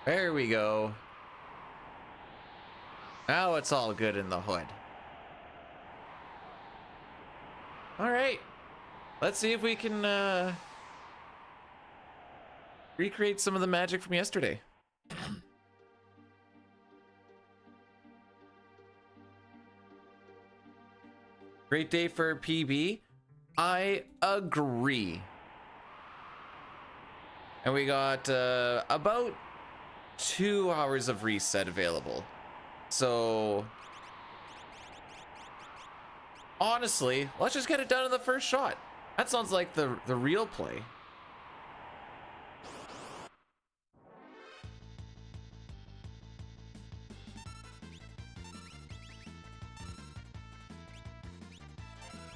There we go. Now it's all good in the hood. All right. Let's see if we can recreate some of the magic from yesterday. Great day for PB. I agree. And we got about 2 hours of reset available. So honestly, let's just get it done in the first shot. That sounds like the real play.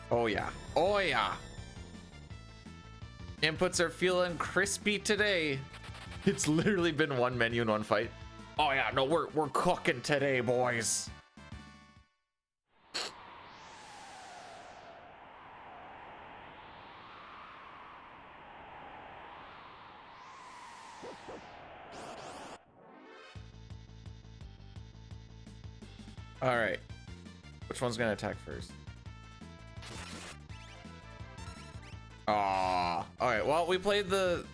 Oh yeah. Oh yeah. Inputs are feeling crispy today. It's literally been one menu and one fight. Oh yeah, no, we're cooking today, boys. All right. Which one's gonna attack first? Ah, all right. Well, we played the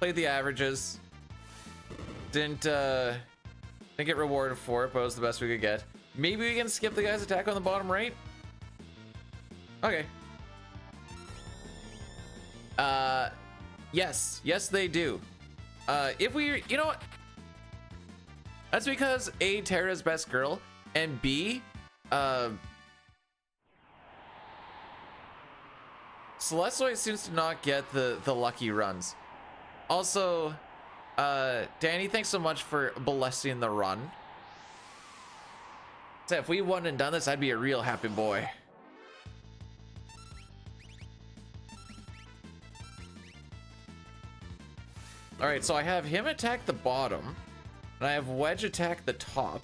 averages. Didn't get rewarded for it, but it was the best we could get. Maybe we can skip the guy's attack on the bottom right. Okay. Yes, they do. If we, you know what? That's because A, Terra's best girl, and B, Celesteoid seems to not get the lucky runs. Also, Danny, thanks so much for blessing the run. So if we won and done this, I'd be a real happy boy. All right, so I have him attack the bottom, and I have Wedge attack the top.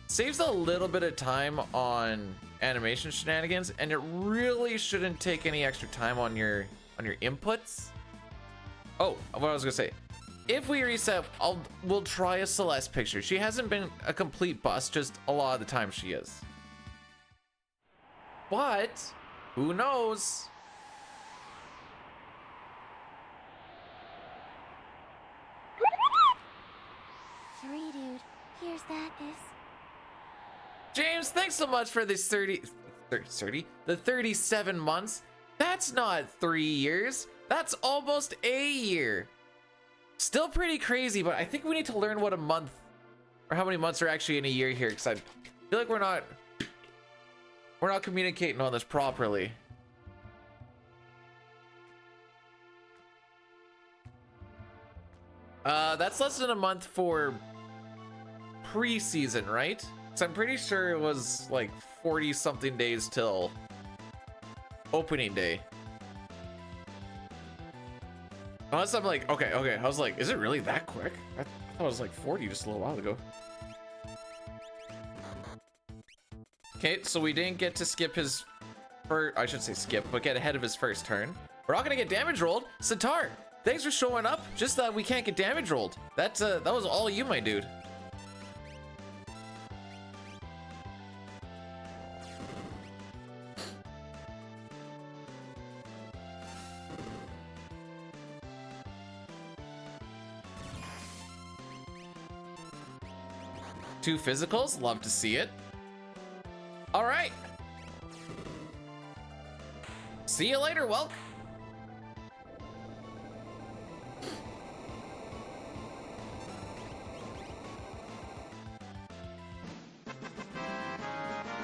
Saves a little bit of time on animation shenanigans, and it really shouldn't take any extra time on your inputs. Oh, what I was gonna say, if we reset, we'll try a Celeste picture. She hasn't been a complete bust, just a lot of the time she is. But who knows? Sorry, dude. Here's that is. James, thanks so much for this 37 months. That's not 3 years. That's almost a year. Still pretty crazy, but I think we need to learn what a month or how many months are actually in a year here, because I feel like we're not communicating on this properly. That's less than a month for preseason, right? So I'm pretty sure it was like 40 something days till opening day. Unless I'm like, okay. I was like, is it really that quick? I thought it was like 40 just a little while ago. Okay, so we didn't get to skip his first, I should say skip, but get ahead of his first turn. We're not gonna get damage rolled. Sitar, thanks for showing up. Just that we can't get damage rolled. That was all you, my dude. Two physicals, love to see it. All right. See you later, Welk.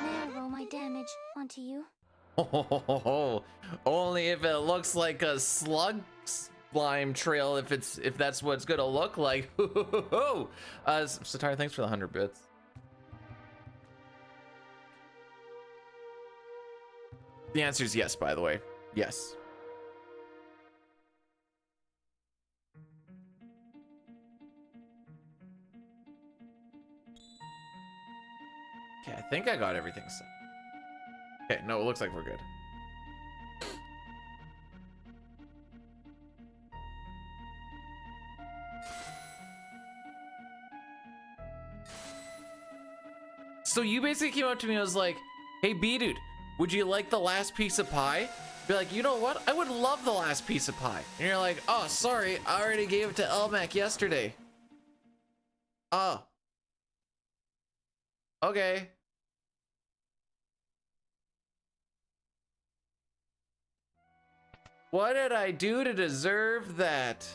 There, roll my damage onto you. Oh, only if it looks like a slug slime trail, if that's what it's gonna look like. Satara, thanks for the 100 bits. The answer is yes, by the way. Yes. Okay, I think I got everything set. Okay, no, it looks like we're good. So you basically came up to me and was like, hey, B-Dude, would you like the last piece of pie? Be like, you know what? I would love the last piece of pie. And you're like, oh, sorry. I already gave it to Elmac yesterday. Oh. Okay. What did I do to deserve that?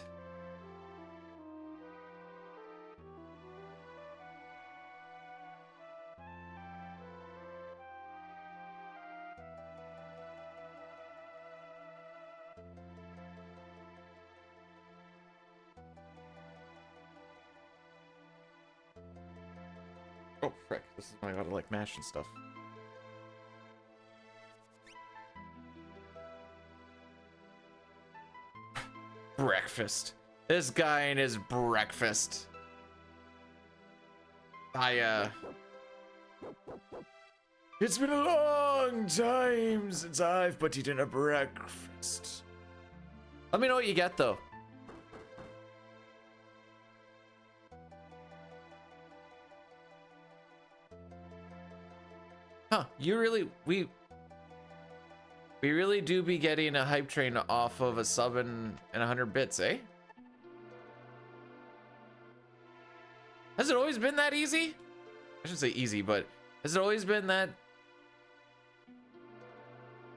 Oh, frick. This is when I gotta, like, mash and stuff. Breakfast. This guy and his breakfast. It's been a long time since I've put eaten a breakfast. Let me know what you get, though. Huh, we really do be getting a hype train off of a sub and 100 bits, eh? Has it always been that easy? I shouldn't say easy, but has it always been that?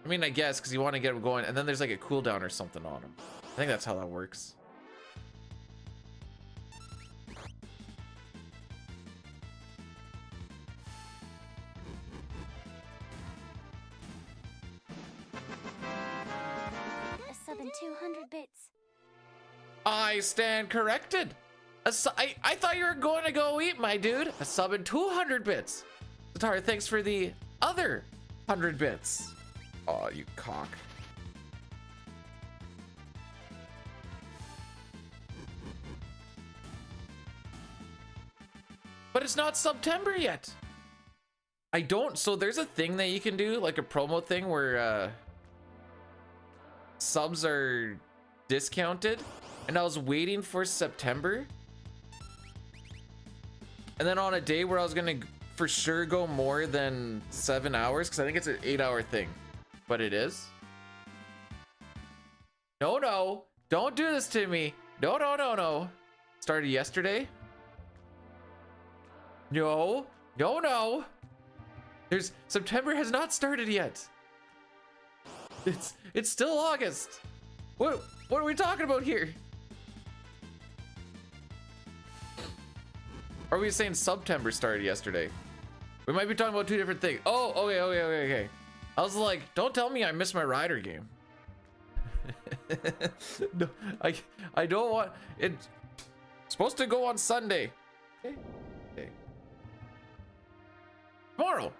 I mean, I guess, because you want to get them going, and then there's like a cooldown or something on them. I think that's how that works. A sub and 200 bits. I stand corrected. I thought you were going to go eat, my dude. A sub and 200 bits. Zatara, thanks for the other 100 bits. Oh, you cock. But it's not September yet. I don't. So there's a thing that you can do, like a promo thing where subs are discounted. And I was waiting for September. And then on a day where I was going to for sure go more than 7 hours, because I think it's an 8-hour thing. But it is. No, no. Don't do this to me. No, no, no, no. Started yesterday. No. No, no. September has not started yet. It's still August. What are we talking about here? Or are we saying September started yesterday? We might be talking about two different things. Oh, okay. I was like, don't tell me I missed my Rider game. No, I don't want it. Supposed to go on Sunday. Okay. Tomorrow.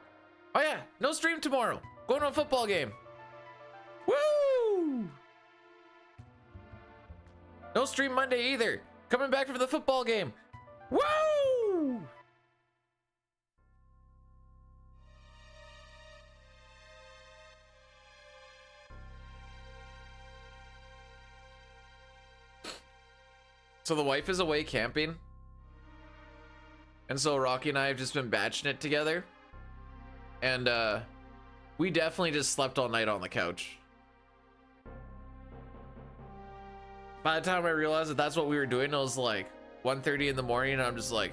Oh yeah, no stream tomorrow. Going to a football game. Woo! No stream Monday either. Coming back for the football game. Woo! So the wife is away camping. And so Rocky and I have just been batching it together. And we definitely just slept all night on the couch. By the time I realized that that's what we were doing, it was like 1:30 in the morning, and I'm just like,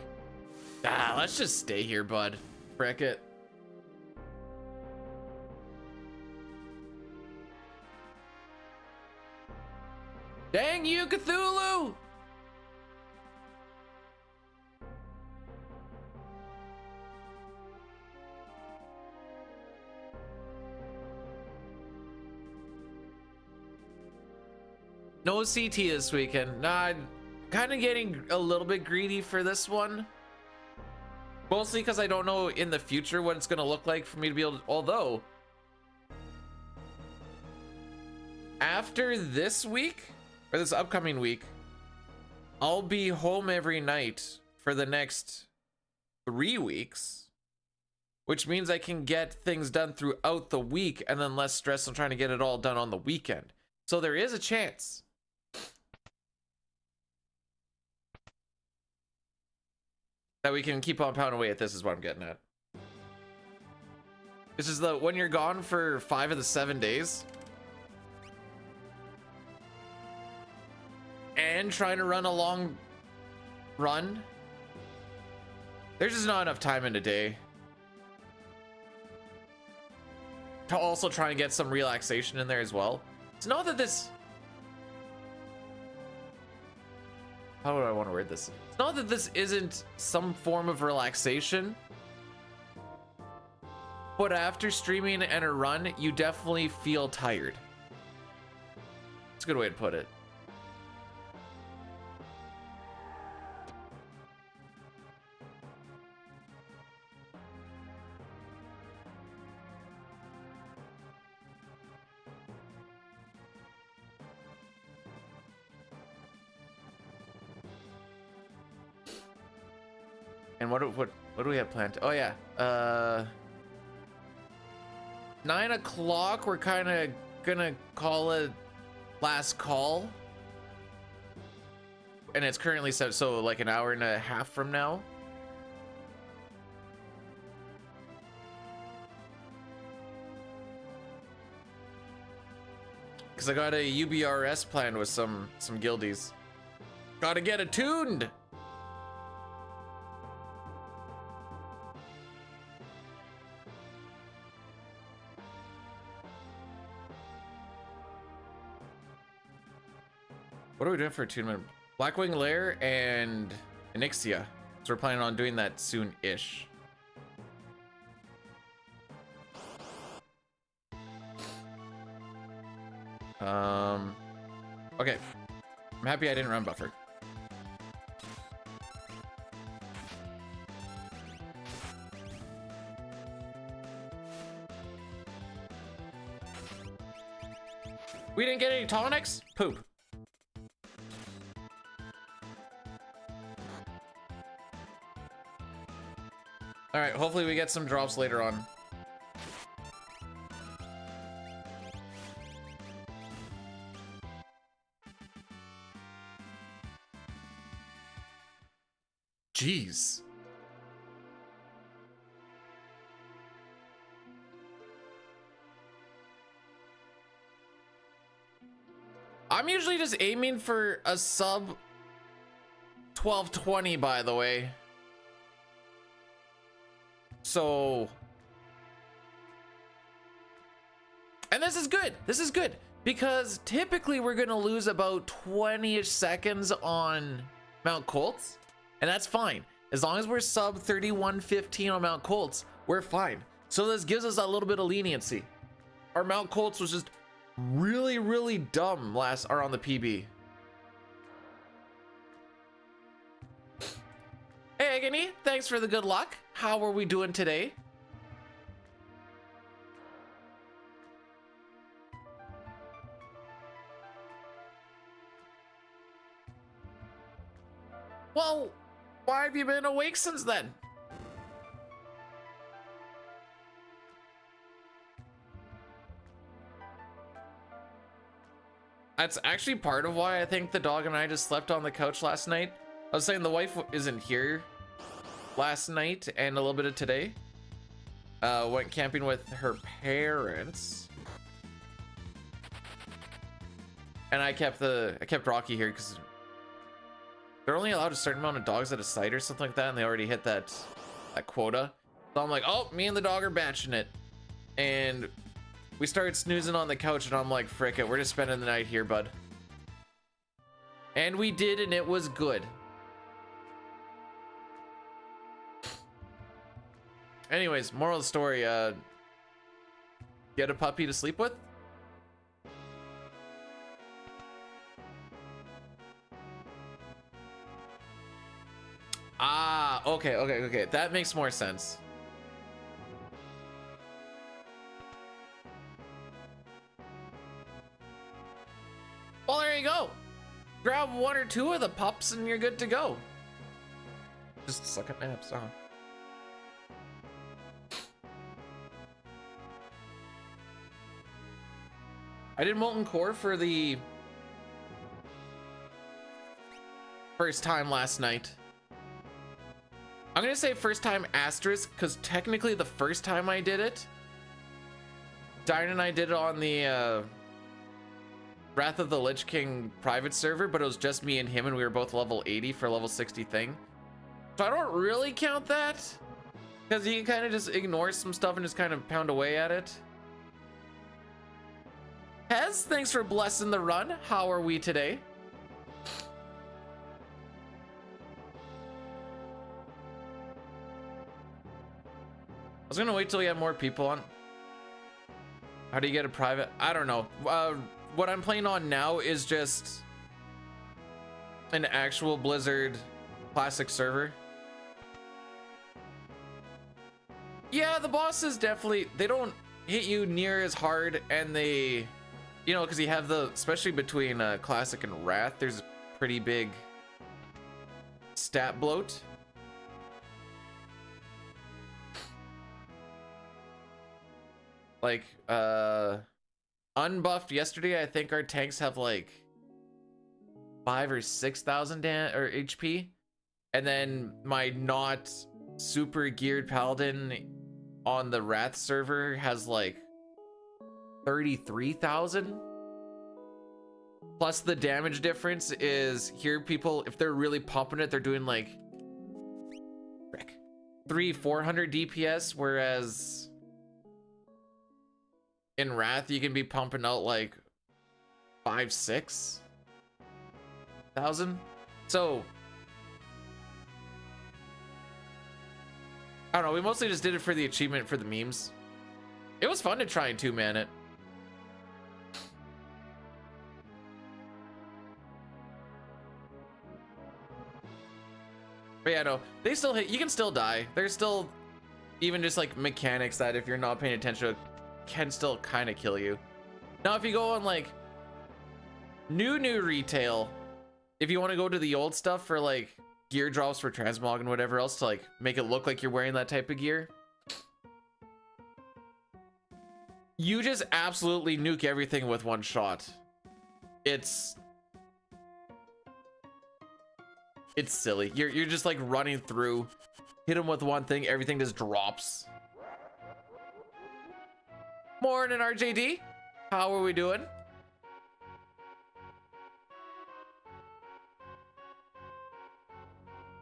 let's just stay here, bud. Frick it. Dang you, Cthulhu! No CT this weekend. Nah, I'm kind of getting a little bit greedy for this one. Mostly because I don't know in the future what it's going to look like for me to be able to... Although, after this week, or this upcoming week, I'll be home every night for the next 3 weeks. Which means I can get things done throughout the week and then less stress on trying to get it all done on the weekend. So there is a chance that we can keep on pounding away at this, is what I'm getting at. This is the when you're gone for 5 of the 7 days and trying to run a long run. There's just not enough time in a day to also try and get some relaxation in there as well. It's not that this, how would I want to word this? It's not that this isn't some form of relaxation, but after streaming and a run, you definitely feel tired. It's a good way to put it. And what do we have planned? Oh yeah, 9 o'clock. We're kind of gonna call it last call, and it's currently set so like an hour and a half from now. Because I got a UBRS planned with some guildies. Gotta get attuned. What are we doing for attunement? Blackwing Lair and Onyxia. So we're planning on doing that soon-ish. Okay. I'm happy I didn't run buffer. We didn't get any tonics? Poop. All right, hopefully we get some drops later on. Jeez. I'm usually just aiming for a sub 1220, by the way. So, and this is good. This is good because typically we're going to lose about 20-ish seconds on Mount Colts, and that's fine. As long as we're sub 31:15 on Mount Colts, we're fine. So this gives us a little bit of leniency. Our Mount Colts was just really, really dumb on the PB. Hey, Agony, thanks for the good luck. How are we doing today? Well, why have you been awake since then? That's actually part of why I think the dog and I just slept on the couch last night. I was saying the wife isn't here last night and a little bit of today. Went camping with her parents, and I kept Rocky here because they're only allowed a certain amount of dogs at a site or something like that, and they already hit that quota. So I'm like, oh, me and the dog are batching it, and we started snoozing on the couch, and I'm like, frick it, we're just spending the night here, bud. And we did, and it was good. Anyways, moral of the story, get a puppy to sleep with? Ah, okay. That makes more sense. Well, there you go. Grab 1 or 2 of the pups and you're good to go. Just suck at naps, huh? I did Molten Core for the first time last night. I'm gonna say first time asterisk because technically the first time I did it, Diane and I did it on the Wrath of the Lich King private server, but it was just me and him, and we were both level 80 for level 60 thing. So I don't really count that, because you can kind of just ignore some stuff and just kind of pound away at it. Hez, thanks for blessing the run. How are we today? I was gonna wait till we had more people on. How do you get a private? I don't know. What I'm playing on now is just an actual Blizzard classic server. Yeah, the bosses definitely, they don't hit you near as hard, and they, you know, because you have the, especially between classic and Wrath, there's a pretty big stat bloat. Like unbuffed yesterday, I think our tanks have like 5,000 or 6,000 or HP, and then my not super geared paladin on the Wrath server has like 33,000. Plus the damage difference is here, people, if they're really pumping it, they're doing like 300-400 DPS, whereas in Wrath you can be pumping out like 5,000-6,000. So I don't know, we mostly just did it for the achievement, for the memes. It was fun to try and two-man it. But yeah, no, they still hit, you can still die. There's still even just like mechanics that if you're not paying attention to can still kind of kill you. Now if you go on like new retail, if you want to go to the old stuff for like gear drops for transmog and whatever else to like make it look like you're wearing that type of gear, you just absolutely nuke everything with one shot. It's silly. You're just like running through, hit them with one thing, everything just drops. Morning, RJD. How are we doing?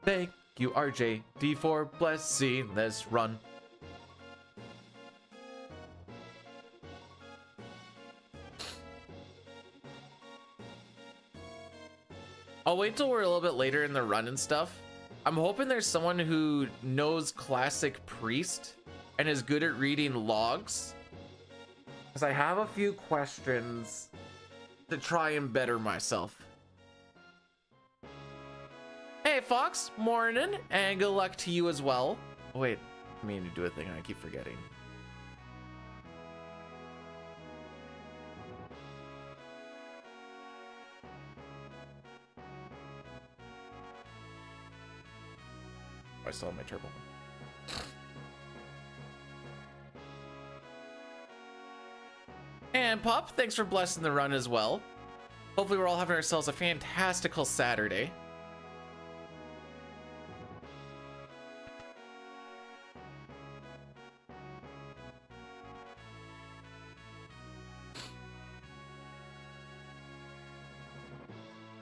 Thank you, RJD, for blessing this run. I'll wait till we're a little bit later in the run and stuff. I'm hoping there's someone who knows classic priest and is good at reading logs, because I have a few questions to try and better myself. Hey Fox, morning, and good luck to you as well. Oh, wait, I mean to do a thing and I keep forgetting. I still have my turbo. And Pop, thanks for blessing the run as well. Hopefully we're all having ourselves a fantastical Saturday.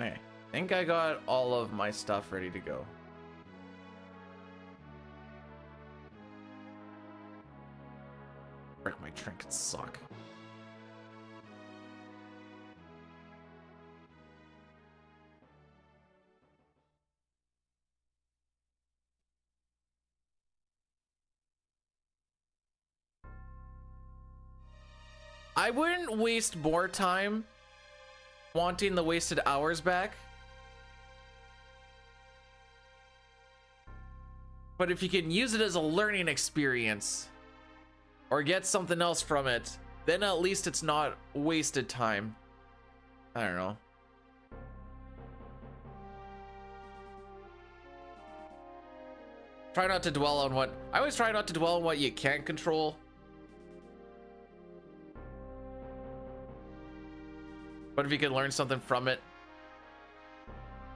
Okay, I think I got all of my stuff ready to go. Frick, my trinkets suck. I wouldn't waste more time wanting the wasted hours back. But if you can use it as a learning experience or get something else from it, then at least it's not wasted time. I don't know. Try not to dwell on what... I always try not to dwell on what you can't control. But if you can learn something from it,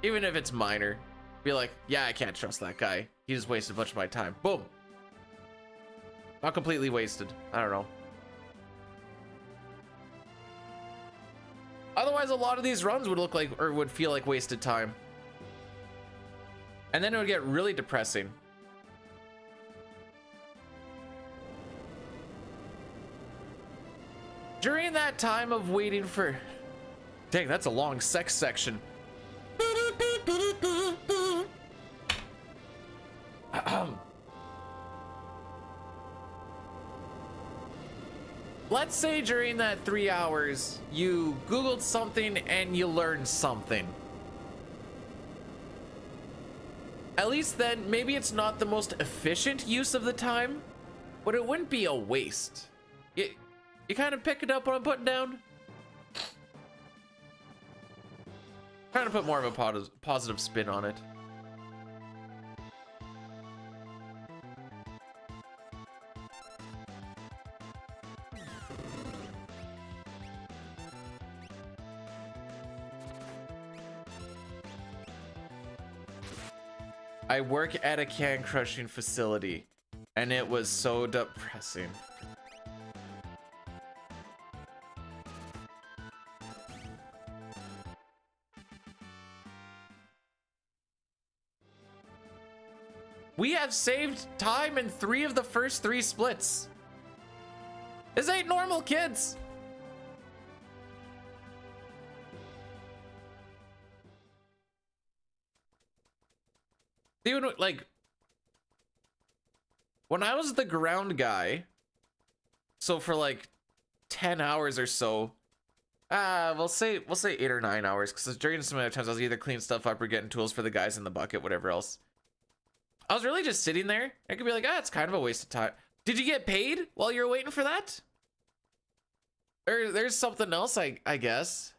even if it's minor, be like, yeah, I can't trust that guy. He just wasted a bunch of my time. Boom. Not completely wasted. I don't know. Otherwise, a lot of these runs would look like, or would feel like wasted time. And then it would get really depressing. During that time of waiting for... Dang, that's a long sex section. Let's say during that 3 hours, you Googled something and you learned something. At least then, maybe it's not the most efficient use of the time, but it wouldn't be a waste. You kind of pick it up what I'm putting down? Trying to put more of a positive spin on it. I work at a can crushing facility, and it was so depressing. We have saved time in 3 of the first 3 splits. This ain't normal, kids. Even like when I was the ground guy, so for like 10 hours or so, we'll say 8 or 9 hours, because during some other times I was either cleaning stuff up or getting tools for the guys in the bucket, whatever else. I was really just sitting there. I could be like, it's kind of a waste of time. Did you get paid while you were waiting for that? Or there's something else, I guess.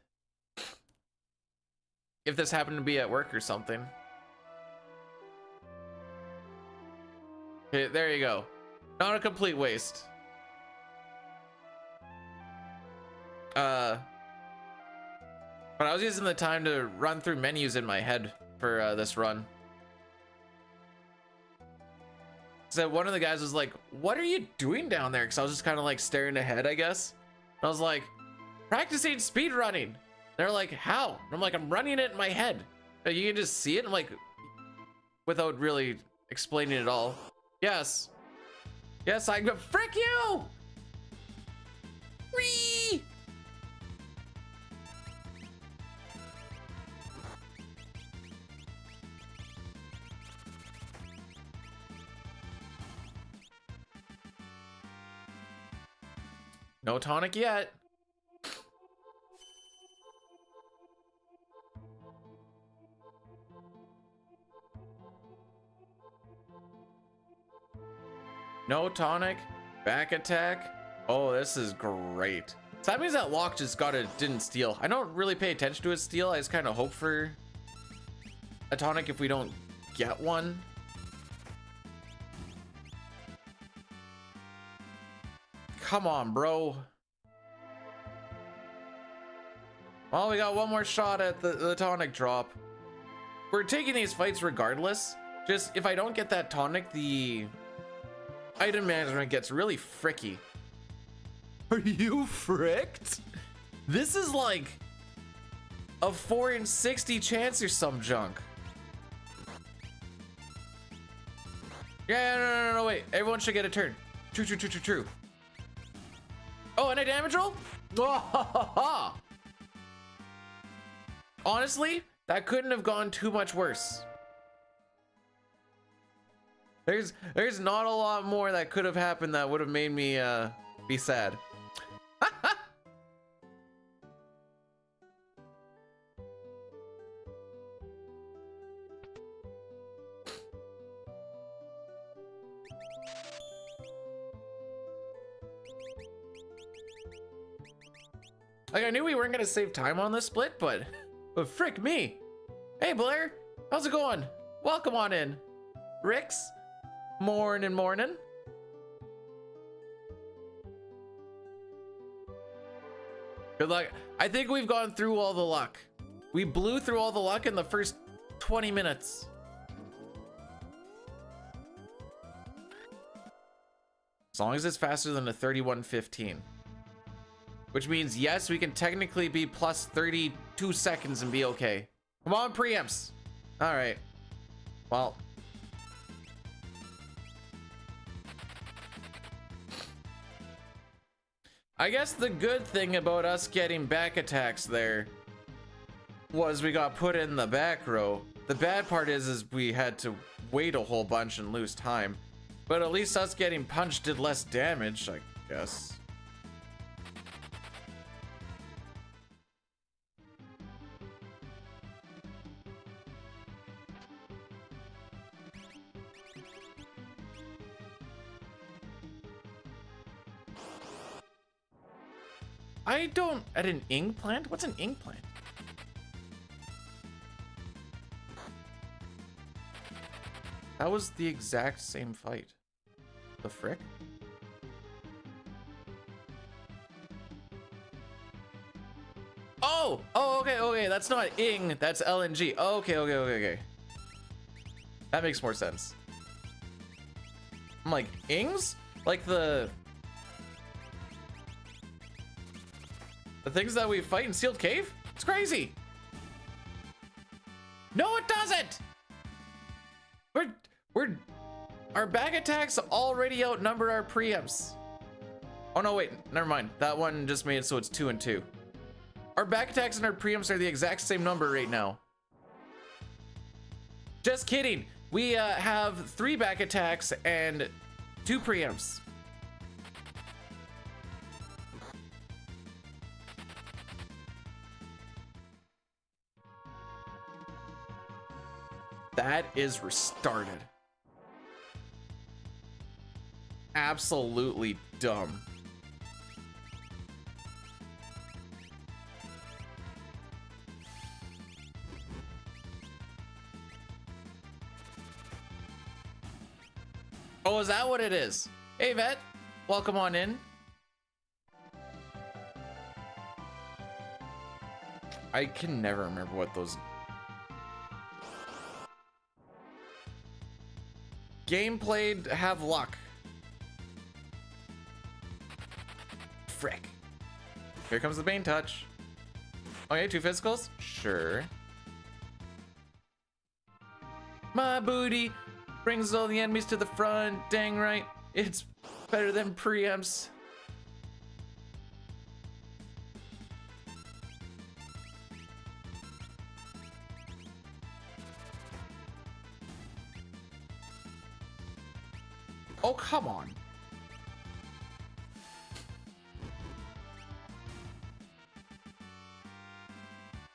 If this happened to be at work or something. Okay, there you go. Not a complete waste. But I was using the time to run through menus in my head for this run. So one of the guys was like, what are you doing down there? Because I was just kind of like staring ahead, I guess. And I was like, practicing speed running. They're like, how? And I'm like, I'm running it in my head. You can just see it. I'm like, without really explaining it all. Yes. Yes, I go, frick you! Whee! No tonic yet. No tonic, back attack. Oh, this is great. So that means that lock just didn't steal. I don't really pay attention to his steal. I just kind of hope for a tonic if we don't get one. Come on, bro. Well, we got one more shot at the tonic drop. We're taking these fights regardless. Just if I don't get that tonic, the item management gets really fricky. Are you fricked? This is like a 4 in 60 chance or some junk. Yeah, no, wait. Everyone should get a turn. True. Oh, and a damage roll? Honestly, that couldn't have gone too much worse. There's not a lot more that could have happened that would have made me be sad. Like, I knew we weren't gonna save time on this split, but frick me. Hey Blair, how's it going? Welcome on in. Rix, morning. Good luck. I think we've gone through all the luck. We blew through all the luck in the first 20 minutes. As long as it's faster than a 31:15. which means yes, we can technically be plus 32 seconds and be okay. Come on, preamps. All right. Well. I guess the good thing about us getting back attacks there was we got put in the back row. The bad part is we had to wait a whole bunch and lose time. But at least us getting punched did less damage, I guess. At an ink plant? What's an ink plant? That was the exact same fight. The frick? Oh, okay. That's not ing, that's LNG. Okay. That makes more sense. I'm like, ings? Like the things that we fight in Sealed Cave? It's crazy. No, it doesn't. Our back attacks already outnumber our preamps. Oh no, wait, never mind. That one just made it so it's 2 and 2. Our back attacks and our preamps are the exact same number right now. Just kidding. We have 3 back attacks and 2 preamps. That is restarted. Absolutely dumb. Oh, is that what it is? Hey, Vet. Welcome on in. I can never remember what those... Game played, have luck. Frick. Here comes the Bane touch. Okay, 2 physicals? Sure. My booty brings all the enemies to the front. Dang right. It's better than preamps. Oh, come on.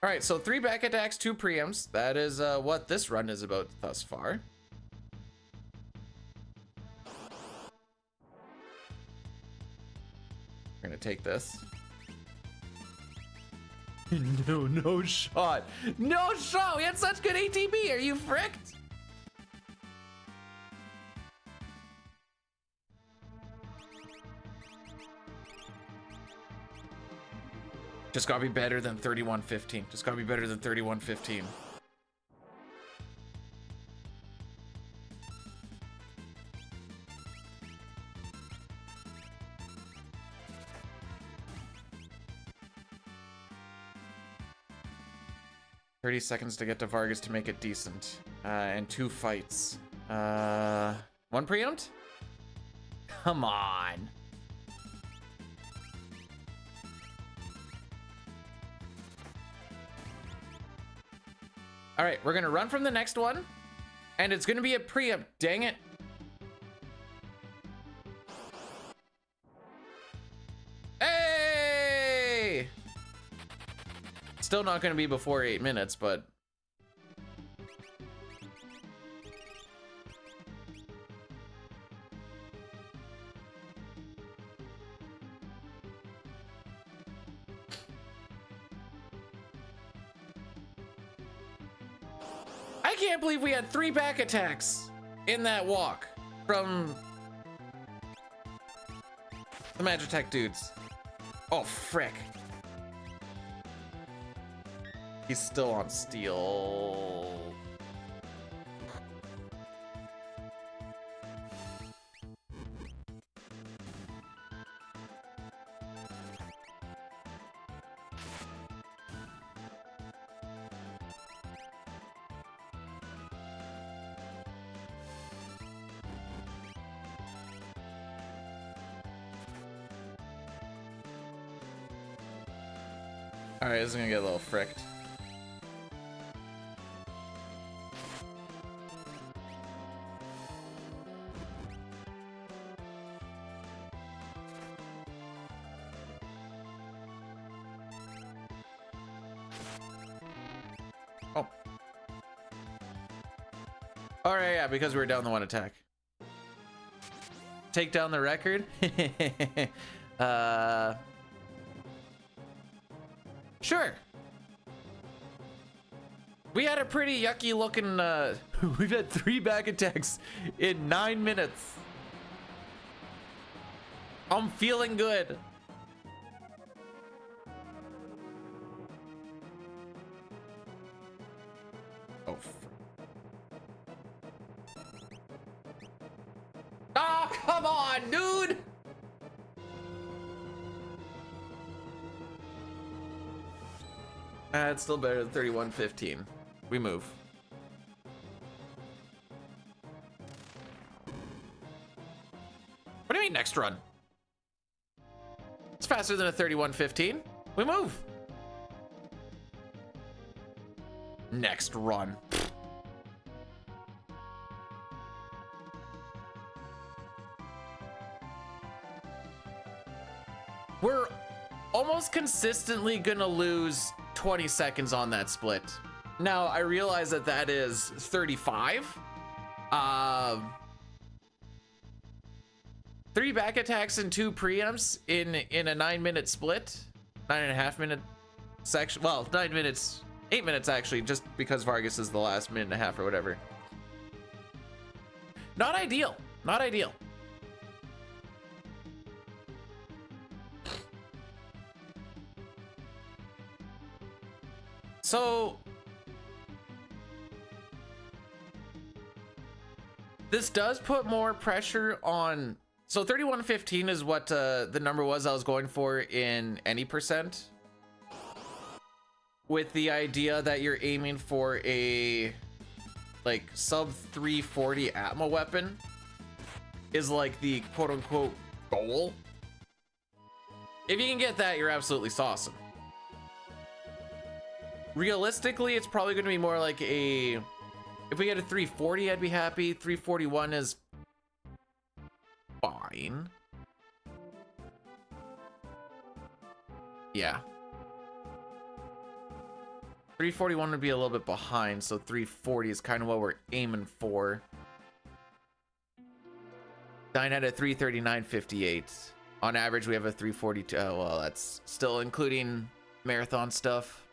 All right, so 3 back attacks, 2 preamps. That is what this run is about thus far. We're gonna take this. No shot. No shot. We had such good ATB. Are you fricked? Just gotta be better than 31-15. Just gotta be better than 31-15. $30 seconds to get to Vargas to make it decent. And 2 fights. 1 preempt? Come on. All right, we're gonna run from the next one, and it's gonna be a preempt. Dang it. Hey! Still not gonna be before 8 minutes, but... I can't believe we had 3 back attacks in that walk from the Magitech dudes. Oh, frick. He's still on steel. All right, this is gonna get a little fricked. Oh. All right, yeah, because we were down the one attack. Take down the record. Sure. We had a pretty yucky looking, we've had 3 back attacks in 9 minutes. I'm feeling good. Oh. Oh, come on, dude. It's still better than 31-15. We move. What do you mean next run? It's faster than a 31-15. We move. Next run. We're almost consistently gonna lose 20 seconds on that split. Now, I realize that that is 35. 3 back attacks and 2 preempts in a 9-minute split. 9.5-minute section. Well, 9 minutes, 8 minutes actually, just because Vargas is the last minute and a half or whatever. Not ideal. Not ideal. So this does put more pressure on. So 31-15 is what the number was I was going for in any percent, with the idea that you're aiming for a like sub 340 Atma weapon is like the quote unquote goal. If you can get that, you're absolutely awesome. Realistically, it's probably going to be more like a, if we get a 340, I'd be happy. 341 is fine. Yeah. 341 would be a little bit behind, so 340 is kind of what we're aiming for. Dine at a 339.58. On average, we have a 342. Oh, well, that's still including marathon stuff.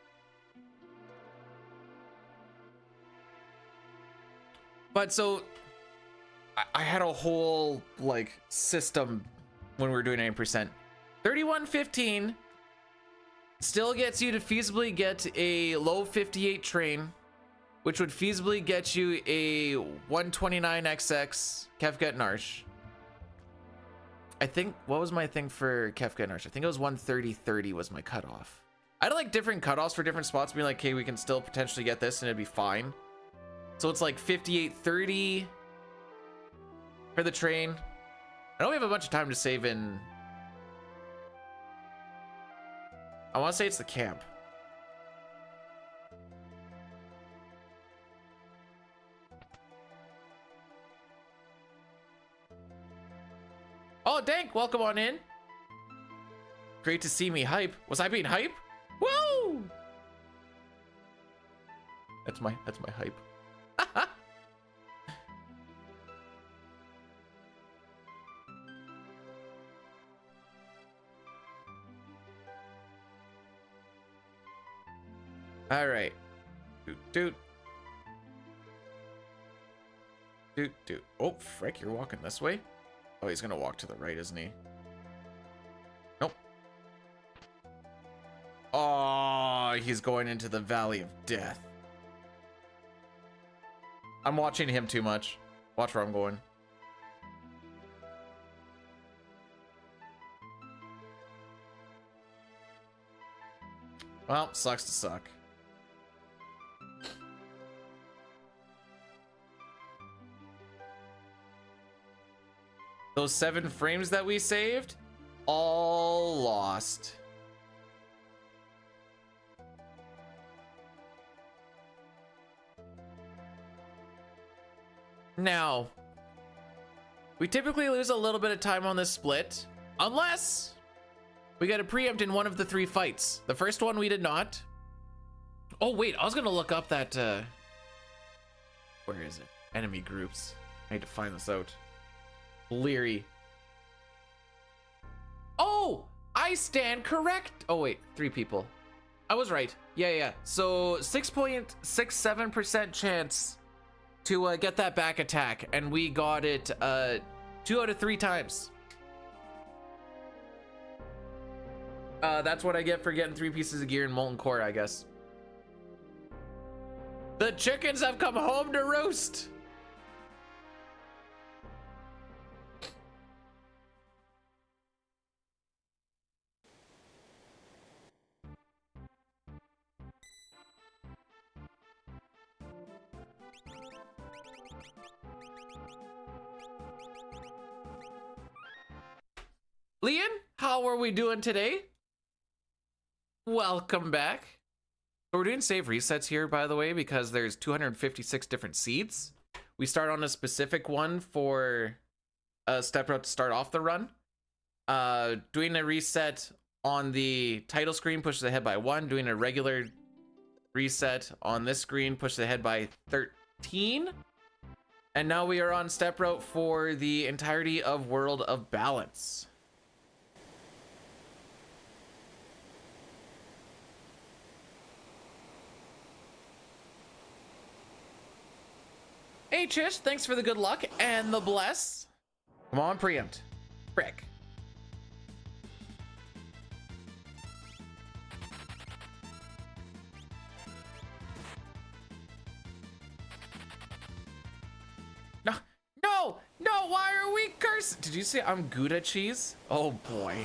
But so I had a whole like system when we were doing 9%. 31-15 still gets you to feasibly get a low 58 train, which would feasibly get you a 129XX Kefka and Narsh. I think, what was my thing for Kefka and Narsh? I think it was 130.30 was my cutoff. I had like different cutoffs for different spots, being like, hey, we can still potentially get this and it'd be fine. So it's like 58.30 for the train. I know we have a bunch of time to save in. I want to say it's the camp. Oh, Dank, welcome on in. Great to see me hype. Was I being hype? Woo! That's my hype. All right. Doot. Oh, frick, you're walking this way? Oh, he's gonna walk to the right, isn't he? Nope. Oh, he's going into the Valley of Death. I'm watching him too much. Watch where I'm going. Well, sucks to suck. Those 7 frames that we saved, all lost. Now, we typically lose a little bit of time on this split, unless we get a preempt in one of the 3 fights. The first one we did not. Oh wait, I was gonna look up that, where is it? Enemy groups. I need to find this out. Leary. Oh, I stand correct. Oh wait, 3 people. I was right. Yeah. So 6.67% chance to get that back attack, and we got it 2 out of 3 times. That's what I get for getting 3 pieces of gear in Molten Core, I guess. The chickens have come home to roost. Leon, how are we doing today? Welcome back. So we're doing save resets here, by the way, because there's 256 different seeds. We start on a specific one for a step route to start off the run. Doing a reset on the title screen pushes ahead by 1. Doing a regular reset on this screen pushes ahead by 13. And now we are on step route for the entirety of World of Balance. Hey Chish, thanks for the good luck and the bless. Come on, preempt. Frick. No, why are we cursed? Did you say I'm good at cheese? Oh boy.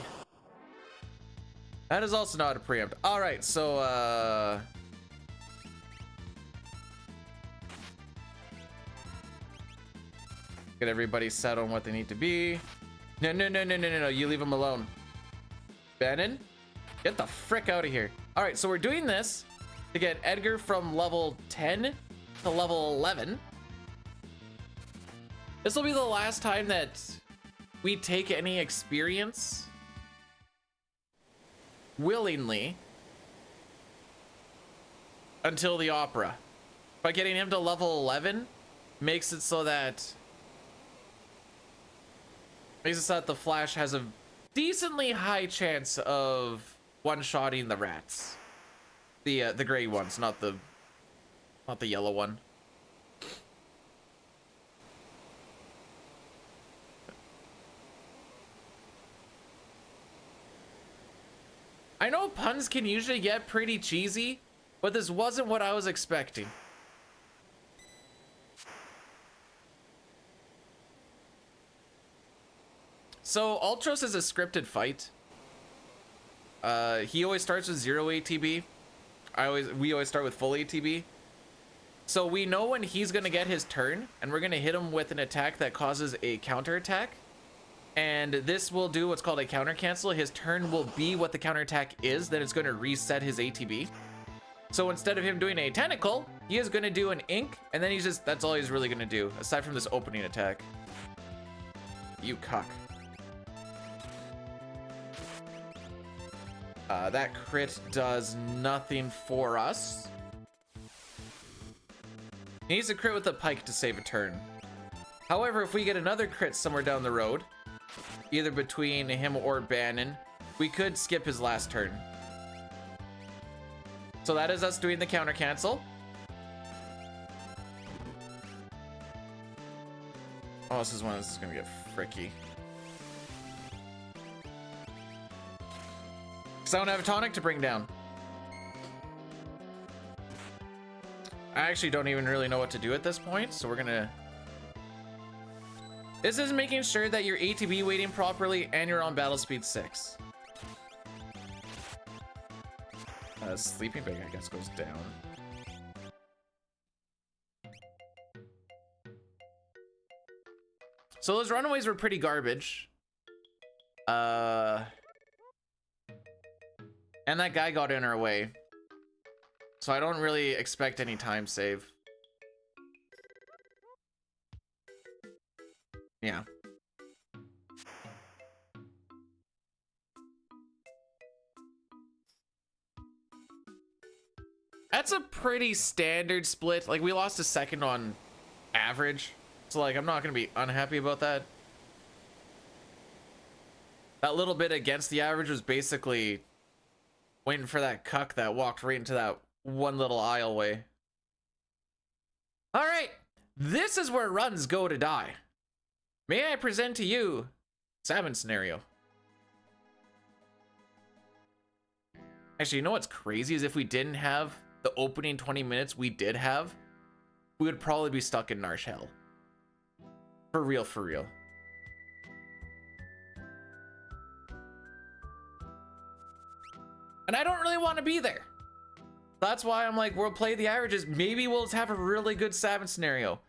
That is also not a preempt. All right, so get everybody set on what they need to be. No, you leave them alone. Bannon, get the frick out of here. All right, so we're doing this to get Edgar from level 10 to level 11. This will be the last time that we take any experience willingly until the opera. By getting him to level 11 makes it so that the Flash has a decently high chance of one-shotting the rats. The gray ones, not the yellow one. I know puns can usually get pretty cheesy, but this wasn't what I was expecting. So Ultros is a scripted fight. He always starts with 0 ATB. We always start with full ATB. So we know when he's gonna get his turn, and we're gonna hit him with an attack that causes a counter attack. And this will do what's called a counter cancel. His turn will be what the counter attack is, then it's gonna reset his ATB. So instead of him doing a tentacle, he is gonna do an ink, and then that's all he's really gonna do, aside from this opening attack. You cuck. That crit does nothing for us. He needs a crit with a pike to save a turn. However, if we get another crit somewhere down the road, either between him or Bannon, we could skip his last turn. So that is us doing the counter cancel. Oh, this is gonna get fricky. Because I don't have a tonic to bring down. I actually don't even really know what to do at this point, so we're gonna... This is making sure that you're ATB waiting properly and you're on battle speed 6. Sleeping bag, I guess, goes down. So those runaways were pretty garbage. And that guy got in our way. So I don't really expect any time save. Yeah. That's a pretty standard split. Like, we lost a second on average. So, like, I'm not going to be unhappy about that. That little bit against the average was basically waiting for that cuck that walked right into that one little aisleway. All right. This is where runs go to die. May I present to you salmon scenario. Actually, you know what's crazy is if we didn't have the opening 20 minutes we did have, we would probably be stuck in Narsh Hell. For real, for real. And I don't really want to be there. That's why I'm like, we'll play the averages. Maybe we'll have a really good salmon scenario.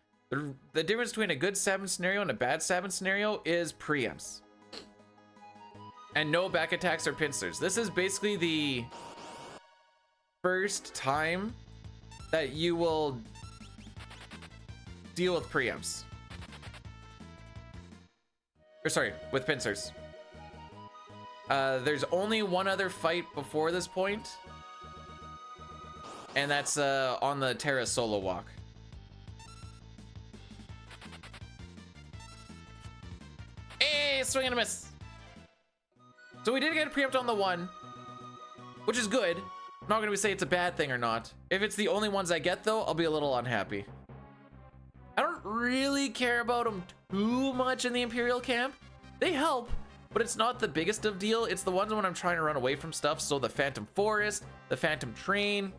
The difference between a good salmon scenario and a bad salmon scenario is preempts. And no back attacks or pincers. This is basically the first time that you will deal with preempts. Or sorry, with pincers. There's only one other fight before this point, and that's on the Terra solo walk. Hey, swing and a miss. So we did get a preempt on the one, which is good. I'm not gonna say it's a bad thing or not. If it's the only ones I get though, I'll be a little unhappy. I don't really care about them too much in the Imperial camp. They help, but it's not the biggest of deal. It's the ones when I'm trying to run away from stuff. So the Phantom Forest, the Phantom Train,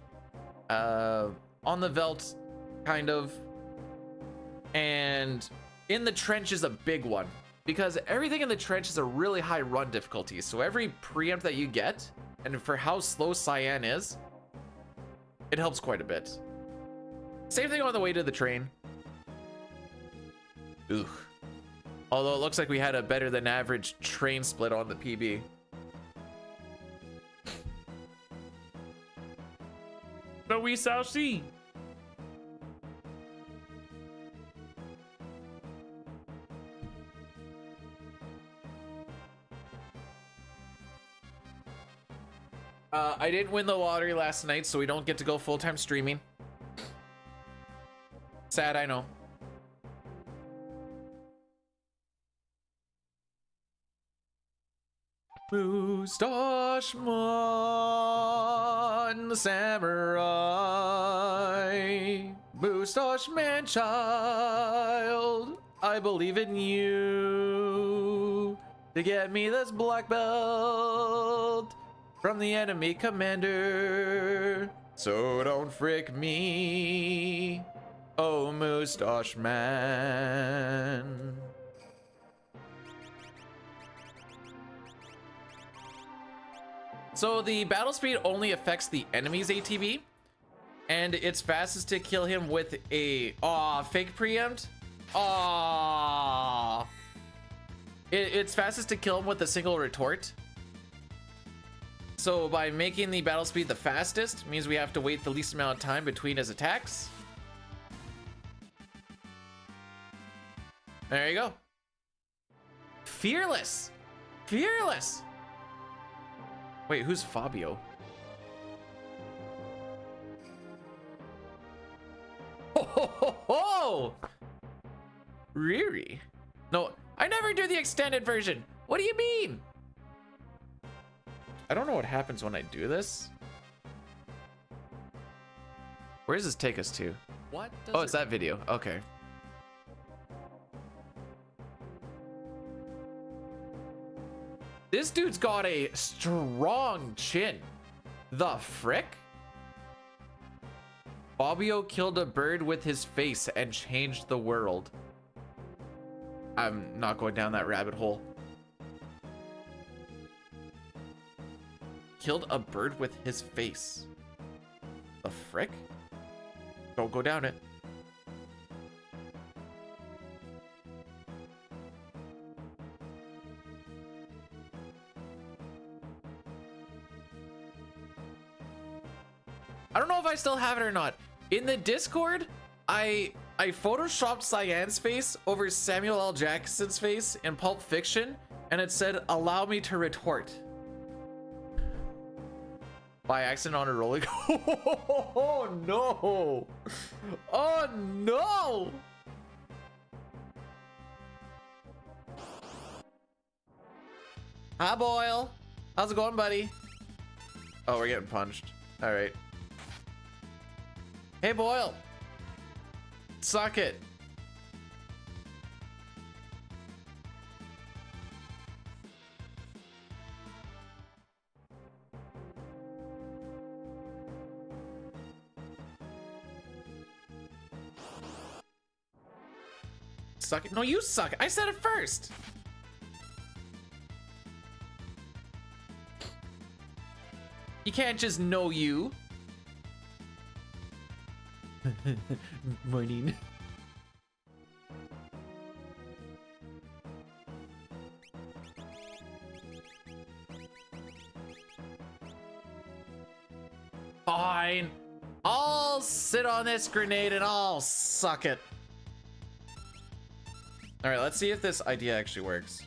on the Veldt, kind of. And in the trench is a big one because everything in the trench is a really high run difficulty. So every preempt that you get, and for how slow Cyan is, it helps quite a bit. Same thing on the way to the train. Ugh. Although it looks like we had a better than average train split on the PB. So we shall see. I didn't win the lottery last night, so we don't get to go full-time streaming. Sad, I know. Moustache-mon, the samurai. Moustache man child, I believe in you. To get me this black belt from the enemy commander. So don't frick me, oh Moustache man. So the battle speed only affects the enemy's ATB, and it's fastest to kill him with a fake preempt. It's fastest to kill him with a single retort. So by making the battle speed the fastest means we have to wait the least amount of time between his attacks. There you go. Fearless. Fearless. Wait, who's Fabio? Ho ho ho ho! Riri? No, I never do the extended version. What do you mean? I don't know what happens when I do this. Where does this take us to? What? Oh, it's that video. Okay. This dude's got a strong chin. The frick? Fabio killed a bird with his face and changed the world. I'm not going down that rabbit hole. Killed a bird with his face. The frick? Don't go down it. I don't know if I still have it or not. In the Discord, I I photoshopped Cyan's face over Samuel L. Jackson's face in Pulp Fiction, and it said, "Allow me to retort." By accident on a roller coaster. Oh no! Oh no! Hi, Boyle. How's it going, buddy? Oh, we're getting punched. All right. Hey, Boyle. Suck it. Suck it. No, you suck it. I said it first. You can't just know you. Morning. Fine. I'll sit on this grenade and I'll suck it. All right, let's see if this idea actually works.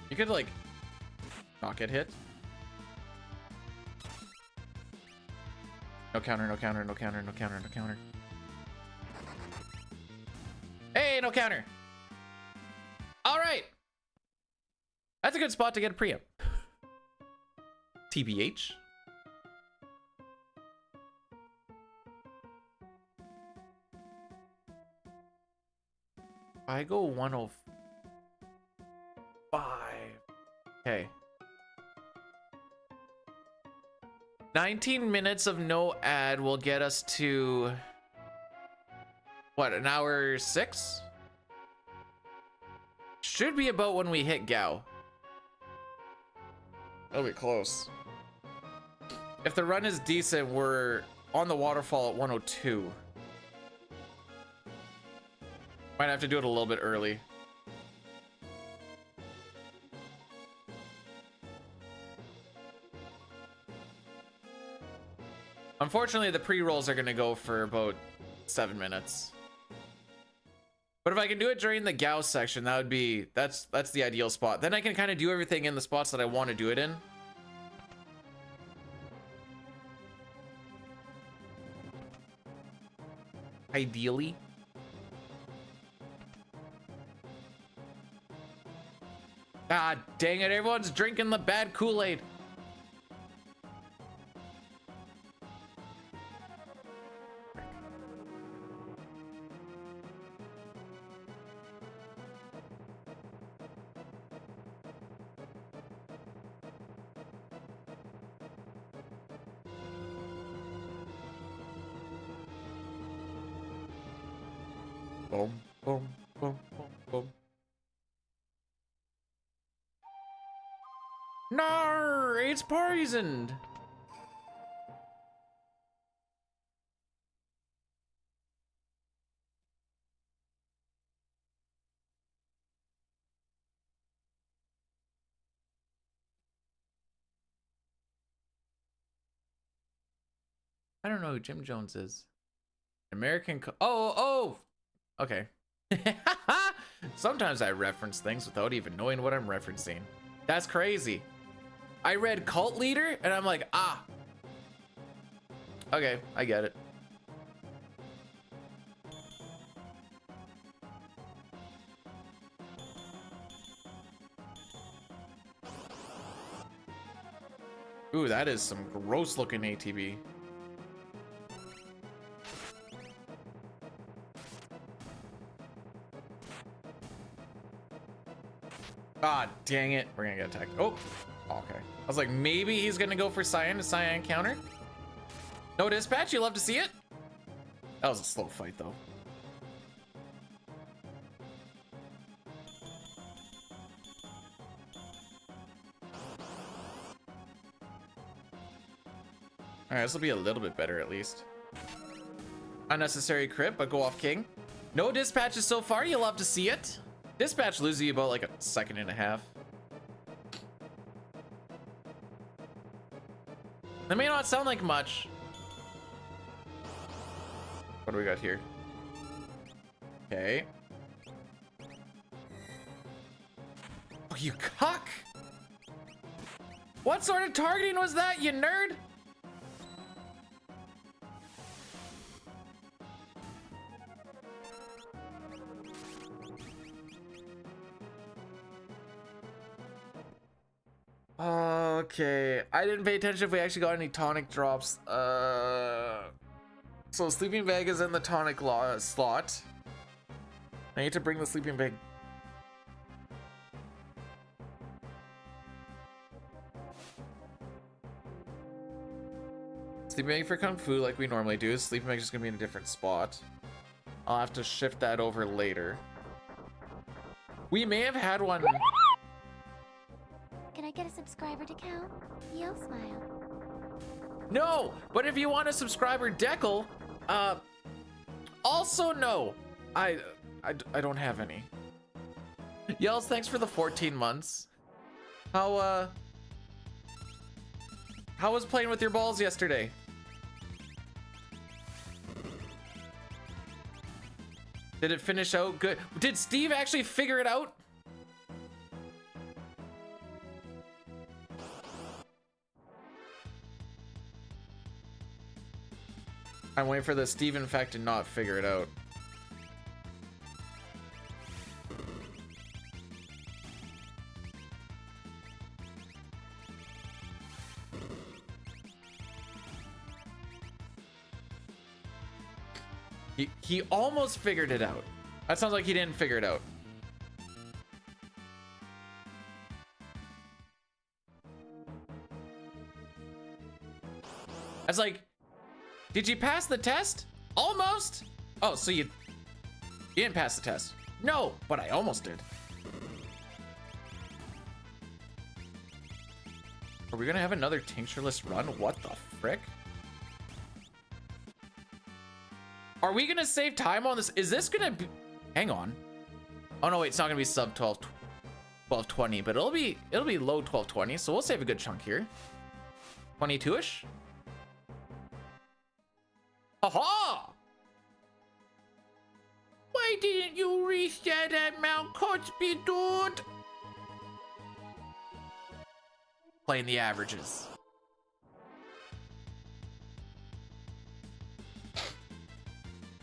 You could like not get hit. No counter, no counter, no counter, no counter, no counter. Hey, no counter. All right. That's a good spot to get a preamp. TBH. I go 105. Okay. 19 minutes of no ad will get us to what, an hour 6? Should be about when we hit Gao. That'll be close. If the run is decent, we're on the waterfall at 102. Might have to do it a little bit early. Unfortunately, the pre-rolls are gonna go for about 7 minutes. But if I can do it during the Gao section, that would be, that's the ideal spot. Then I can kind of do everything in the spots that I want to do it in. Ideally. Ah, dang it, everyone's drinking the bad Kool-Aid. Boom, boom, boom, boom, boom. No, it's poisoned. I don't know who Jim Jones is. Oh, okay. Sometimes I reference things without even knowing what I'm referencing. That's crazy. I read Cult Leader and I'm like, ah. Okay, I get it. Ooh, that is some gross looking ATB. God dang it. We're gonna get attacked. Oh, okay. I was like, maybe he's gonna go for Cyan to Cyan counter. No dispatch, you love to see it? That was a slow fight though. Alright, this will be a little bit better at least. Unnecessary crit, but go off king. No dispatches so far, you love to see it. Dispatch loses you about like a second and a half. That may not sound like much. What do we got here? Okay. Oh, you cuck! What sort of targeting was that, you nerd? Okay, I didn't pay attention if we actually got any tonic drops. So sleeping bag is in the tonic slot. I need to bring the sleeping bag. Sleeping bag for Kung Fu like we normally do. Sleeping bag is just gonna be in a different spot. I'll have to shift that over later. We may have had one. Can I get a subscriber to count? Yo, smile. No, but if you want a subscriber decal, also no. I don't have any. Yells, thanks for the 14 months. How was playing with your balls yesterday? Did it finish out good? Did Steve actually figure it out? I'm waiting for the Steve, in fact, to not figure it out. He almost figured it out. That sounds like he didn't figure it out. I was like, did you pass the test? Almost? Oh, so you didn't pass the test. No, but I almost did. Are we gonna have another tinctureless run? What the frick? Are we gonna save time on this? Is this gonna be, hang on. Oh no, wait, it's not gonna be sub 1220, but it'll be low 1220, so we'll save a good chunk here. 22-ish? Aha! Why didn't you reset at Mount Cosby, dude? Playing the averages.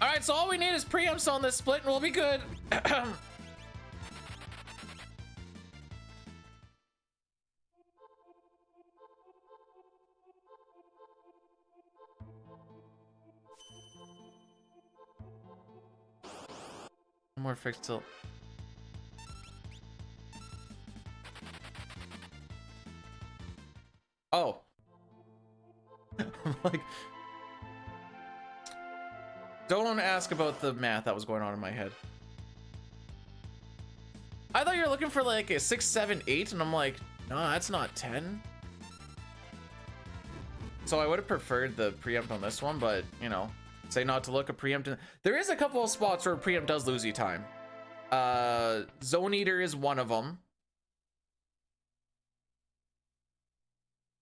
All right, so all we need is preamps on this split and we'll be good. More fixed till. Oh. I'm like, don't ask about the math that was going on in my head. I thought you were looking for like a 6, 7, 8, and I'm like, no, that's not 10. So I would have preferred the preempt on this one, but you know, say not to look a preempt. There is a couple of spots where preempt does lose you time. Zone Eater is one of them.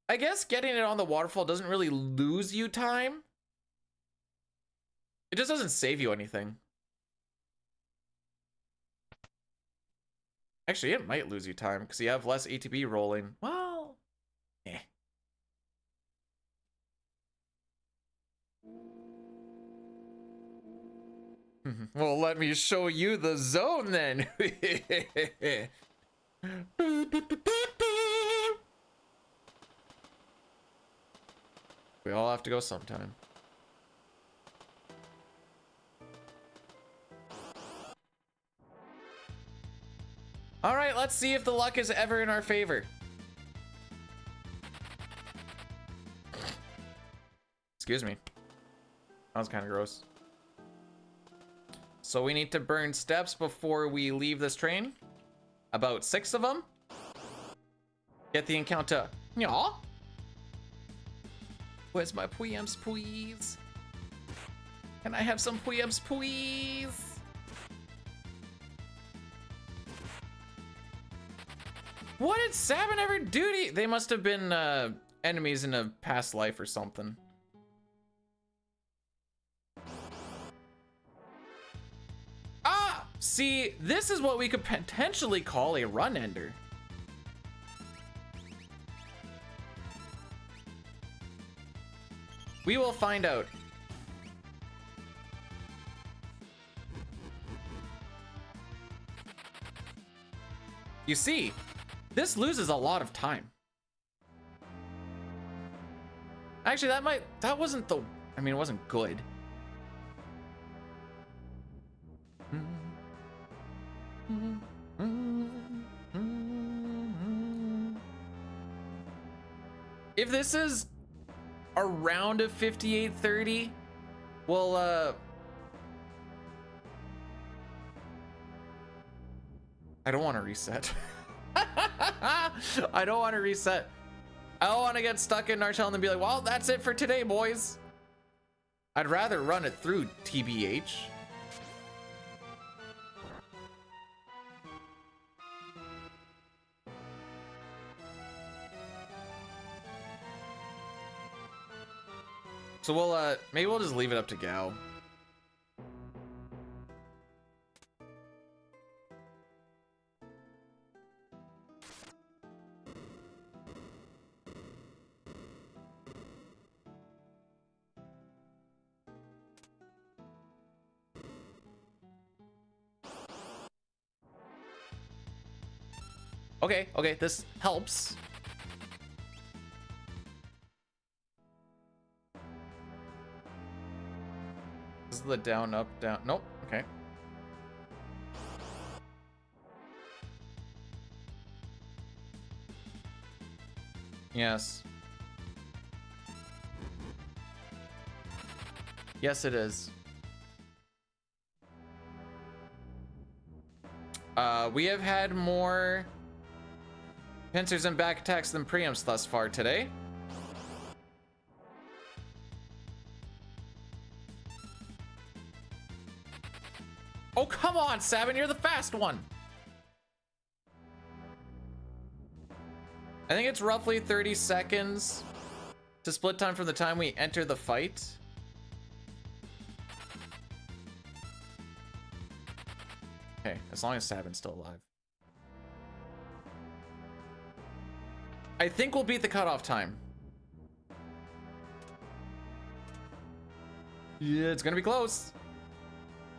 I guess getting it on the waterfall doesn't really lose you time. It just doesn't save you anything. Actually, it might lose you time because you have less ATB rolling. Well, eh. Well, let me show you the zone then. We all have to go sometime. All right, let's see if the luck is ever in our favor. Excuse me. That was kind of gross. So we need to burn steps before we leave this train. About 6 of them. Get the encounter. Yeah. Where's my preamps, please? Can I have some preamps, please? What did Sabin ever do to you? They must have been enemies in a past life or something. Ah! See, this is what we could potentially call a run ender. We will find out. You see, this loses a lot of time. Actually, that wasn't the, I mean, it wasn't good. If this is a round of 5830, well, I don't want to reset. I don't want to reset. I don't want to get stuck in Nartel and then be like, well, that's it for today, boys. I'd rather run it through TBH. So we'll, maybe we'll just leave it up to Gal. Okay, okay, this helps. This is the down, up, down. Nope, okay. Yes. Yes, it is. We have had more pincers and back attacks than preempts thus far today. Oh, come on, Sabin, you're the fast one. I think it's roughly 30 seconds to split time from the time we enter the fight. Okay, as long as Sabin's still alive. I think we'll beat the cutoff time. Yeah, it's gonna be close.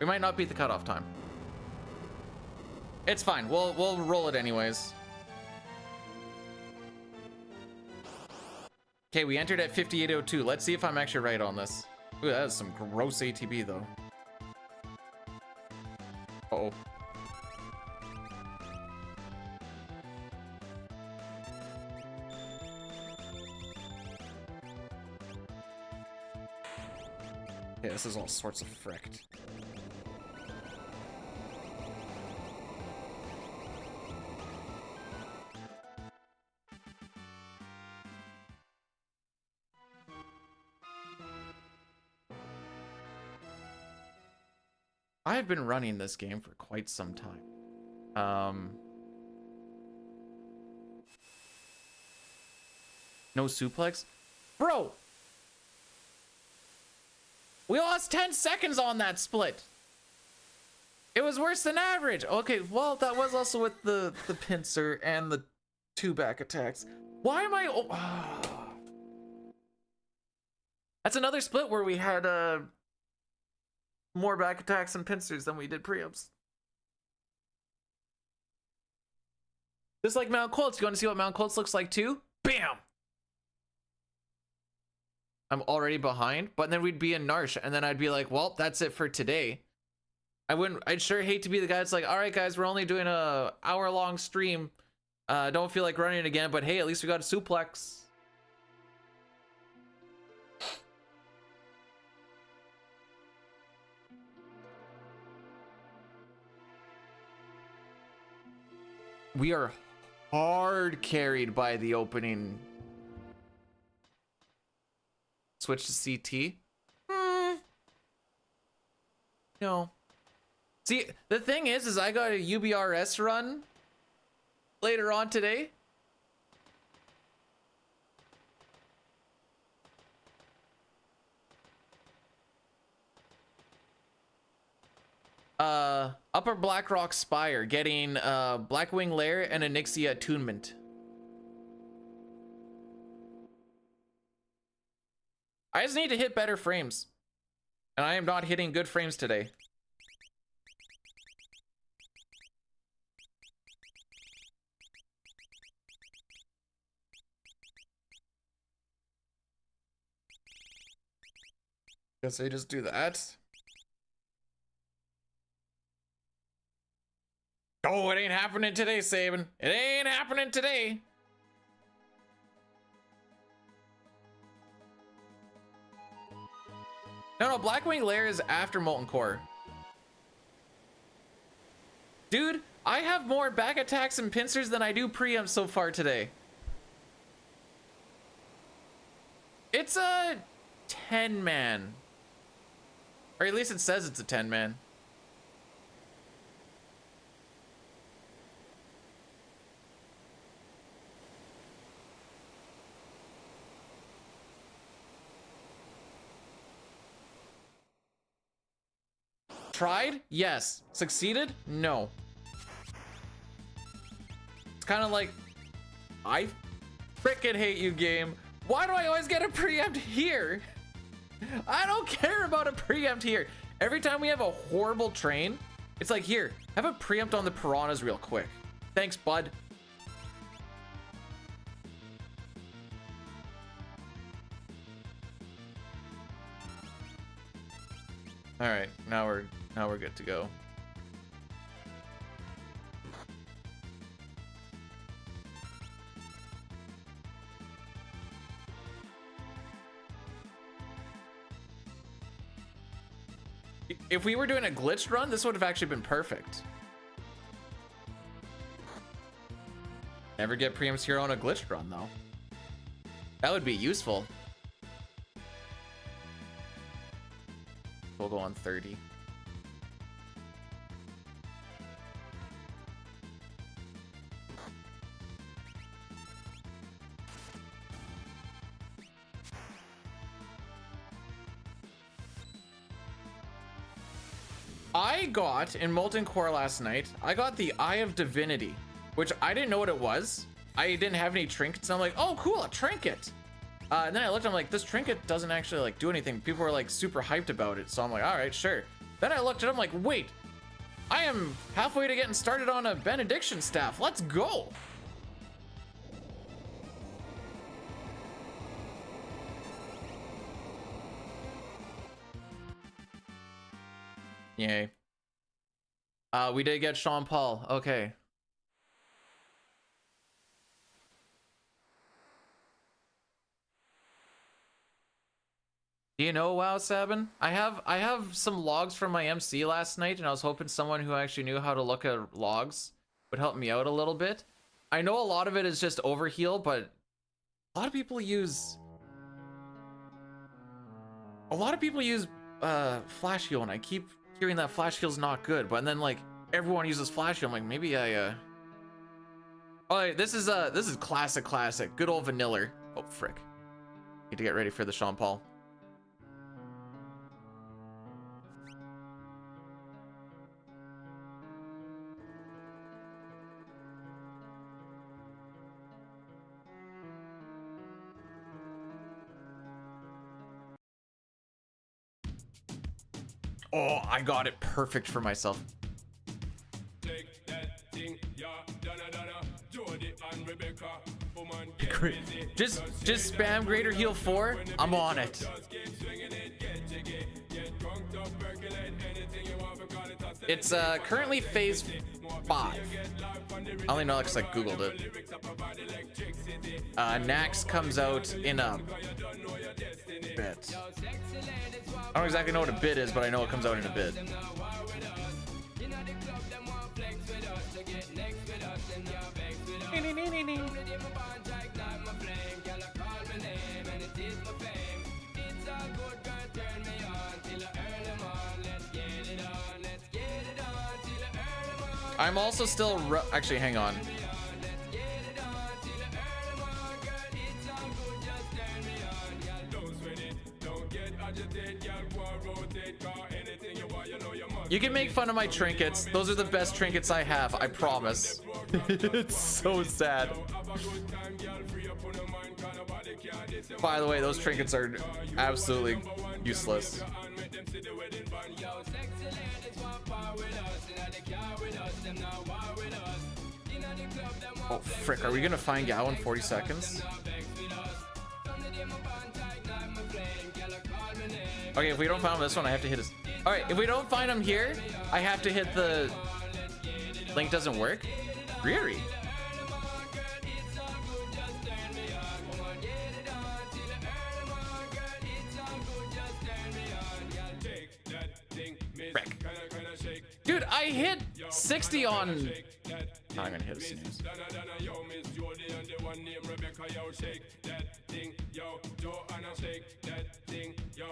We might not beat the cutoff time. It's fine. We'll roll it anyways. Okay, we entered at 5802. Let's see if I'm actually right on this. Ooh, that is some gross ATB though. Uh-oh. Yeah, this is all sorts of fricked. I've been running this game for quite some time. No suplex? Bro! We lost 10 seconds on that split. It was worse than average. Okay, well, that was also with the pincer and the 2 back attacks. Why am I... Oh. That's another split where we had more back attacks and pincers than we did preempts. Just like Mount Colts. You want to see what Mount Colts looks like too? Bam! I'm already behind, but then we'd be in Narsh, and then I'd be like, well, that's it for today. I'd sure hate to be the guy that's like, all right, guys, we're only doing a hour-long stream. Don't feel like running it again, but hey, at least we got a suplex. We are hard carried by the opening. Switch to CT. No. See, the thing is I got a UBRS run later on today. Upper Blackrock Spire, getting Blackwing Lair and a Nixia attunement. I just need to hit better frames. And I am not hitting good frames today. Guess I just do that. Oh, it ain't happening today, Sabin. It ain't happening today. No, Blackwing Lair is after Molten Core. Dude, I have more back attacks and pincers than I do preempts so far today. It's a 10-man. Or at least it says it's a 10-man. Tried? Yes. Succeeded? No. It's kind of like, I frickin' hate you, game. Why do I always get a preempt here? I don't care about a preempt here. Every time we have a horrible train, it's like, here, have a preempt on the piranhas real quick. Thanks, bud. All right, now we're good to go. If we were doing a glitched run, this would have actually been perfect. Never get preempts here on a glitched run, though. That would be useful. We'll go on 30. I got in Molten Core last night, I got the Eye of Divinity, which I didn't know what it was. I didn't have any trinkets. I'm like, oh, cool, a trinket. And then I looked, I'm like, this trinket doesn't actually like do anything. People were like super hyped about it. So I'm like, all right, sure. Then I looked at it, I'm like, wait, I am halfway to getting started on a benediction staff. Let's go. Yay. We did get Sean Paul. Okay. Do you know WoW 7? I have some logs from my MC last night, and I was hoping someone who actually knew how to look at logs would help me out a little bit. I know a lot of it is just overheal, but a lot of people use flash heal, and I keep hearing that flash heal's not good, but then like everyone uses flash heal. I'm like, maybe I oh, this is classic good old vanilla. Oh frick, need to get ready for the Sean Paul. Oh, I got it perfect for myself. Just spam greater heal 4. I'm on it. It's currently phase 5. I only know because I googled it. Nax comes out in a bit. I don't exactly know what a bit is, but I know it comes out in a bit. I'm also still actually, hang on. You can make fun of my trinkets. Those are the best trinkets I have, I promise. It's so sad. By the way, those trinkets are absolutely useless. Oh, frick. Are we going to find Gao in 40 seconds? Okay, if we don't find this one, I have to hit his... All right, if we don't find him here, I have to hit the... Link doesn't work? Really? Frick. Dude, I hit 60 on... Oh, I'm gonna hit a snooze.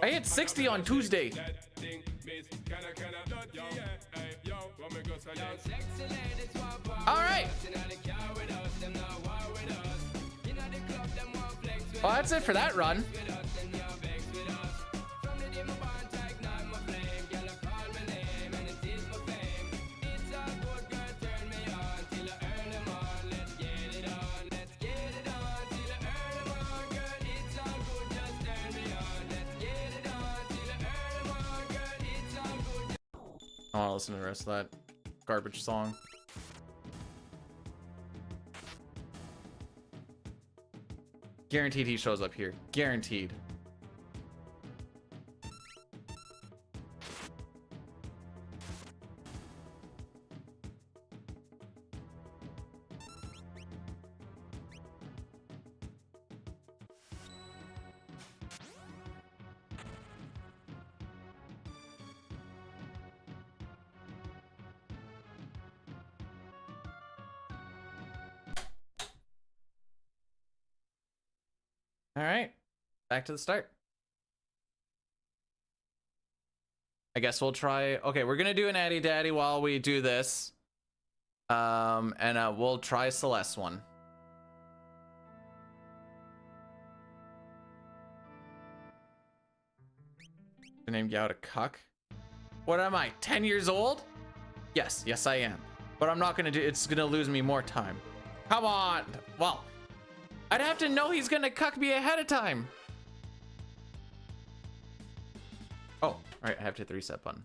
I hit 60 on Tuesday. All right. Well, that's it for that run. I want to listen to the rest of that garbage song. Guaranteed he shows up here. Guaranteed. All right, back to the start. I guess we'll try. Okay, we're gonna do an Addy Daddy while we do this. And we'll try Celeste one. The name Yao to cuck. What am I, 10 years old? Yes, I am. But I'm not gonna do, it's gonna lose me more time. Come on. Well, I'd have to know he's gonna cuck me ahead of time. Oh, all right, I have to hit the reset button.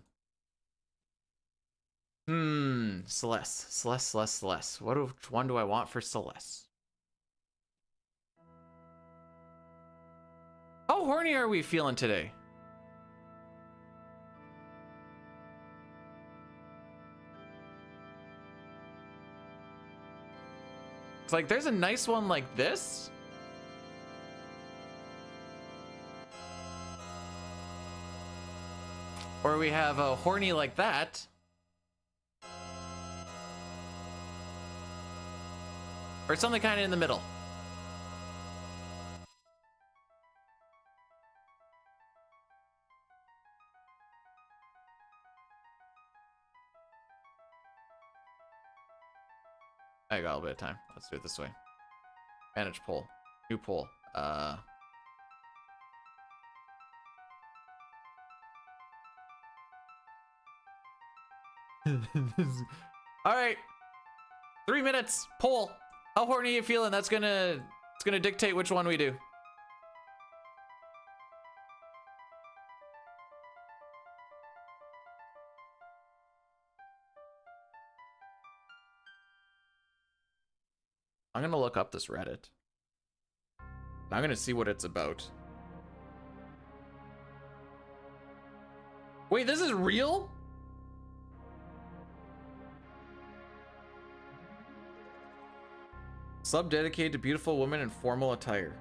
Celeste. Which one do I want for Celeste? How horny are we feeling today? It's like there's a nice one like this. Or we have a horny like that. Or something kind of in the middle. I got a little bit of time. Let's do it this way. Manage poll. New poll. All right. 3 minutes. Poll. How horny are you feeling? It's gonna dictate which one we do. I'm gonna look up this Reddit. I'm gonna see what it's about. Wait, this is real? Sub dedicated to beautiful women in formal attire.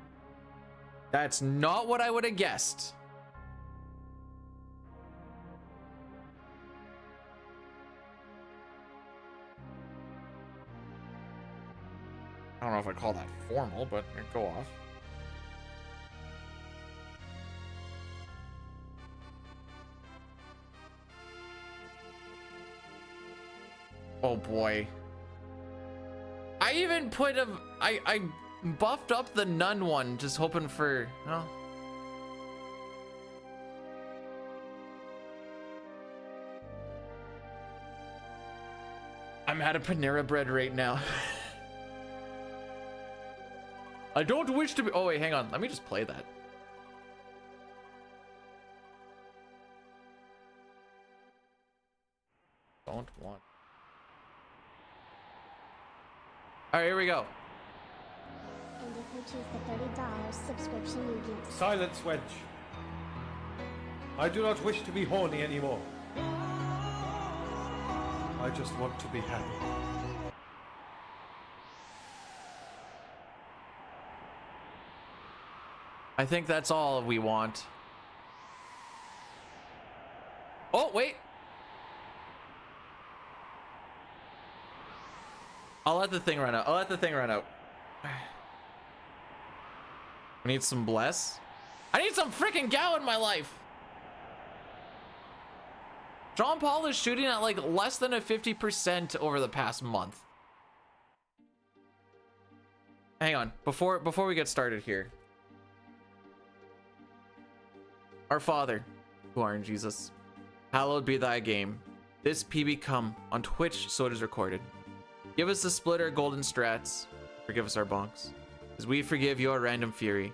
That's not what I would have guessed. I don't know if I call that formal, but go off. Oh boy. I even put a... I buffed up the nun one, just hoping for... Oh. I'm out of Panera bread right now. I don't wish to be. Oh, wait, hang on. Let me just play that. Don't want. All right, here we go. And if you choose the $30 subscription, you get Silence, Wedge. I do not wish to be horny anymore. I just want to be happy. I think that's all we want. Oh, wait. I'll let the thing run out. I'll let the thing run out. I need some bless. I need some freaking gal in my life. John Paul is shooting at like less than a 50% over the past month. Hang on, before we get started here. Our Father, who art in Jesus, hallowed be thy game. This PB come on Twitch, so it is recorded. Give us the splitter golden strats. Forgive us our bonks, as we forgive your random fury.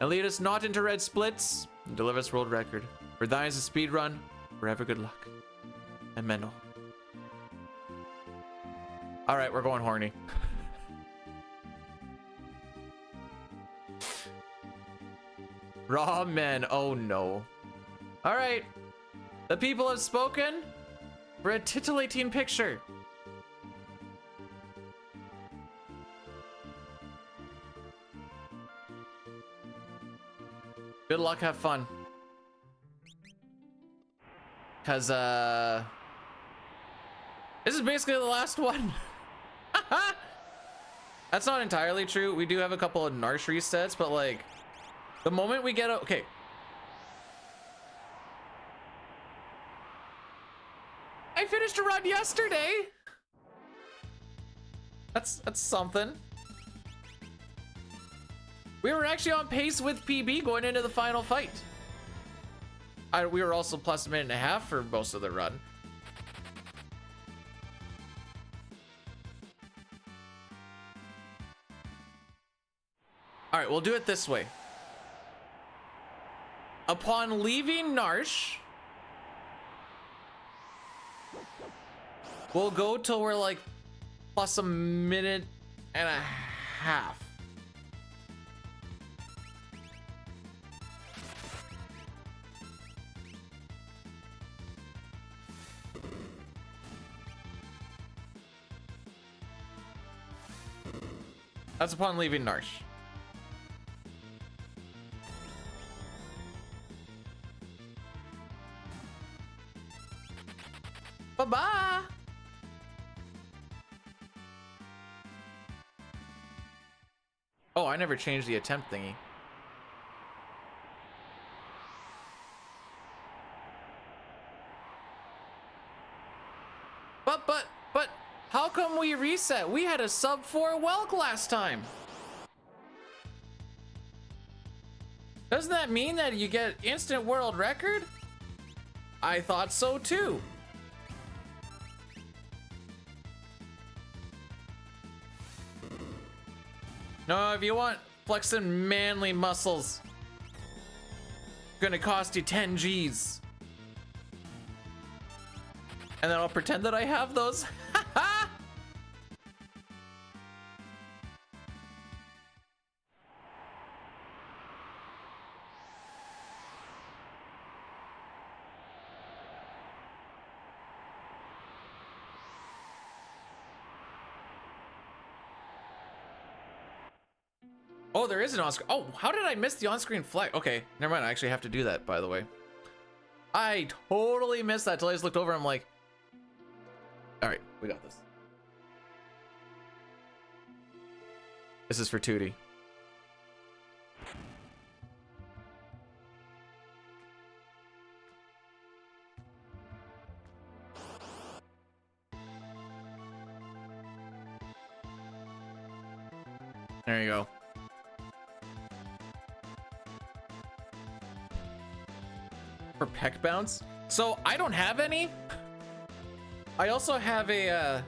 And lead us not into red splits, and deliver us world record. For thine is the speed run, forever good luck. And Menno. Alright, we're going horny. Raw men, oh no. Alright. The people have spoken for a titillating picture. Good luck, have fun. Cause this is basically the last one. That's not entirely true. We do have a couple of Narsh resets, but like the moment we get okay. I finished a run yesterday. That's something. We were actually on pace with PB going into the final fight. We were also plus a minute and a half for most of the run. All right, we'll do it this way. Upon leaving Narsh, we'll go till we're like plus a minute and a half. That's upon leaving Narsh. Bye-bye. Oh, I never changed the attempt thingy. But, how come we reset? We had a sub 4 Welk last time. Doesn't that mean that you get instant world record? I thought so too. No, if you want flexing manly muscles, gonna cost you 10 G's. And then I'll pretend that I have those. Oh, there is an on-screen. Oh, how did I miss the on-screen flag? Okay, never mind. I actually have to do that, by the way. I totally missed that till I just looked over. I'm like, all right, we got this. This is for Tootie. There you go. For peck bounce? So I don't have any. I also have a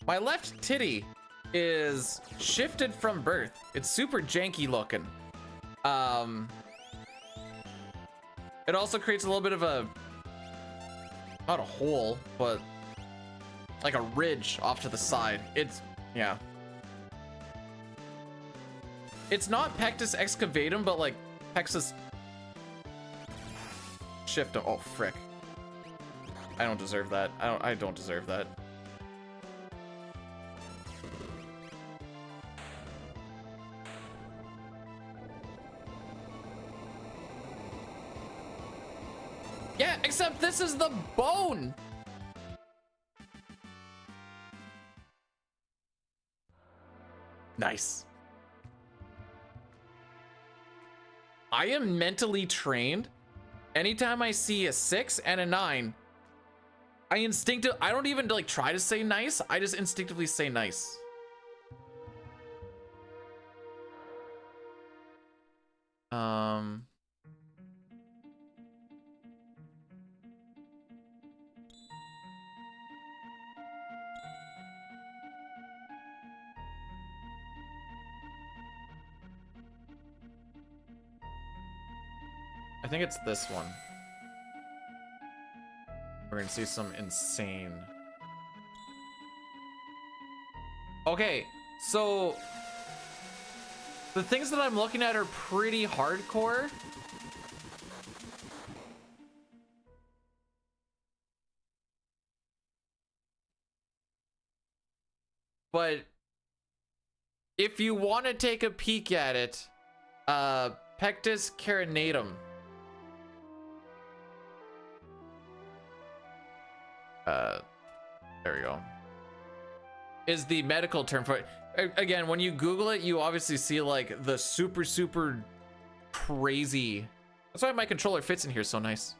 My left titty is shifted from birth. It's super janky looking. It also creates a little bit of a, not a hole, but like a ridge off to the side. It's, yeah. It's not pectus excavatum, but like pectus shiftum. Oh, frick. I don't deserve that. I don't deserve that. Yeah, except this is the bone. Nice. I am mentally trained. Anytime I see a 6 and a 9, I don't even like try to say nice. I just instinctively say nice. I think it's this one. We're gonna see some insane. Okay, so the things that I'm looking at are pretty hardcore. But if you want to take a peek at it, pectus carinatum. There we go. Is the medical term for it. Again, when you Google it, you obviously see like the super crazy. That's why my controller fits in here so nice.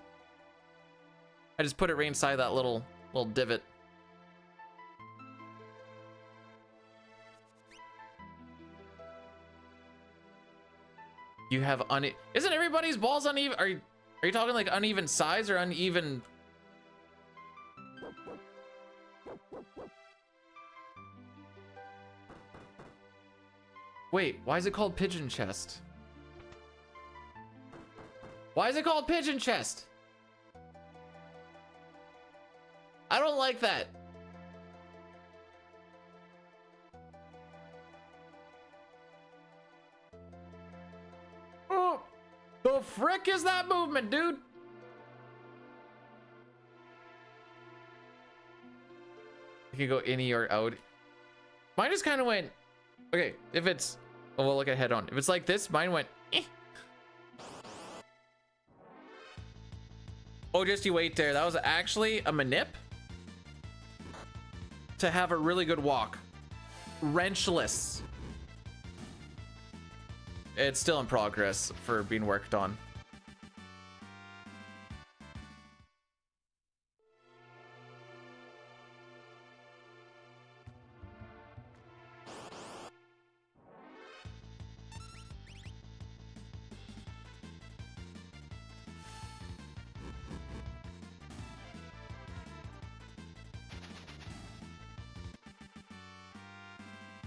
I just put it right inside that little divot. You have isn't everybody's balls uneven? Are you talking like uneven size or uneven? Wait, why is it called pigeon chest? Why is it called pigeon chest? I don't like that. Oh, the frick is that movement, dude? You can go innie or out. Mine just kind of went, okay, if it's, oh, we'll look at head on. If it's like this, mine went, eh. Oh, just you wait there. That was actually a manip to have a really good walk. Wrenchless. It's still in progress for being worked on.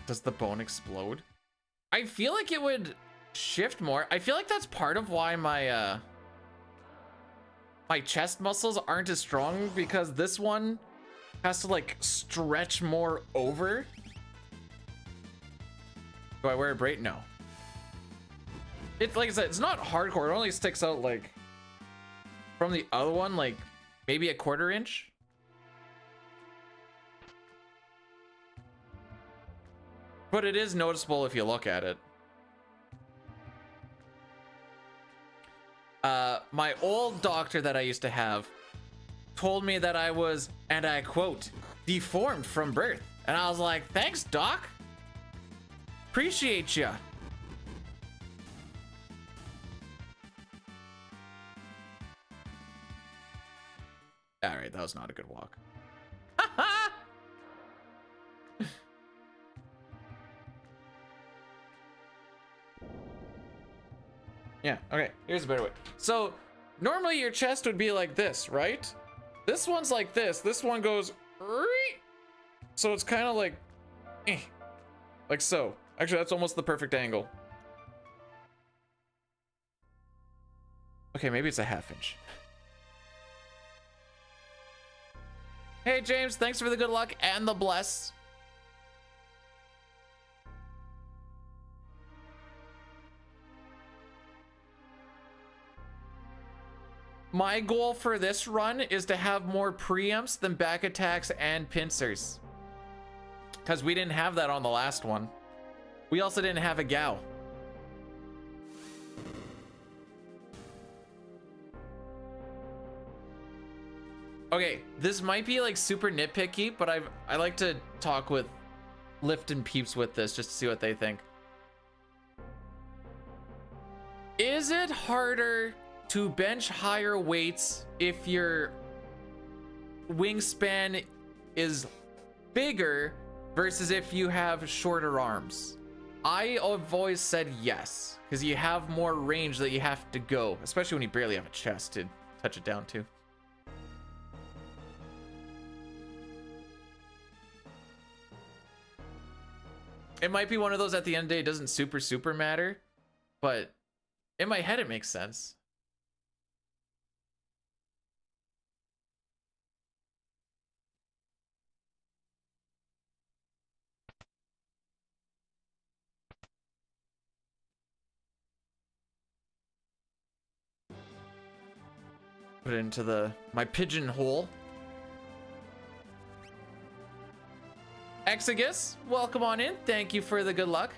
Does the bone explode? I feel like it would shift more. I feel like that's part of why my my chest muscles aren't as strong, because this one has to like stretch more over. Do I wear a braid? No. It's like I said, it's not hardcore. It only sticks out like from the other one, like maybe a 1/4 inch. But it is noticeable if you look at it. My old doctor that I used to have told me that I was, and I quote, deformed from birth. And I was like, thanks, doc. Appreciate ya. All right, that was not a good walk. Yeah, okay, here's a better way. So normally your chest would be like this, right? This one's like this. This one goes, So it's kind of like so. Actually, that's almost the perfect angle. Okay, maybe it's a ½ inch. Hey, James, thanks for the good luck and the bless. My goal for this run is to have more preempts than back attacks and pincers. Because we didn't have that on the last one. We also didn't have a Gao. Okay, this might be like super nitpicky, but I like to talk with Lift and Peeps with this just to see what they think. Is it harder to bench higher weights if your wingspan is bigger versus if you have shorter arms? I have always said yes, because you have more range that you have to go, especially when you barely have a chest to touch it down to. It might be one of those at the end of the day, it doesn't super matter, but in my head it makes sense. Put it into my pigeonhole. Exegus, welcome on in. Thank you for the good luck.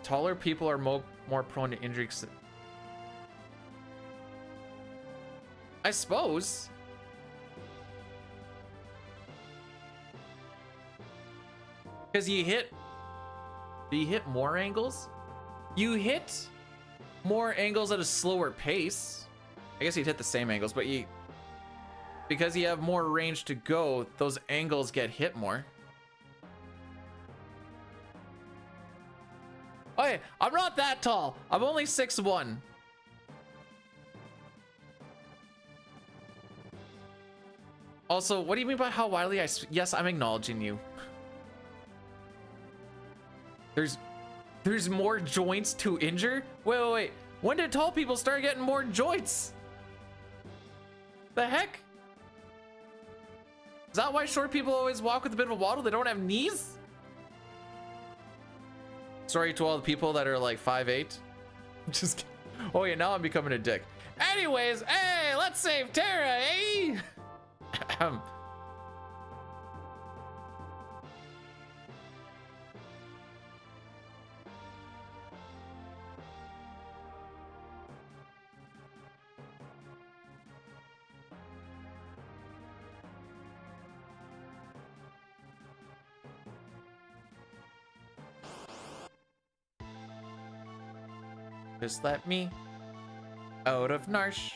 Taller people are more prone to injuries. I suppose. Because do you hit more angles? You hit more angles at a slower pace. I guess you'd hit the same angles, but because you have more range to go, those angles get hit more. Okay, I'm not that tall. I'm only 6'1". Also, what do you mean by how widely yes, I'm acknowledging you. There's more joints to injure? Wait. When did tall people start getting more joints? The heck? Is that why short people always walk with a bit of a waddle? They don't have knees? Sorry to all the people that are like 5'8". Just kidding. Oh yeah, now I'm becoming a dick. Anyways, hey, let's save Terra, eh? Just let me out of Narsh.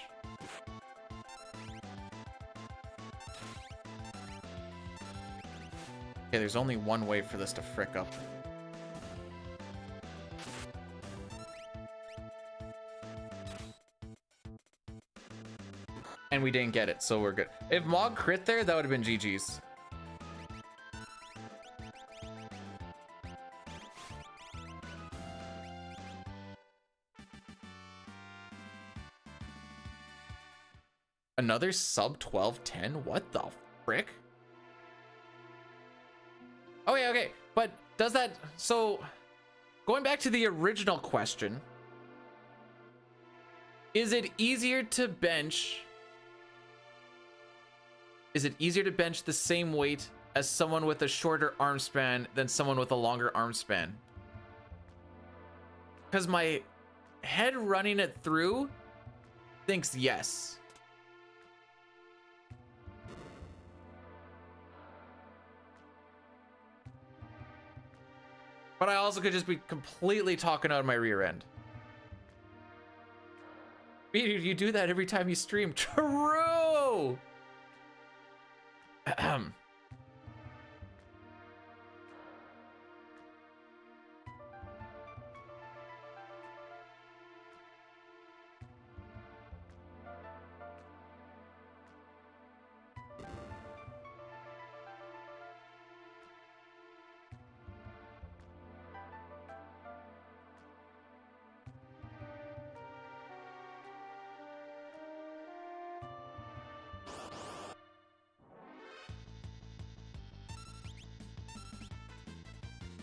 Okay, there's only one way for this to frick up. And we didn't get it, so we're good. If Mog crit there, that would have been GG's. Another sub 1210? What the frick? Oh yeah, okay. But does that, so going back to the original question, is it easier to bench the same weight as someone with a shorter arm span than someone with a longer arm span? Because my head running it through thinks yes. But I also could just be completely talking out of my rear end. You do that every time you stream. True!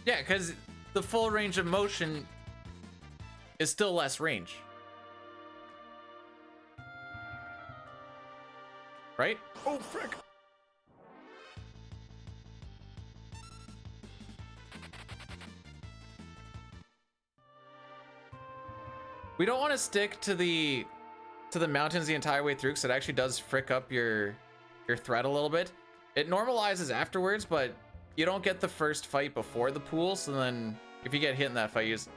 Yeah, because the full range of motion is still less range. Right? Oh, frick. We don't want to stick to the mountains the entire way through, because it actually does frick up your threat a little bit. It normalizes afterwards, but you don't get the first fight before the pool, so then if you get hit in that fight, you just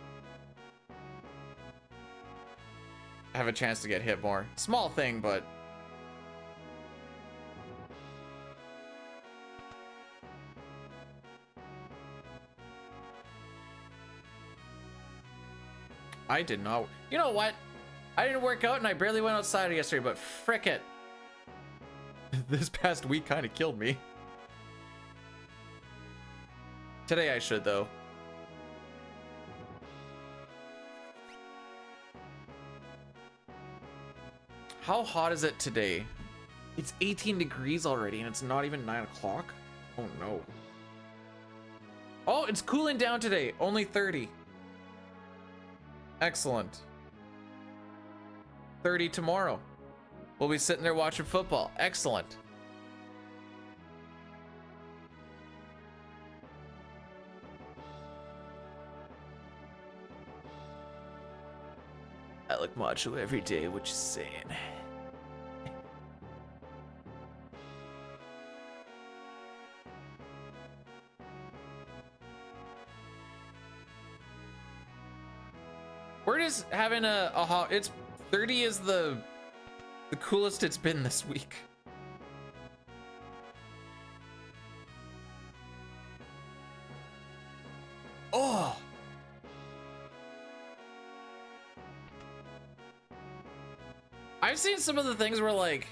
have a chance to get hit more. Small thing, but I did not. You know what? I didn't work out and I barely went outside yesterday, but frick it. This past week kind of killed me. Today I should, though. How hot is it today? It's 18 degrees already and it's not even 9 o'clock? Oh no. Oh, it's cooling down today. Only 30. Excellent. 30 tomorrow. We'll be sitting there watching football. Excellent. I look macho every day, what you saying? We're just having a hot. It's 30 is the coolest it's been this week. Oh. I've seen some of the things where like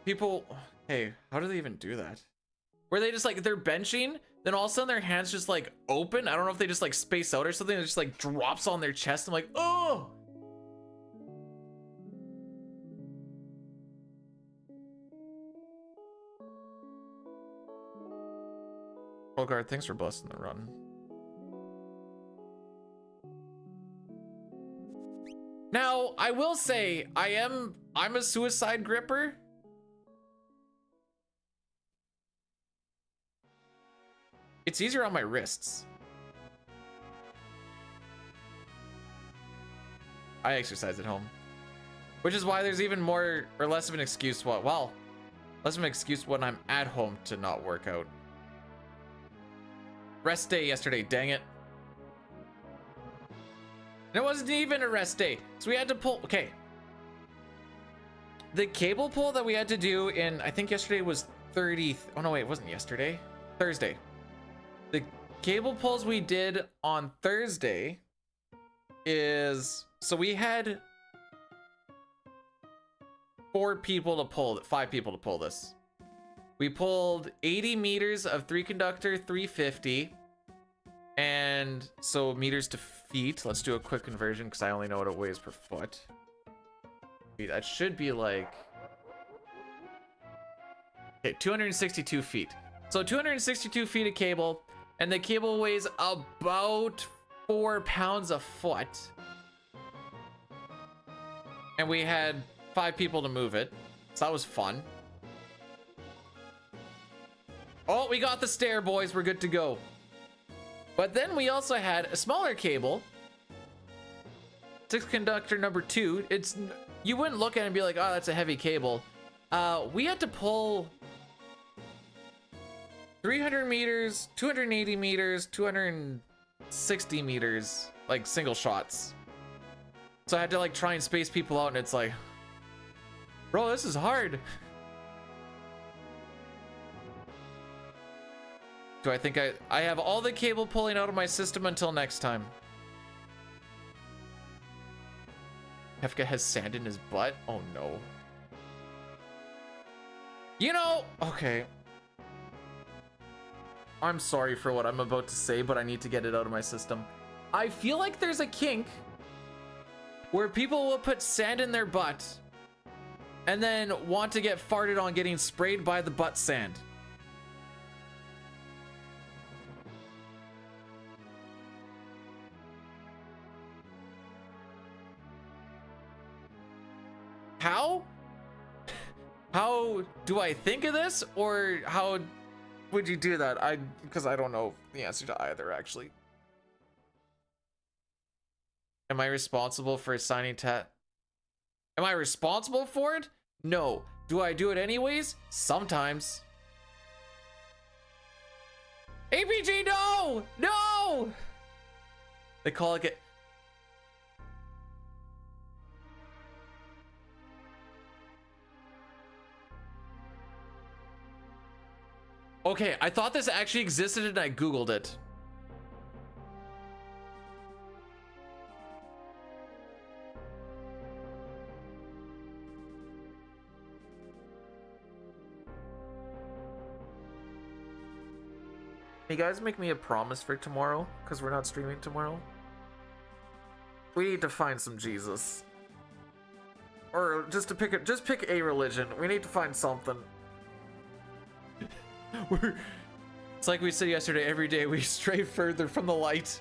people, hey, how do they even do that? Where they just like, they're benching, then all of a sudden their hands just like open. I don't know if they just like space out or something. It just like drops on their chest. I'm like, oh. Guard, thanks for blessing the run. Now, I will say, I'm a suicide gripper. It's easier on my wrists. I exercise at home. Which is why there's even more or less of an excuse, well, less of an excuse when I'm at home to not work out. Rest day yesterday, dang it. And it wasn't even a rest day. So we had to pull, okay. The cable pull that we had to do in, I think yesterday was 30, oh no wait, it wasn't yesterday. Thursday. The cable pulls we did on Thursday is, so we had 5 people to pull this. We pulled 80 meters of 3 conductor 350, and so meters to feet. Let's do a quick conversion because I only know what it weighs per foot. That should be like, okay, 262 feet. So 262 feet of cable, and the cable weighs about 4 pounds a foot. And we had 5 people to move it, so that was fun. Oh, we got the stair, boys. We're good to go. But then we also had a smaller cable. 6 conductor number 2. It's, you wouldn't look at it and be like, oh, that's a heavy cable. We had to pull 300 meters, 280 meters, 260 meters, like single shots. So I had to like try and space people out, and it's like, bro, this is hard. Do I think I have all the cable pulling out of my system until next time? Hefka has sand in his butt? Oh no. You know, okay. I'm sorry for what I'm about to say, but I need to get it out of my system. I feel like there's a kink where people will put sand in their butt and then want to get farted on getting sprayed by the butt sand. How? How do I think of this, or how would you do that? Because I don't know the answer to either, actually. Am I responsible for assigning Am I responsible for it? No. Do I do it anyways? Sometimes. APG, no! No! They call it Okay, I thought this actually existed and I Googled it. Hey guys, make me a promise for tomorrow, because we're not streaming tomorrow. We need to find some Jesus. Or just pick a religion. We need to find something. It's like we said yesterday, every day we stray further from the light.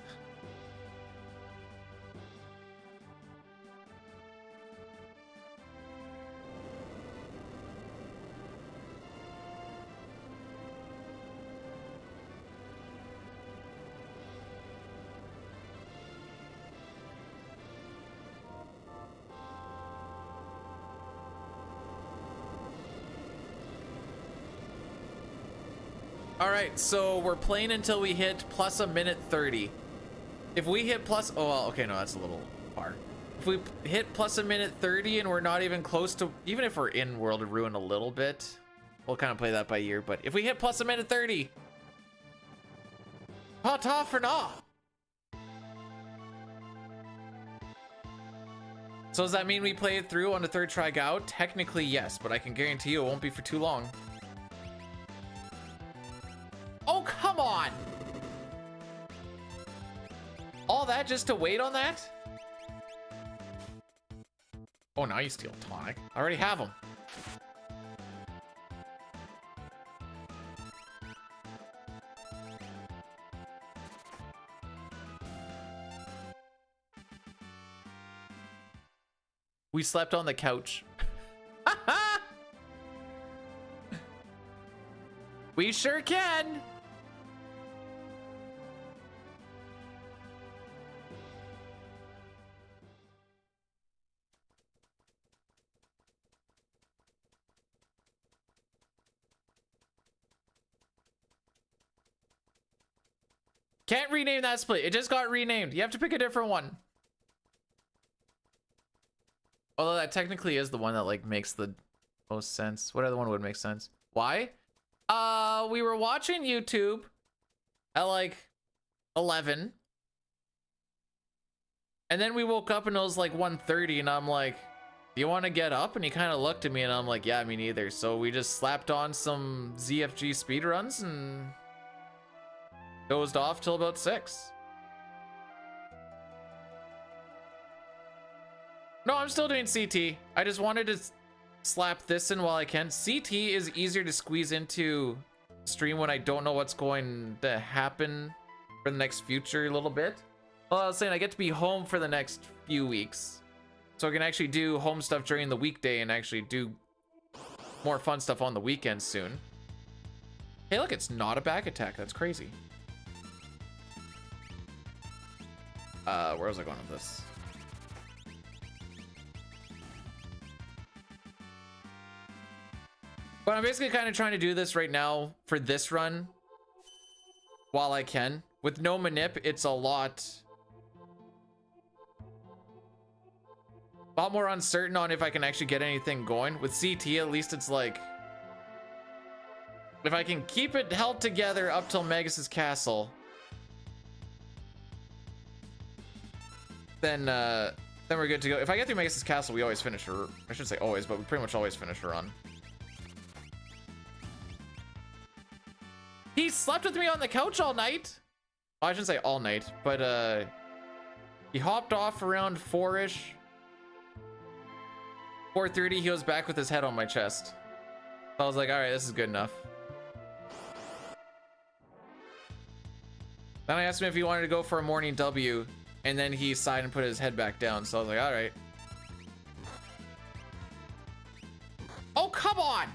All right, so we're playing until we hit plus a minute 30. If we hit plus, oh, well, okay, no, that's a little far. If we hit plus a minute 30 and we're not even close to, even if we're in World of Ruin a little bit, we'll kind of play that by ear. But if we hit plus a minute 30, ta for now. So does that mean we play it through on the third try out? Technically, yes, but I can guarantee you it won't be for too long. Oh, come on! All that just to wait on that? Oh, now you steal tonic. I already have them. We slept on the couch. We sure can. Can't rename that split. It just got renamed. You have to pick a different one. Although that technically is the one that like makes the most sense. What other one would make sense? Why? We were watching YouTube at like 11. And then we woke up and it was like 1:30 and I'm like, do you want to get up? And he kind of looked at me and I'm like, yeah, me neither. So we just slapped on some ZFG speedruns and dozed off till about 6. No, I'm still doing CT. I just wanted to slap this in while I can. CT is easier to squeeze into stream when I don't know what's going to happen for the next future a little bit. Well, I was saying I get to be home for the next few weeks. So I can actually do home stuff during the weekday and actually do more fun stuff on the weekends soon. Hey, look, it's not a back attack. That's crazy. Where was I going with this? But I'm basically kind of trying to do this right now for this run while I can. With no manip, it's a lot more uncertain on if I can actually get anything going. With CT, at least it's like, if I can keep it held together up till Magus' castle, then we're good to go. If I get through Magus' castle, we always finish her. I should say always, but we pretty much always finish her run. He slept with me on the couch all night. Well, I shouldn't say all night, but he hopped off around 4-ish. 4:30, he was back with his head on my chest. I was like, all right, this is good enough. Then I asked him if he wanted to go for a morning W, and then he sighed and put his head back down. So I was like, all right. come on!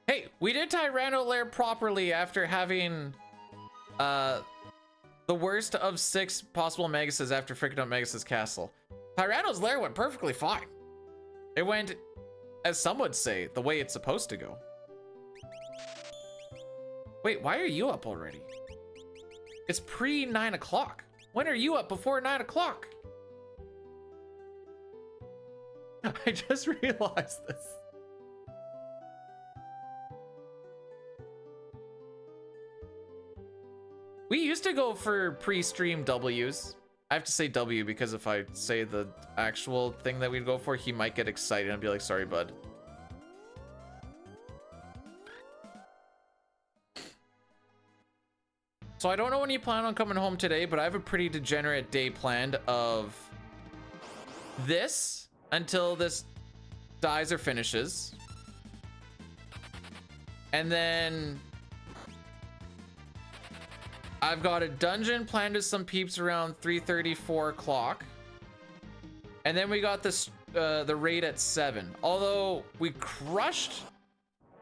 Hey, we did Tyranno Lair properly after having the worst of 6 possible Megases after freaking out Megasis Castle. Tyranno's Lair went perfectly fine. It went, as some would say, the way it's supposed to go. Wait, why are you up already? It's pre 9 o'clock. When are you up before 9 o'clock? I just realized this. We used to go for pre-stream W's. I have to say W because if I say the actual thing that we'd go for, he might get excited and be like, sorry, bud. So I don't know when you plan on coming home today, but I have a pretty degenerate day planned of this until this dies or finishes. And then I've got a dungeon planned with some peeps around 3:30, 4 o'clock. And then we got this the raid at 7. Although we crushed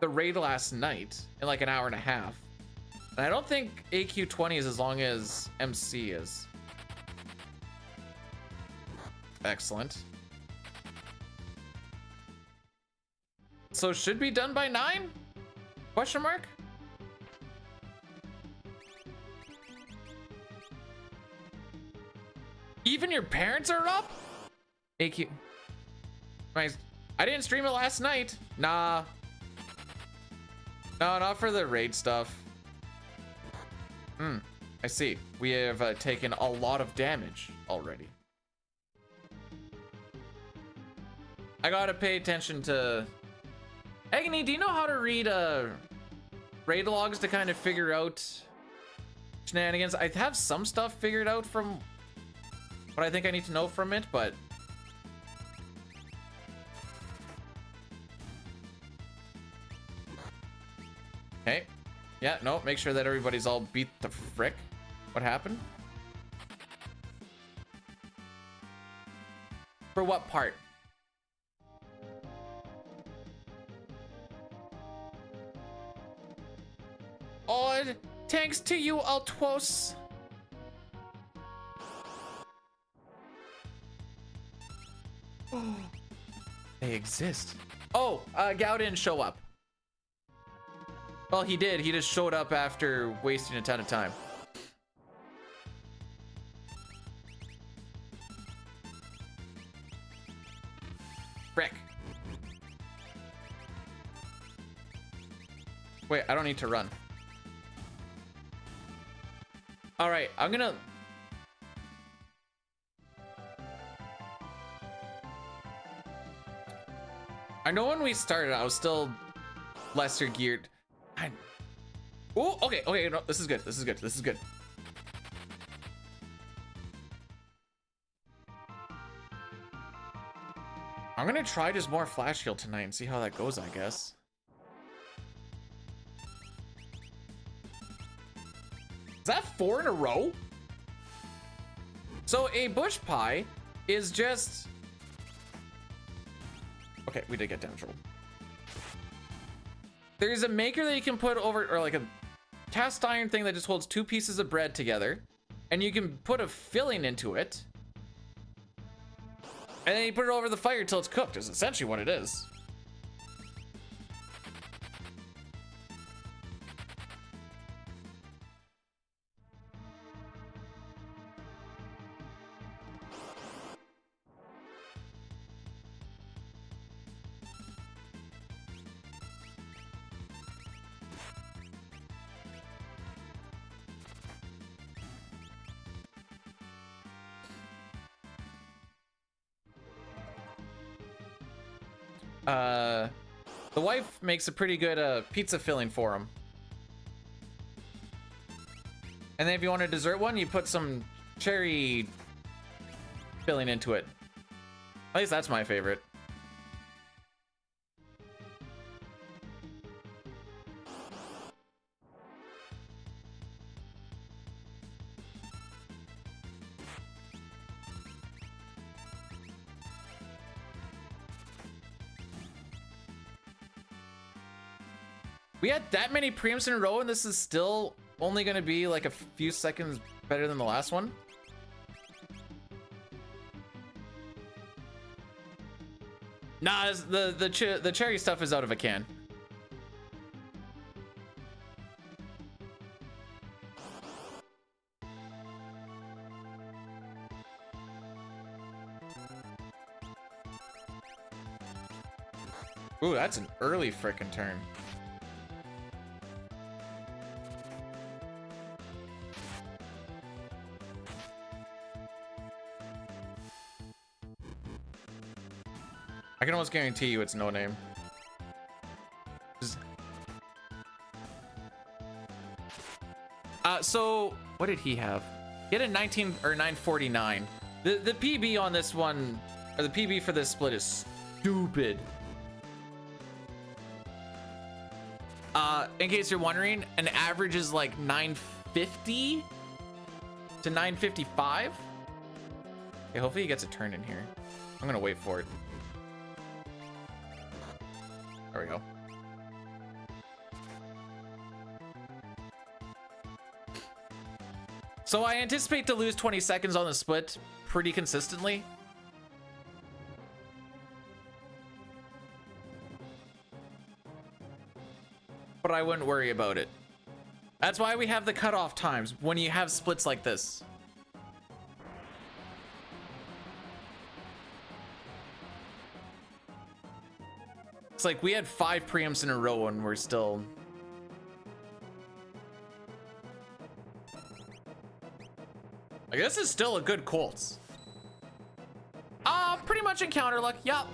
the raid last night in like an hour and a half. And I don't think AQ20 is as long as MC is. Excellent. So should be done by 9? Question mark? Even your parents are up? AQ. I didn't stream it last night. Nah. No, not for the raid stuff. I see. We have taken a lot of damage already. I gotta pay attention to... Agony, do you know how to read raid logs to kind of figure out shenanigans? I have some stuff figured out from what I think I need to know from it, but... Hey. Yeah, no, make sure that everybody's all beat the frick. What happened? For what part? Oh, thanks to you, Altwos. Oh, they exist. Oh, Gao didn't show up. Well, he did. He just showed up after wasting a ton of time. Frick. Wait, I don't need to run. All right, I'm gonna... I know when we started, I was still lesser geared. Oh, okay, okay, no, this is good, this is good, this is good. I'm gonna try just more flash heal tonight and see how that goes, I guess. Is that 4 in a row? So a bush pie is just... Okay, we did get damage rolled. There's a maker that you can put over, or like a cast iron thing that just holds 2 pieces of bread together, and you can put a filling into it, and then you put it over the fire until it's cooked. Is essentially what it is. The wife makes a pretty good pizza filling for him. And then if you want a dessert one, you put some cherry filling into it. At least that's my favorite. We had that many preamps in a row, and this is still only going to be like a few seconds better than the last one. Nah, the cherry stuff is out of a can. Ooh, that's an early frickin' turn. I can almost guarantee you it's no name. So what did he have? He had a 19 or 949. The PB on this one, or the PB for this split is stupid. In case you're wondering, an average is like 950 to 955. Okay, hopefully he gets a turn in here. I'm gonna wait for it. There we go. So I anticipate to lose 20 seconds on the split pretty consistently. But I wouldn't worry about it. That's why we have the cutoff times when you have splits like this. It's like we had 5 preamps in a row and we're still... Like, this is still a good Colts. Pretty much in counter luck, yup.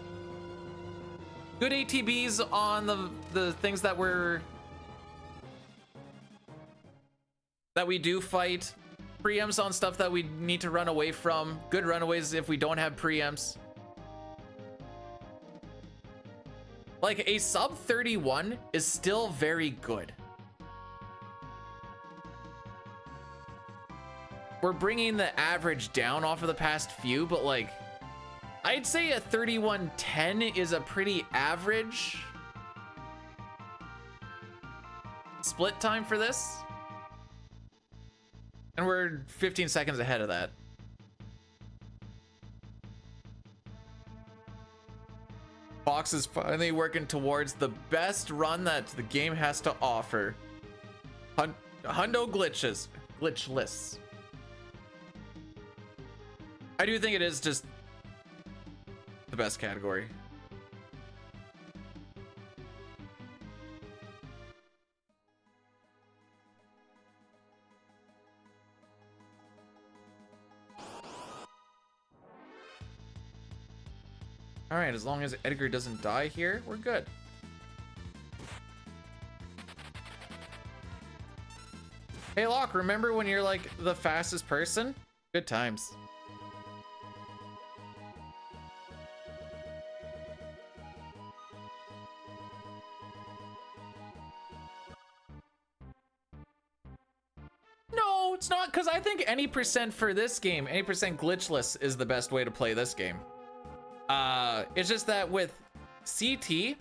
Good ATBs on the things that we do fight. Preamps on stuff that we need to run away from. Good runaways if we don't have preamps. Like, a sub 31 is still very good. We're bringing the average down off of the past few, but like, I'd say a 3110 is a pretty average split time for this. And we're 15 seconds ahead of that. Fox is finally working towards the best run that the game has to offer. Hundo glitchless. I do think it is just the best category. All right, as long as Edgar doesn't die here, we're good. Hey, Locke, remember when you're like the fastest person? Good times. No, it's not, because I think any percent for this game, any percent glitchless is the best way to play this game. It's just that with CT,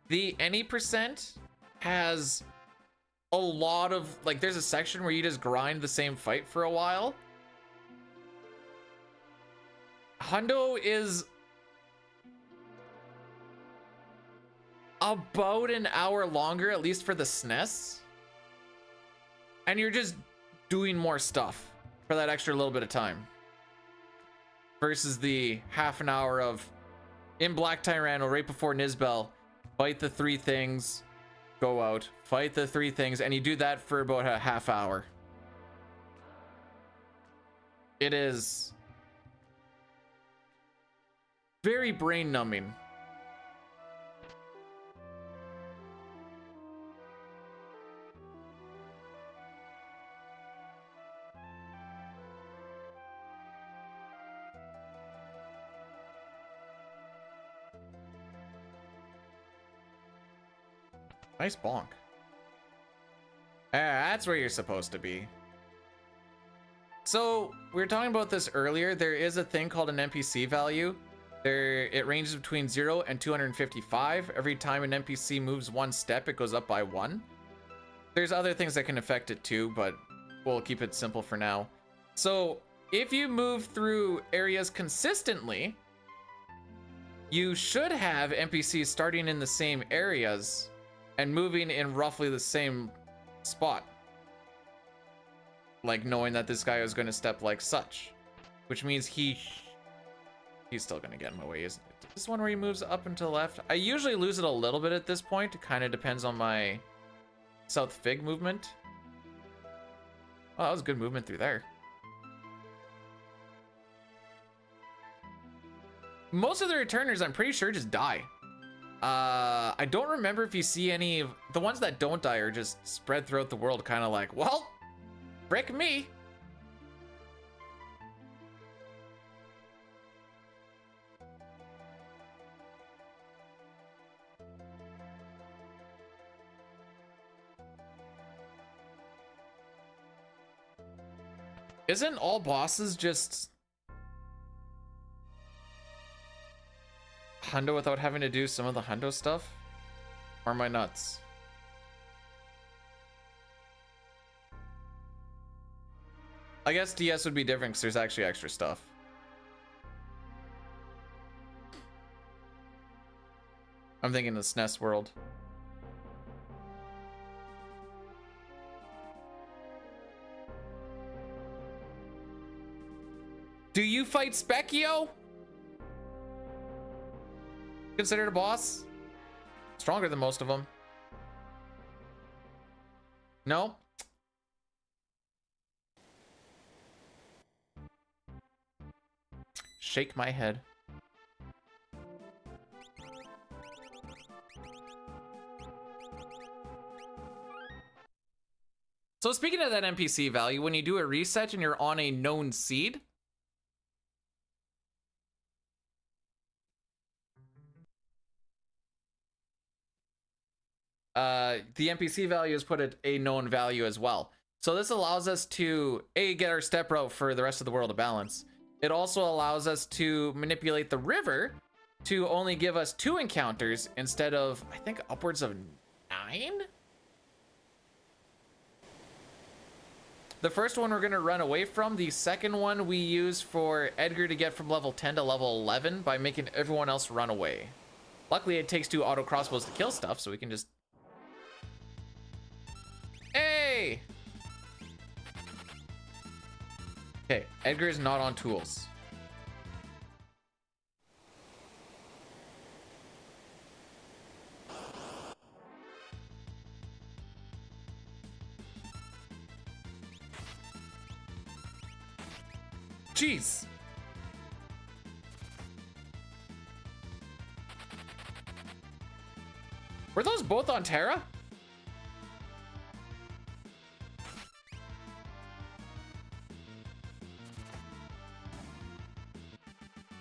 the any percent has a lot of, like, there's a section where you just grind the same fight for a while. Hundo is about an hour longer, at least for the SNES. And you're just doing more stuff for that extra little bit of time. Versus the half an hour of in Black Tyranno right before Nizbel, fight the 3 things, go out, fight the 3 things, and you do that for about a half hour. It is very brain numbing. Nice bonk. That's where you're supposed to be. So, we were talking about this earlier. There is a thing called an NPC value. It ranges between 0 and 255. Every time an NPC moves one step, it goes up by 1. There's other things that can affect it too, but we'll keep it simple for now. So if you move through areas consistently, you should have NPCs starting in the same areas and moving in roughly the same spot. Like knowing that this guy is going to step like such, which means he's still going to get in my way, isn't it? This one where he moves up and to the left. I usually lose it a little bit at this point. It kind of depends on my South Fig movement. Oh, that was good movement through there. Most of the returners, I'm pretty sure, just die. I don't remember if you see any of the ones that don't die are just spread throughout the world, kind of like, well, frick me. Isn't all bosses just hundo without having to do some of the hundo stuff? Or am I nuts? I guess DS would be different because there's actually extra stuff. I'm thinking the SNES world. Do you fight Specchio? Considered a boss? Stronger than most of them. No? Shake my head. So speaking of that NPC value, when you do a reset and you're on a known seed, the NPC value is put at a known value as well. So this allows us to get our step route for the rest of the world to balance. It also allows us to manipulate the river to only give us 2 encounters instead of, I think, upwards of 9? The first one we're going to run away from. The second one we use for Edgar to get from level 10 to level 11 by making everyone else run away. Luckily, it takes 2 auto crossbows to kill stuff, so we can just... Hey! Okay, Edgar is not on tools. Jeez. Were those both on Terra?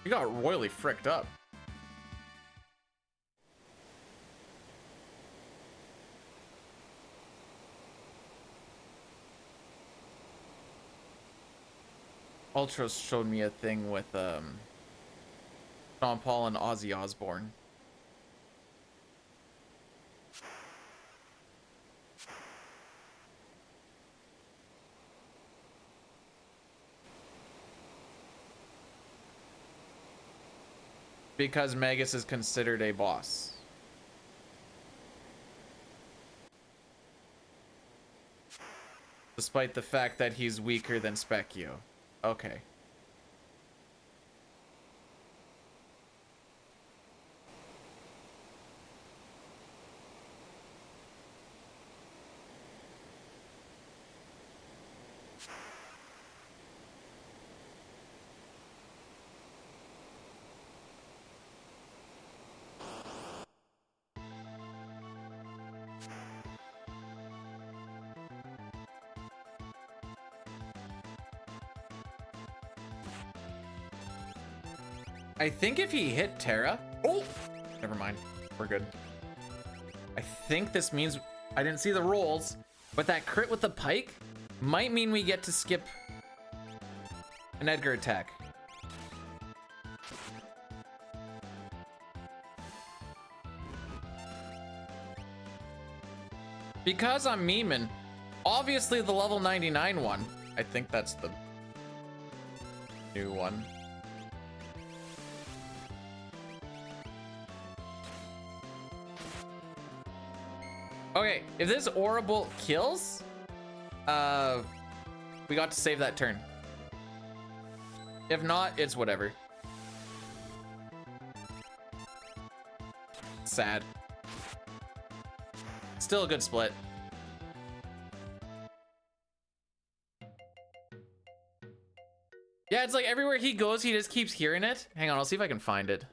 You got royally fricked up. Ultros showed me a thing with Sean Paul and Ozzy Osbourne. Because Magus is considered a boss. Despite the fact that he's weaker than Specchio. Okay. I think if he hit Terra... Oh! Never mind. We're good. I think this means... I didn't see the rolls, but that crit with the pike might mean we get to skip an Edgar attack. Because I'm memeing, obviously the level 99 one. I think that's the new one. Okay, if this Orrible kills, we got to save that turn. If not, it's whatever. Sad. Still a good split. Yeah, it's like everywhere he goes, he just keeps hearing it. Hang on, I'll see if I can find it.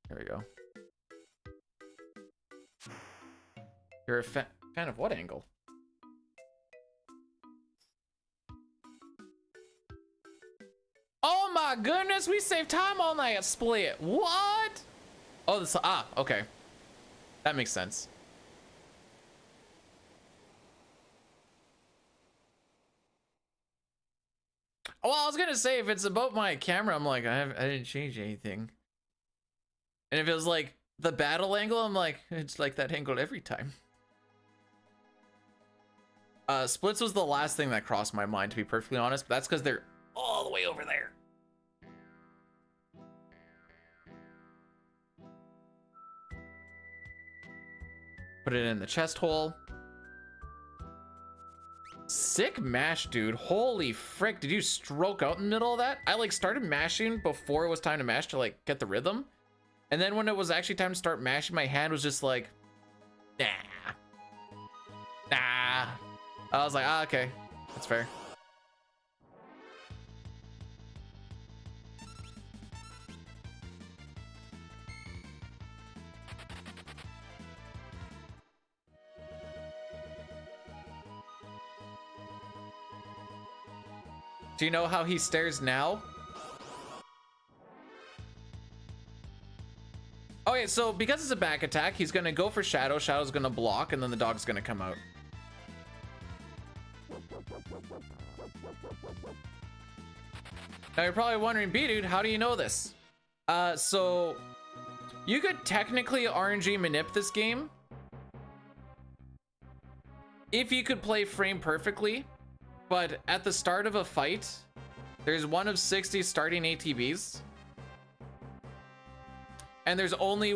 There we go. You're a fan of what angle? Oh my goodness, we saved time on that split. What? Oh, this, okay. That makes sense. Well, I was gonna say, if it's about my camera, I'm like, I didn't change anything. And if it was like the battle angle, I'm like, it's like that angle every time. Splits was the last thing that crossed my mind, to be perfectly honest, but that's because they're all the way over there. Put it in the chest hole. Sick mash, dude. Holy frick, did you stroke out in the middle of that? I like started mashing before it was time to mash to like get the rhythm. And then when it was actually time to start mashing, my hand was just like, nah. Nah. I was like, okay, that's fair. Do you know how he stares now? Okay, so because it's a back attack, he's gonna go for Shadow. Shadow's gonna block, and then the dog's gonna come out. Now you're probably wondering, B-Dude, how do you know this? So you could technically RNG manip this game if you could play frame perfectly, but at the start of a fight, there's 1 of 60 starting ATBs. And there's only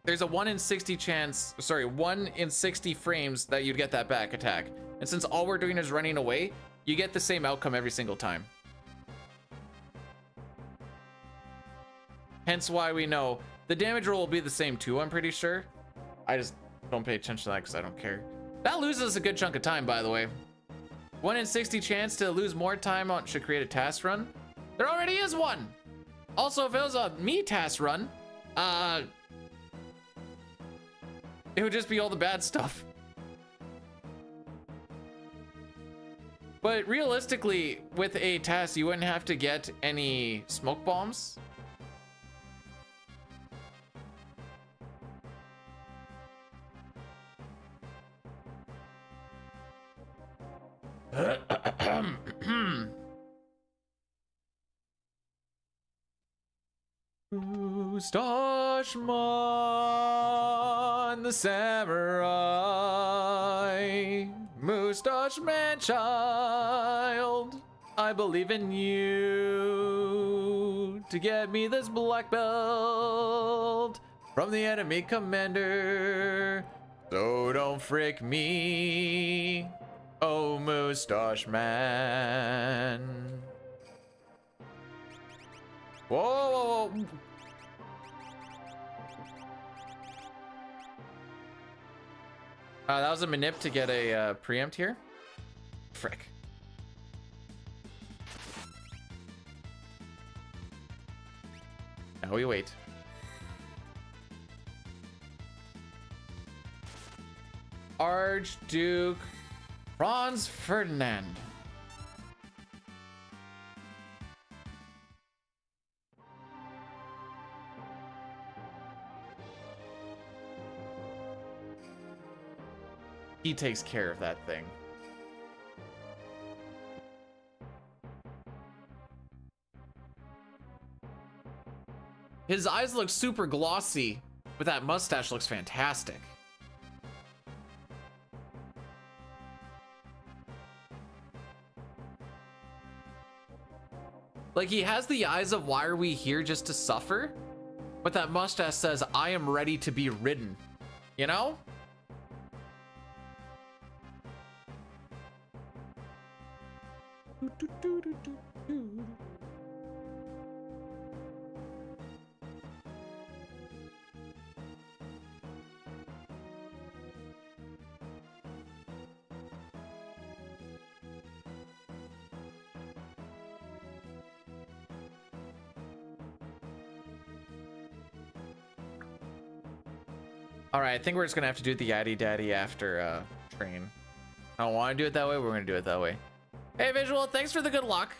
there's a 1 in 60 chance, sorry, 1 in 60 frames that you'd get that back attack. And since all we're doing is running away, you get the same outcome every single time. Hence why we know the damage roll will be the same too, I'm pretty sure. I just don't pay attention to that because I don't care. That loses a good chunk of time, by the way. 1 in 60 chance to lose more time on should create a task run. There already is one. Also, if it was a me task run, it would just be all the bad stuff. But realistically, with a task, you wouldn't have to get any smoke bombs. Moustache-man, the samurai. Moustache man child, I believe in you to get me this black belt from the enemy commander. So don't frick me, oh Moustache man. Whoa, whoa, whoa. That was a manip to get a preempt here. Frick. Now we wait. Archduke Franz Ferdinand. He takes care of that thing. His eyes look super glossy, but that mustache looks fantastic. Like, he has the eyes of why are we here just to suffer? But that mustache says, I am ready to be ridden. You know? All right, I think we're just gonna have to do the Yaddy Daddy after train. I don't want to do it that way. We're gonna do it that way. Hey, Visual, thanks for the good luck.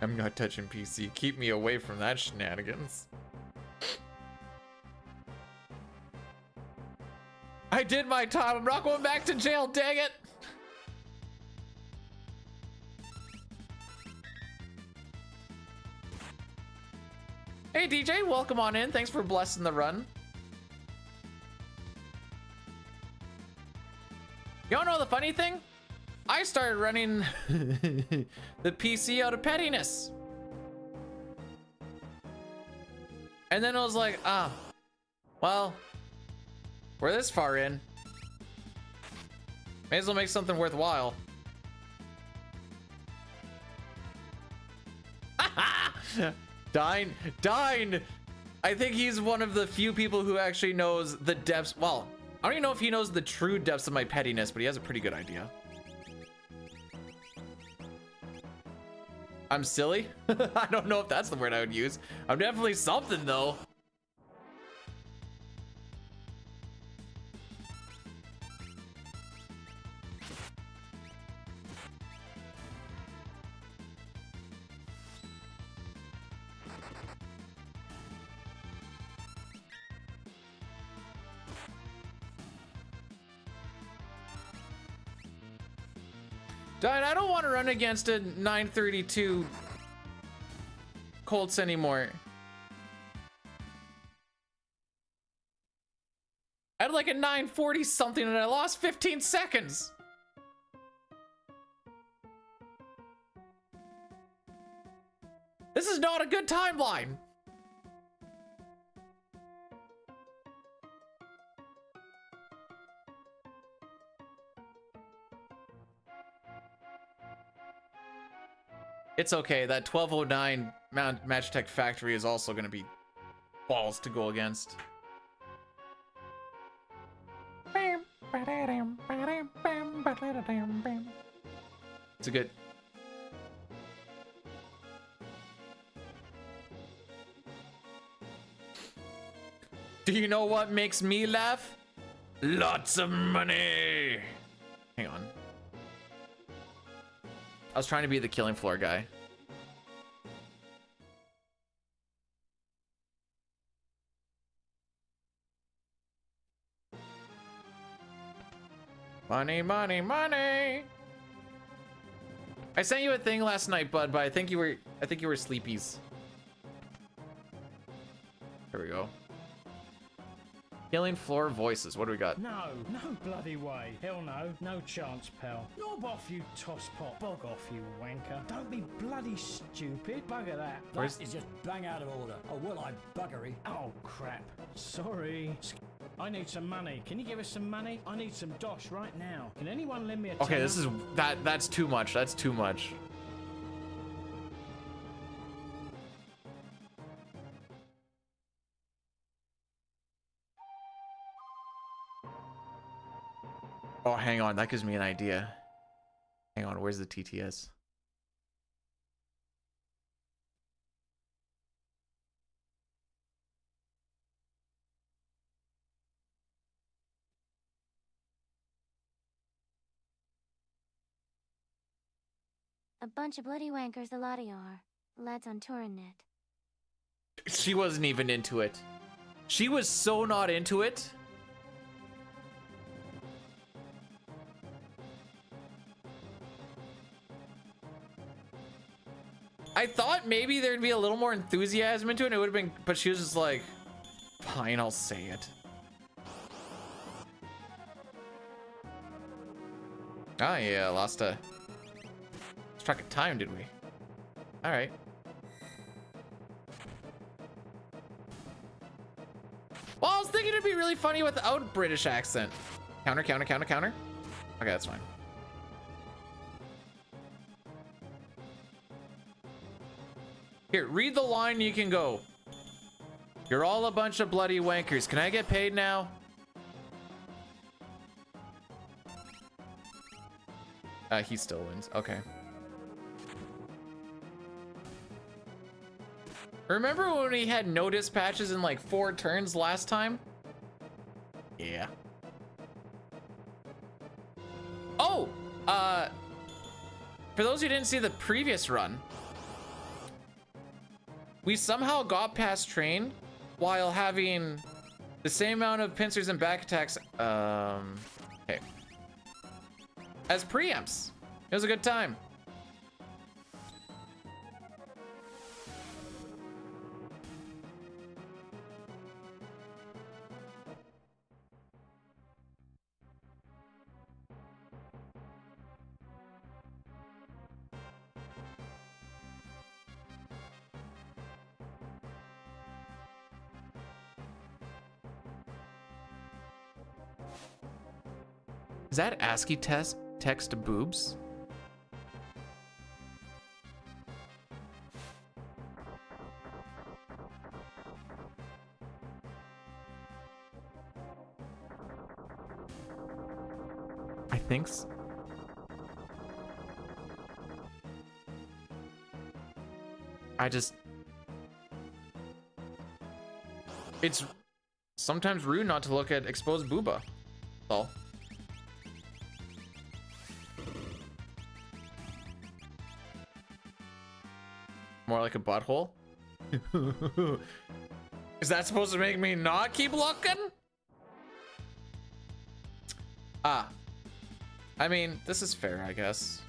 I'm not touching PC. Keep me away from that shenanigans. I did my time. I'm not going back to jail, dang it. Hey DJ, welcome on in. Thanks for blessing the run. You don't know the funny thing? I started running the PC out of pettiness. And then I was like, well, we're this far in. May as well make something worthwhile. Dine. I think he's one of the few people who actually knows the depths. Well, I don't even know if he knows the true depths of my pettiness, but he has a pretty good idea. I'm silly? I don't know if that's the word I would use. I'm definitely something though. Dine, I don't want to run against a 932 Colts anymore. I had like a 940 something and I lost 15 seconds. This is not a good timeline. It's okay. That 1209 Magitech factory is also going to be balls to go against. It's a good. Do you know what makes me laugh? Lots of money. Hang on. I was trying to be the killing floor guy. Money, money, money. I sent you a thing last night, bud, but I think you were sleepies. Here we go. Killing floor voices. What do we got? No bloody way. Hell no. No chance, pal. Knob off, you tosspot. Bog off, you wanker. Don't be bloody stupid. Bugger that. Where's... That is just bang out of order. Oh, well, I buggery. Oh, crap. Sorry. I need some money. Can you give us some money? I need some dosh right now. Can anyone lend me a Okay, tenner? this is... That's too much. That's too much. Oh, hang on. That gives me an idea. Hang on. Where's the TTS? A bunch of bloody wankers, a lot of you are. Lads on Tourinnet. She wasn't even into it. She was so not into it. I thought maybe there'd be a little more enthusiasm into it, and it would have been, but she was just like, fine, I'll say it. Oh yeah, lost track of time, did we? All right. Well, I was thinking it'd be really funny without British accent. Counter, counter, counter, counter. Okay, that's fine. Here, read the line, you can go. You're all a bunch of bloody wankers. Can I get paid now? He still wins. Okay. Remember when we had no dispatches in like 4 turns last time? Yeah. Oh, for those who didn't see the previous run, we somehow got past train while having the same amount of pincers and back attacks, okay, as preempts. It was a good time. Is that ASCII text to boobs? I think so. It's sometimes rude not to look at exposed booba. That's all. More like a butthole? Is that supposed to make me not keep looking? Ah. I mean, this is fair, I guess.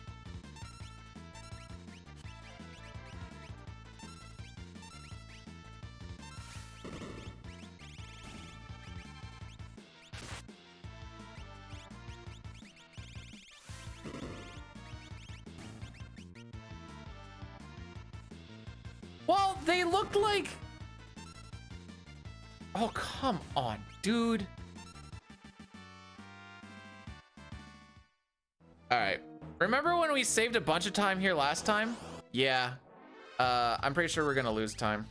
Well, they looked like... Oh, come on, dude. All right. Remember when we saved a bunch of time here last time? Yeah. I'm pretty sure we're gonna lose time.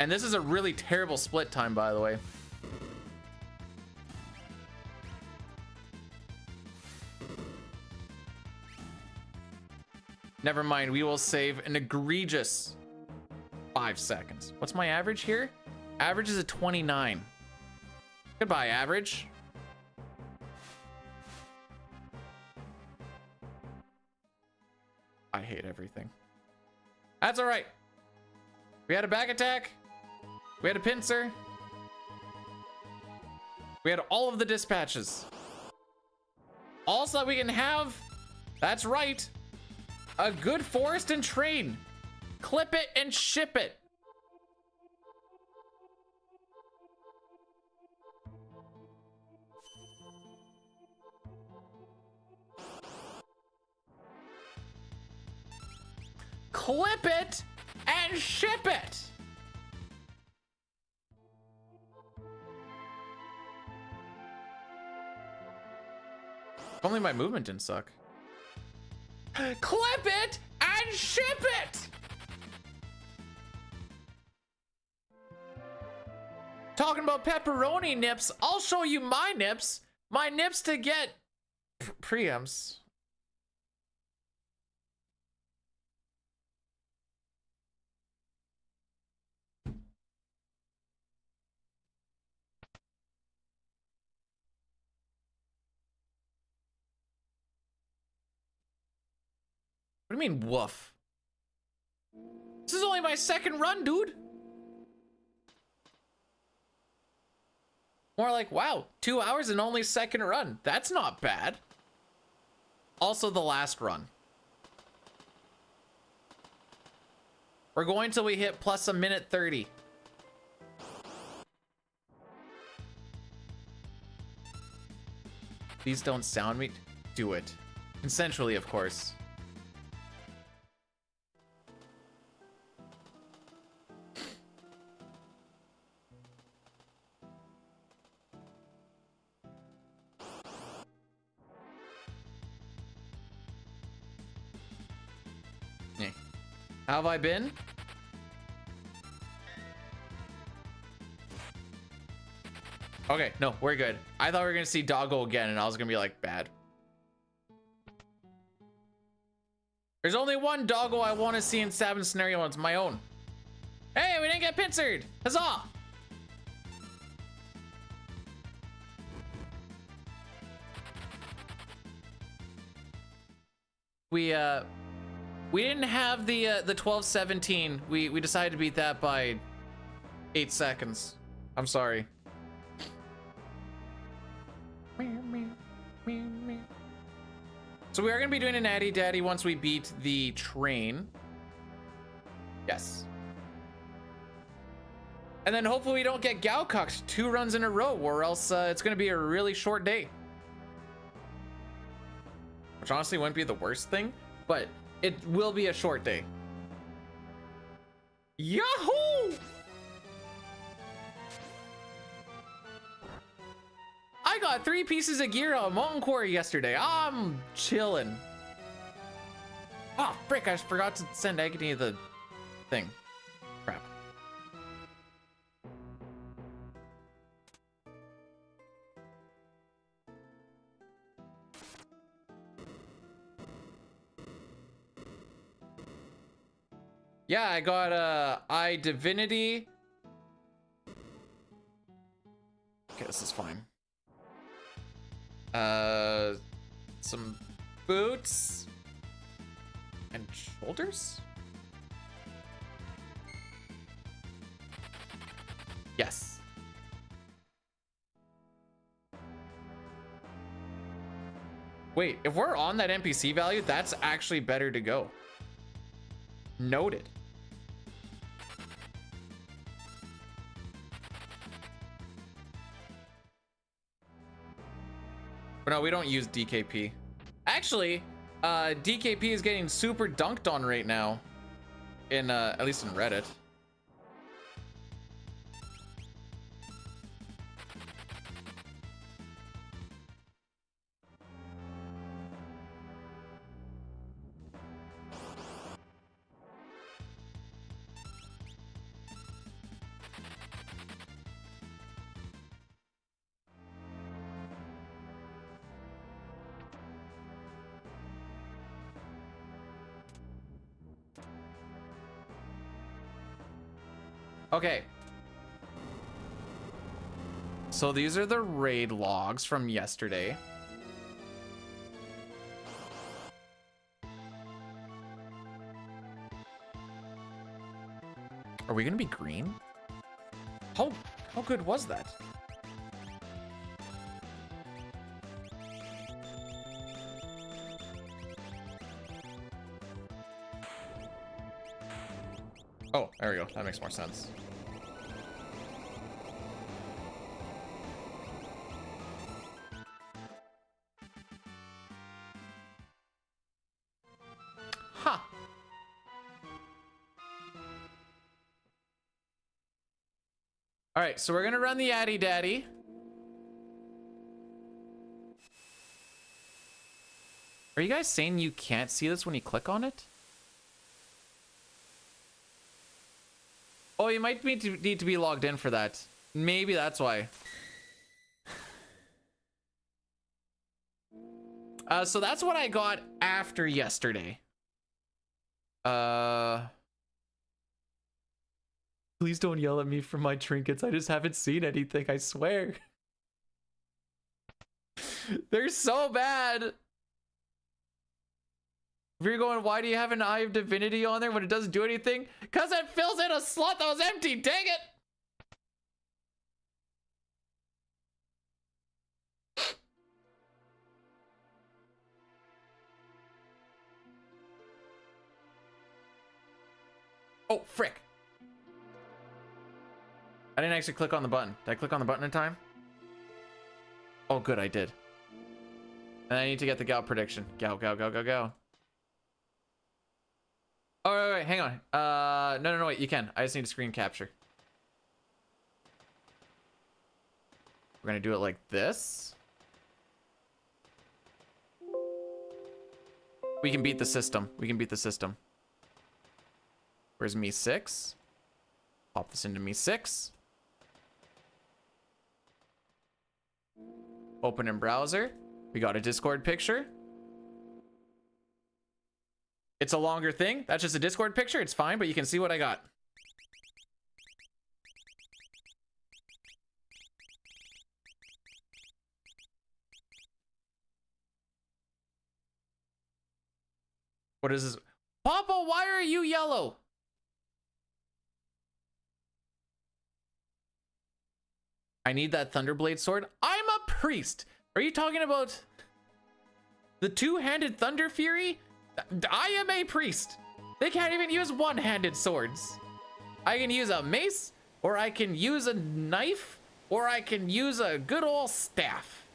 And this is a really terrible split time, by the way. Never mind, we will save an egregious 5 seconds. What's my average here? Average is a 29. Goodbye, average. I hate everything. That's all right. We had a back attack. We had a pincer. We had all of the dispatches. Also, that we can have, that's right, a good forest and train. Clip it and ship it. Clip it and ship it. If only my movement didn't suck. Clip it and ship it. Talking about pepperoni nips, I'll show you my nips. My nips to get preamps. What do you mean, woof? This is only my second run, dude. More like, wow, 2 hours and only second run. That's not bad. Also the last run. We're going till we hit plus a minute 30. Please don't sound me. Do it. Consensually, of course. How have I been? Okay, no, we're good. I thought we were gonna see Doggo again, and I was gonna be like, bad. There's only one Doggo I want to see in Sabin scenario, and it's my own. Hey, we didn't get pincered! Huzzah! We didn't have the 12-17. We decided to beat that by 8 seconds. I'm sorry. So we are gonna be doing an Natty Daddy once we beat the train. Yes. And then hopefully we don't get Gowcocked 2 runs in a row, or else it's gonna be a really short day. Which honestly wouldn't be the worst thing, but it will be a short day. Yahoo! I got 3 pieces of gear on Molten Quarry yesterday. I'm chilling. Oh, frick, I forgot to send Agony the thing. Crap. Yeah, I got I Divinity. Okay, this is fine. Some boots and shoulders. Yes. Wait, if we're on that NPC value, that's actually better to go. Noted. But no, we don't use DKP. Actually, DKP is getting super dunked on right now. In at least in Reddit. Okay. So these are the raid logs from yesterday. Are we gonna be green? How good was that? Oh, there we go. That makes more sense. Huh. All right, so we're gonna run the Addy Daddy. Are you guys saying you can't see this when you click on it? Oh, you might need to be logged in for that. Maybe that's why. So that's what I got after yesterday. Please don't yell at me for my trinkets. I just haven't seen anything, I swear. They're so bad. If you're going, why do you have an Eye of Divinity on there when it doesn't do anything? Because it fills in a slot that was empty, dang it! Oh, frick. I didn't actually click on the button. Did I click on the button in time? Oh, good, I did. And I need to get the Gao prediction. Gao, Gao, Gao, Gao, Gao. Oh, wait, hang on. No, wait, you can. I just need a screen capture. We're gonna do it like this. We can beat the system. We can beat the system. Where's Me 6? Pop this into Me 6. Open in browser. We got a Discord picture. It's a longer thing. That's just a Discord picture. It's fine, but you can see what I got. What is this? Papa, why are you yellow? I need that Thunderblade sword. I'm a priest. Are you talking about the two-handed Thunder Fury? I am a priest. They can't even use one-handed swords. I can use a mace, or I can use a knife, or I can use a good old staff.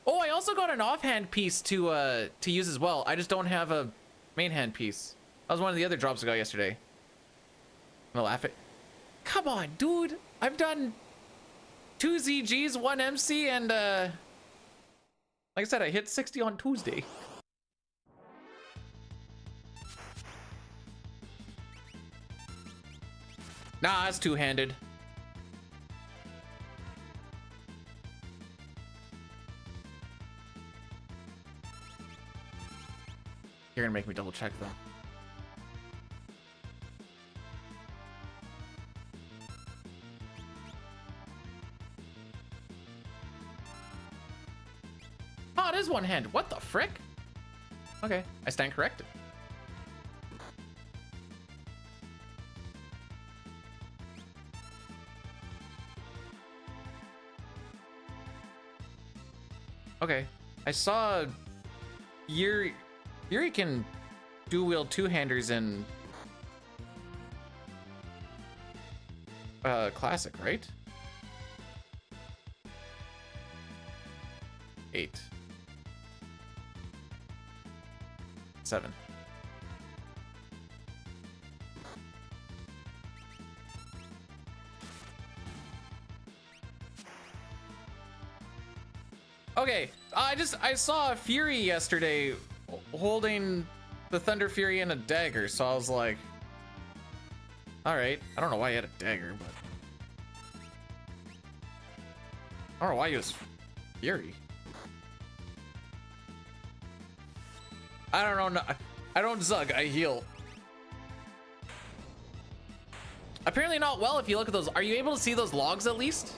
Oh, I also got an offhand piece to use as well. I just don't have a main hand piece. That was one of the other drops I got yesterday. I'm gonna laugh at. Come on, dude. I've done 2 ZGs, 1 MC, and like I said, I hit 60 on Tuesday. Nah, it's two-handed. You're gonna make me double check though. Oh, it is one hand. What the frick? Okay, I stand corrected. Okay, I saw Yuri can dual wield two-handers in classic, right? 8. 7. Okay, I saw a Fury yesterday holding the Thunder Fury in a dagger, so I was like, all right. I don't know why he had a dagger, but I don't know why he was Fury. I don't know. I don't zug. I heal. Apparently not well. If you look at those, are you able to see those logs at least?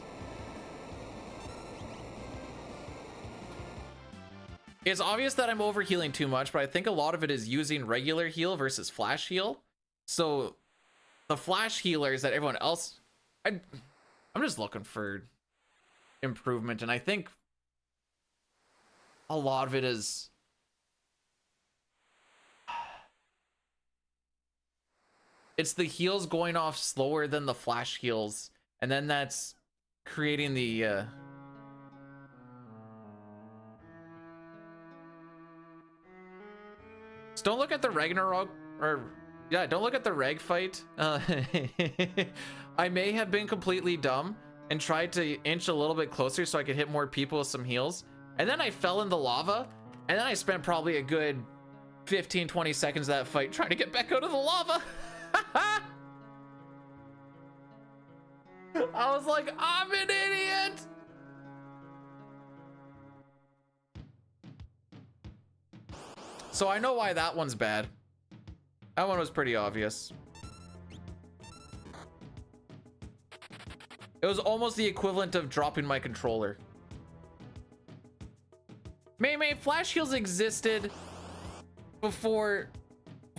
It's obvious that I'm overhealing too much, but I think a lot of it is using regular heal versus flash heal. So the flash healers that everyone else, I'm just looking for improvement, and I think a lot of it is it's the heals going off slower than the flash heals, and then that's creating the don't look at the Ragnarok, or yeah, don't look at the Reg fight. I may have been completely dumb and tried to inch a little bit closer so I could hit more people with some heals. And then I fell in the lava, and then I spent probably a good 15-20 seconds of that fight trying to get back out of the lava. I was like, I'm an idiot. So I know why that one's bad. That one was pretty obvious. It was almost the equivalent of dropping my controller. May flash heals existed before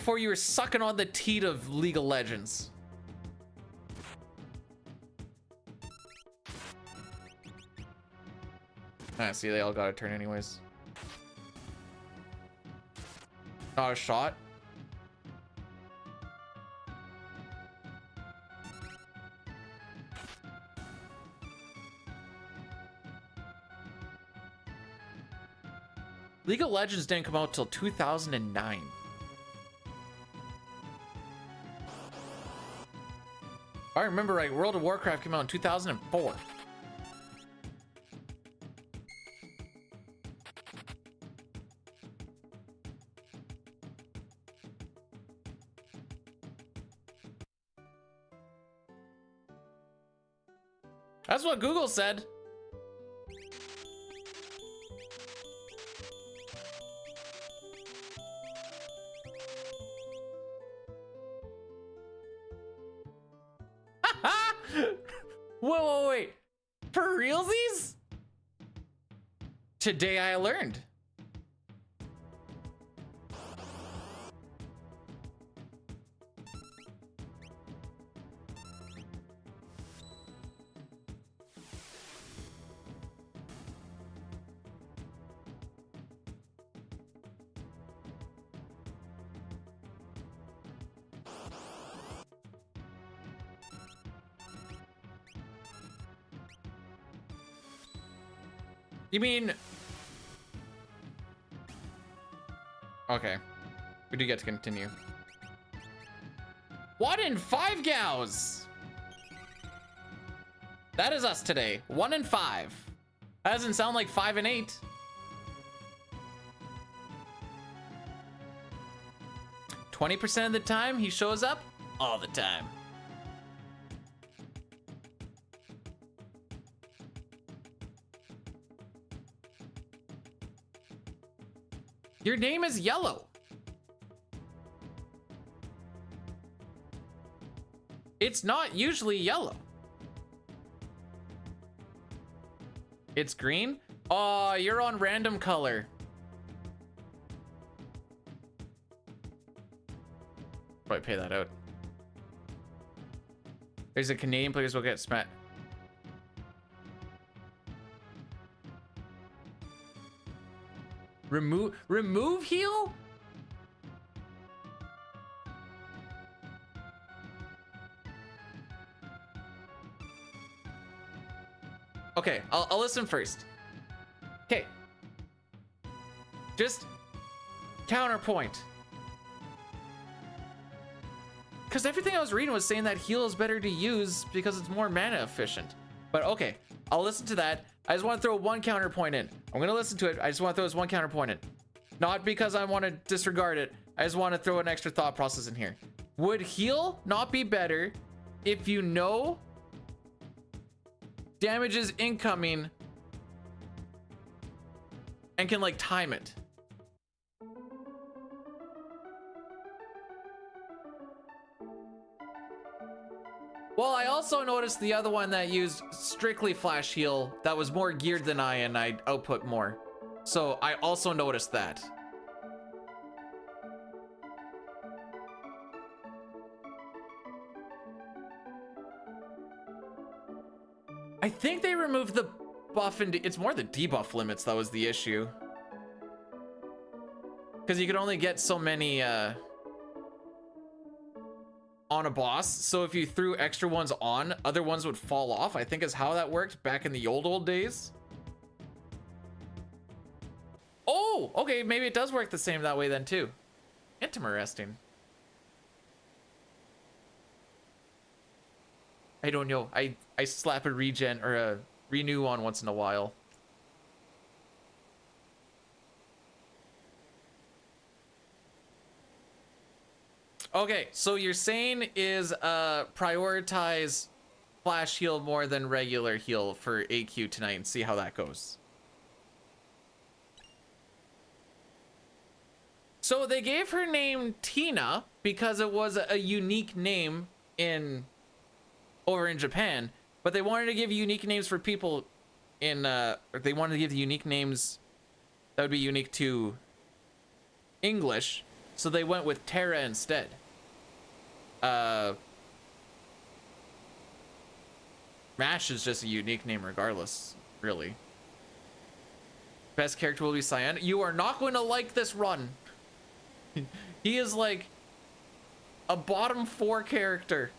you were sucking on the teat of League of Legends. Ah, see, they all got a turn anyways. Not a shot. League of Legends didn't come out till 2009. If I remember right, World of Warcraft came out in 2004. That's what Google said. Whoa, wait. For realsies? Today I learned. You mean... Okay. We do get to continue. 1 in 5 gals! That is us today. 1 in 5. That doesn't sound like 5 and 8. "20% of the time he shows up all the time." Your name is yellow. It's not usually yellow. It's green? Oh, you're on random color. Probably pay that out. There's a Canadian players will get smacked. Remove heal? Okay, I'll listen first. Okay. Just counterpoint. Because everything I was reading was saying that heal is better to use because it's more mana efficient. But okay, I'll listen to that. I just want to throw one counterpoint in. I'm going to listen to it. I just want to throw this one counterpoint in. Not because I want to disregard it. I just want to throw an extra thought process in here. Would heal not be better if you know damage is incoming and can like time it? Well, I also noticed the other one that used strictly flash heal that was more geared than I, and I output more. So I also noticed that. I think they removed the buff and it's more the debuff limits that was the issue. Because you could only get so many on a boss, so if you threw extra ones on, other ones would fall off, I think is how that worked back in the old days. Oh, okay, maybe it does work the same that way then too. Interesting. I don't know. I slap a regen or a renew on once in a while. Okay, so you're saying is prioritize flash heal more than regular heal for AQ tonight and see how that goes. So they gave her name Tina because it was a unique name over in Japan, but they wanted to give unique names for people in or they wanted to give the unique names that would be unique to English, so they went with Terra instead. Mash is just a unique name regardless, really. Best character will be Cyan. You are not going to like this run. He is like a bottom 4 character.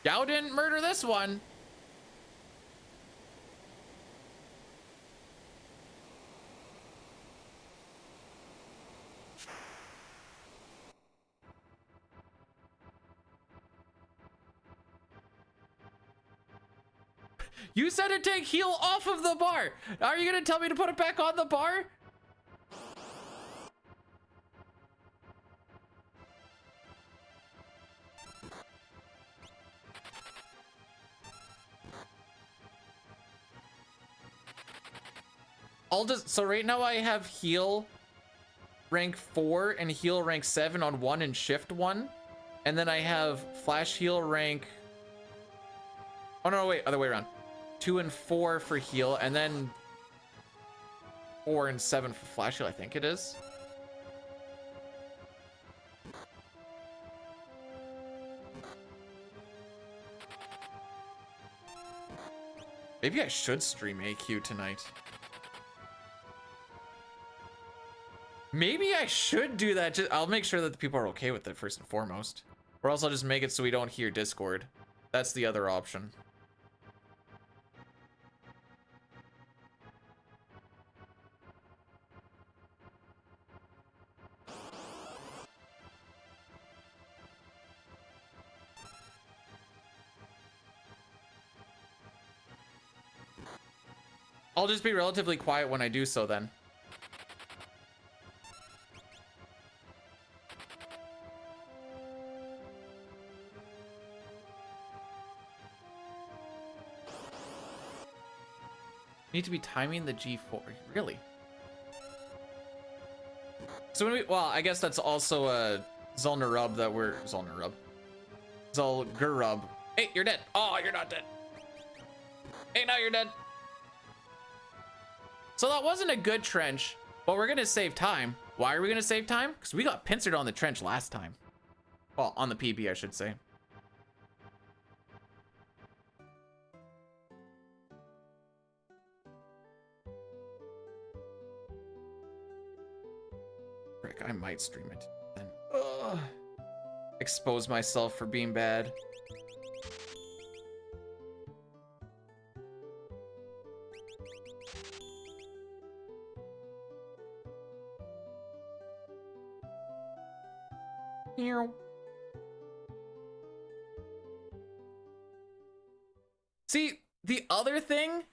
Yao didn't murder this one. You said to take heal off of the bar. Are you gonna tell me to put it back on the bar? So right now I have heal rank 4 and heal rank 7 on 1 and shift 1. And then I have flash heal rank, oh no, wait, other way around. 2 and 4 for heal, and then 4 and 7 for flash heal, I think it is. Maybe I should stream AQ tonight. Maybe I should do that. I'll make sure that the people are okay with it first and foremost. Or else I'll just make it so we don't hear Discord. That's the other option. I'll just be relatively quiet when I do so then. Need to be timing the G4. Really? So when we, well, I guess that's also a Zul'Nurub that we're Zul'Nurub. Zul'Gurub. Hey, you're dead. Oh, you're not dead. Hey, now you're dead. So that wasn't a good trench, but we're gonna save time. Why are we gonna save time? Because we got pincered on the trench last time. Well, on the PB, I should say. Frick, I might stream it then. Ugh. Expose myself for being bad. See, the other thing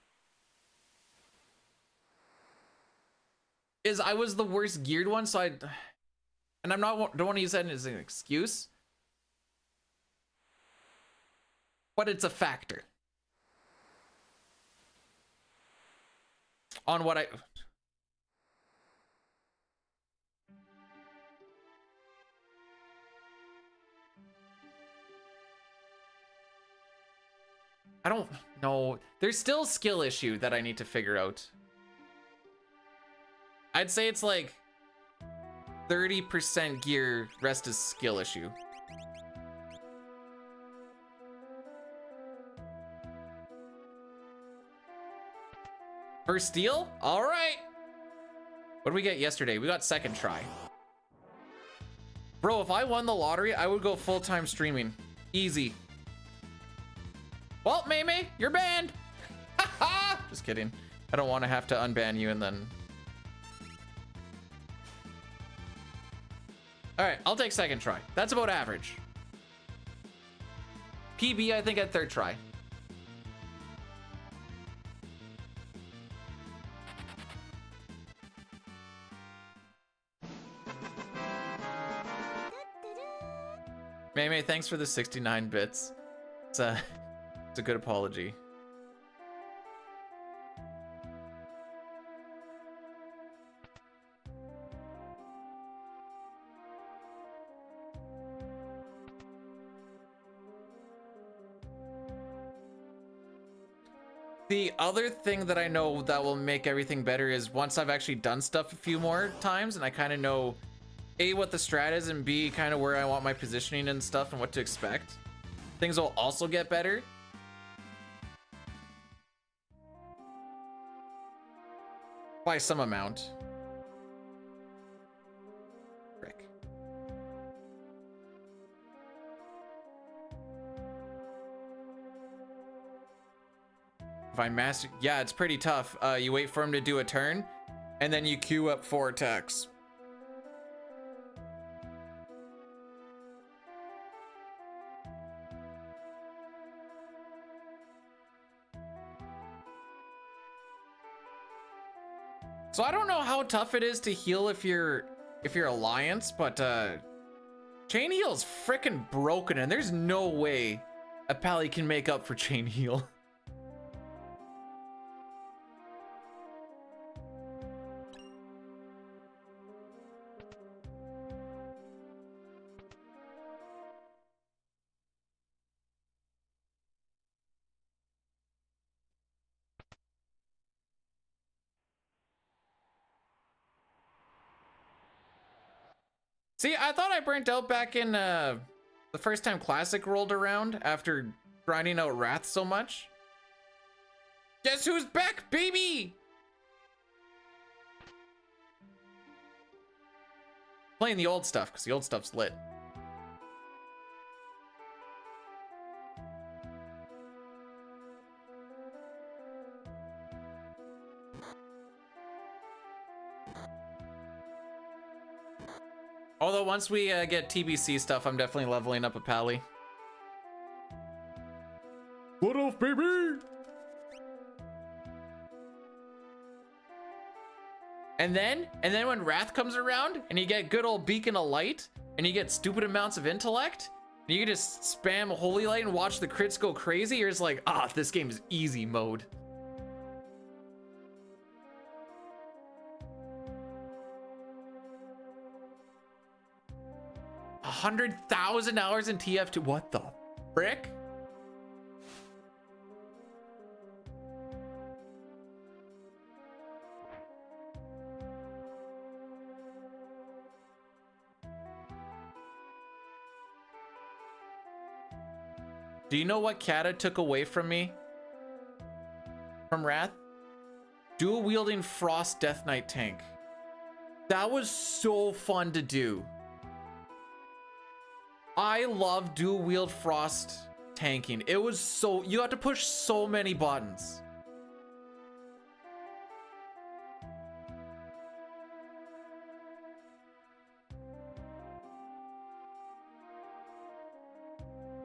is I was the worst geared one, so and I'm not, don't want to use that as an excuse, but it's a factor on what I don't know. There's still a skill issue that I need to figure out. I'd say it's like 30% gear, rest is skill issue. First steal? All right. What did we get yesterday? We got second try. Bro, if I won the lottery, I would go full-time streaming. Easy. Well, Mei, you're banned. Just kidding. I don't want to have to unban you and then. All right, I'll take second try. That's about average. PB, I think at third try. Mei, thanks for the 69 bits. It's a good apology. The other thing that I know that will make everything better is once I've actually done stuff a few more times and I kind of know A, what the strat is, and B, kind of where I want my positioning and stuff and what to expect, things will also get better. By some amount. Frick. Find master. Yeah, it's pretty tough. You wait for him to do a turn, and then you queue up 4 attacks. So I don't know how tough it is to heal if you're Alliance, but chain heal's freaking broken, and there's no way a Pally can make up for chain heal. See, I thought I burnt out back in the first time Classic rolled around after grinding out Wrath so much. Guess who's back, baby? Playing the old stuff, because the old stuff's lit. Although once we get TBC stuff, I'm definitely leveling up a Pally. What off, baby? And then when Wrath comes around and you get good old Beacon of Light and you get stupid amounts of intellect, and you can just spam Holy Light and watch the crits go crazy, you're just like, ah, this game is easy mode. $100,000 in TF2. What the frick? Do you know what Kata took away from me? From Wrath? Dual wielding Frost Death Knight tank. That was so fun to do. I love dual wield Frost tanking. It was so, you had to push so many buttons.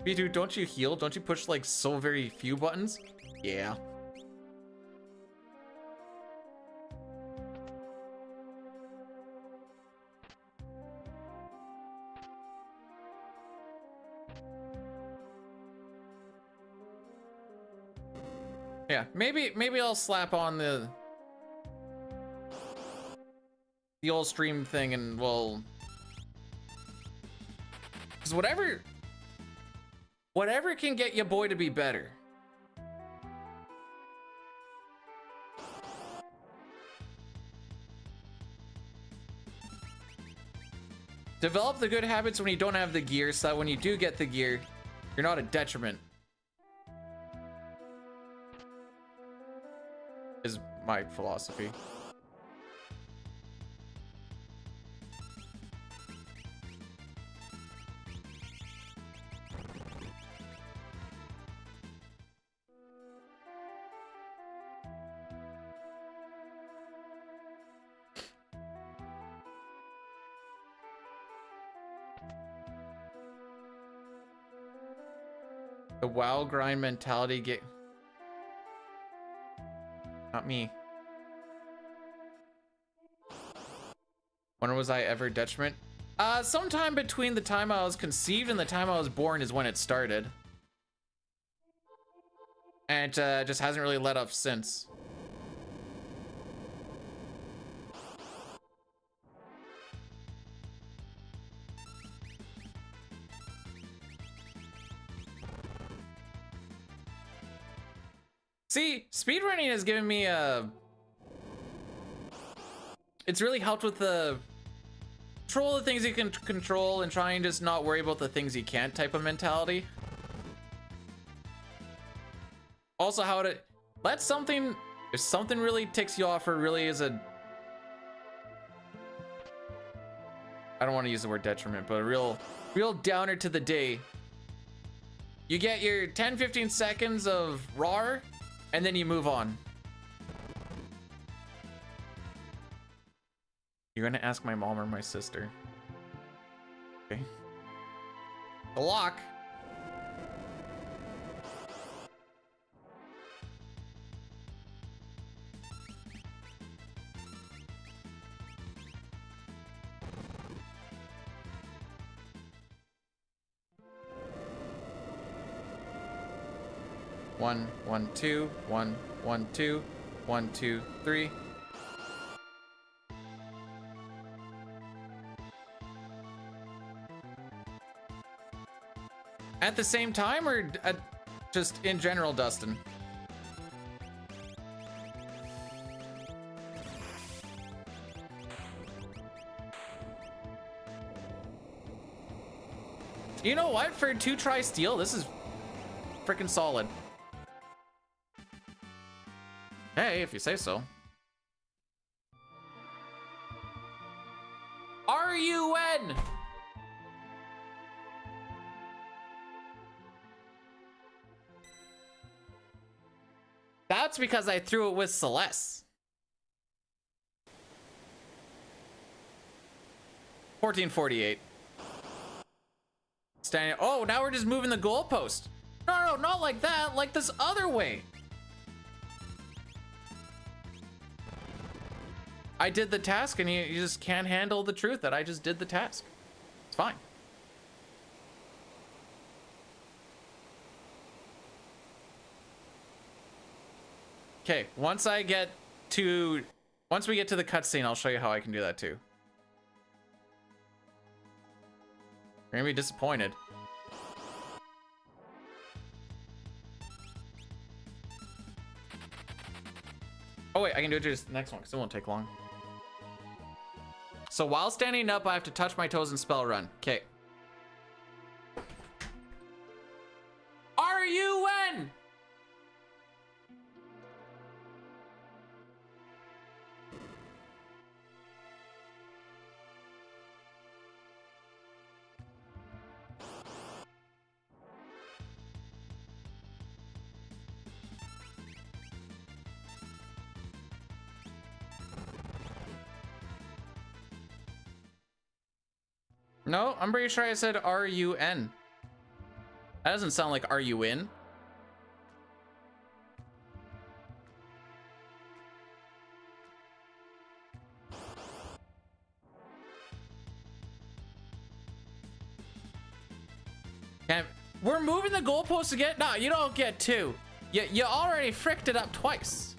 B2, don't you heal? Don't you push like so very few buttons? Yeah. Yeah, maybe I'll slap on the old stream thing and we'll, because whatever can get your boy to be better. Develop the good habits when you don't have the gear, so that when you do get the gear, you're not a detriment. Is my philosophy. The WoW grind mentality get... Not me. When was I ever detriment? Sometime between the time I was conceived and the time I was born is when it started. And it just hasn't really let up since. See, speedrunning has given me a... It's really helped with the control the things you can control and try and just not worry about the things you can't type of mentality. Also how to... Let something... If something really ticks you off or really is a I don't want to use the word detriment, but a real downer to the day. You get your 10-15 seconds of RAR, and then you move on. You're gonna ask my mom or my sister. Okay. The lock. One, 1, 2, 1, 1, 2, 1, 2, 3. At the same time, or just in general, Dustin? You know what? For a 2-try steal, this is freaking solid. Hey, if you say so. RUN! That's because I threw it with Celeste. 1448. Standing. Oh, now we're just moving the goalpost. No, not like that. Like this other way. I did the task and you just can't handle the truth that I just did the task. It's fine. Okay, once we get to the cutscene, I'll show you how I can do that too. You're gonna be disappointed. Oh wait, I can do it just the next one because it won't take long. So while standing up, I have to touch my toes and spell run. Okay. RUN! No, I'm pretty sure I said RUN. That doesn't sound like RUN. Damn, we're moving the goalposts again? No, you don't get two. You already fricked it up twice.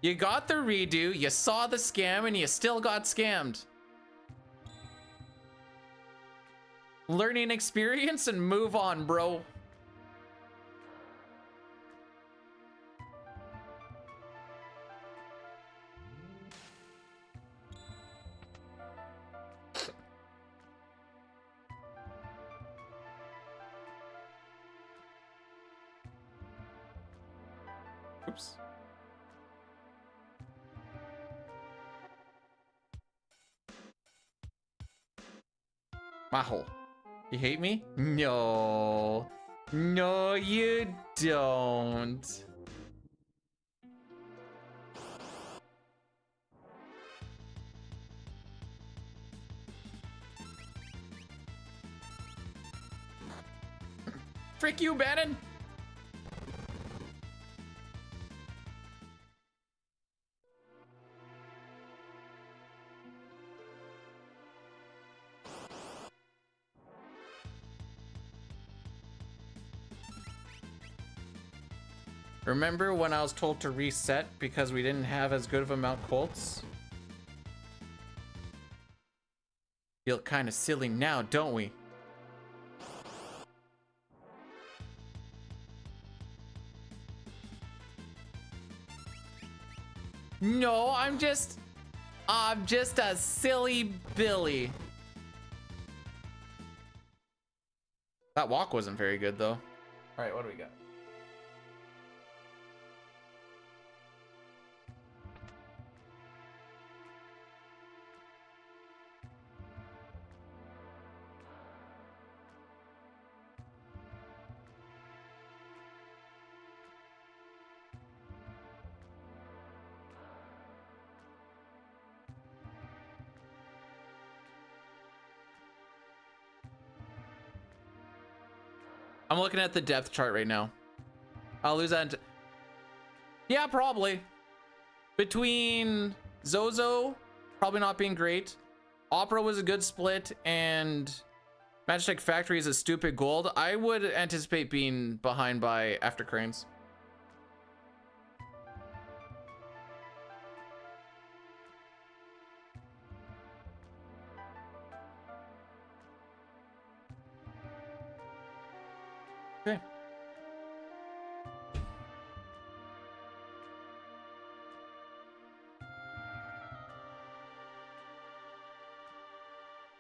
You got the redo, you saw the scam, and you still got scammed. Learning experience and move on, bro. Oops. Maho, you hate me? No. No, you don't. Frick you, Bannon. Remember when I was told to reset because we didn't have as good of a Mount Colts? Feel kind of silly now, don't we? No, I'm just a silly Billy. That walk wasn't very good though. All right, what do we got? I'm looking at the depth chart right now. I'll lose that. Yeah, probably. Between Zozo probably not being great, Opera was a good split, and Magitech Factory is a stupid gold, I would anticipate being behind by After Cranes. Okay.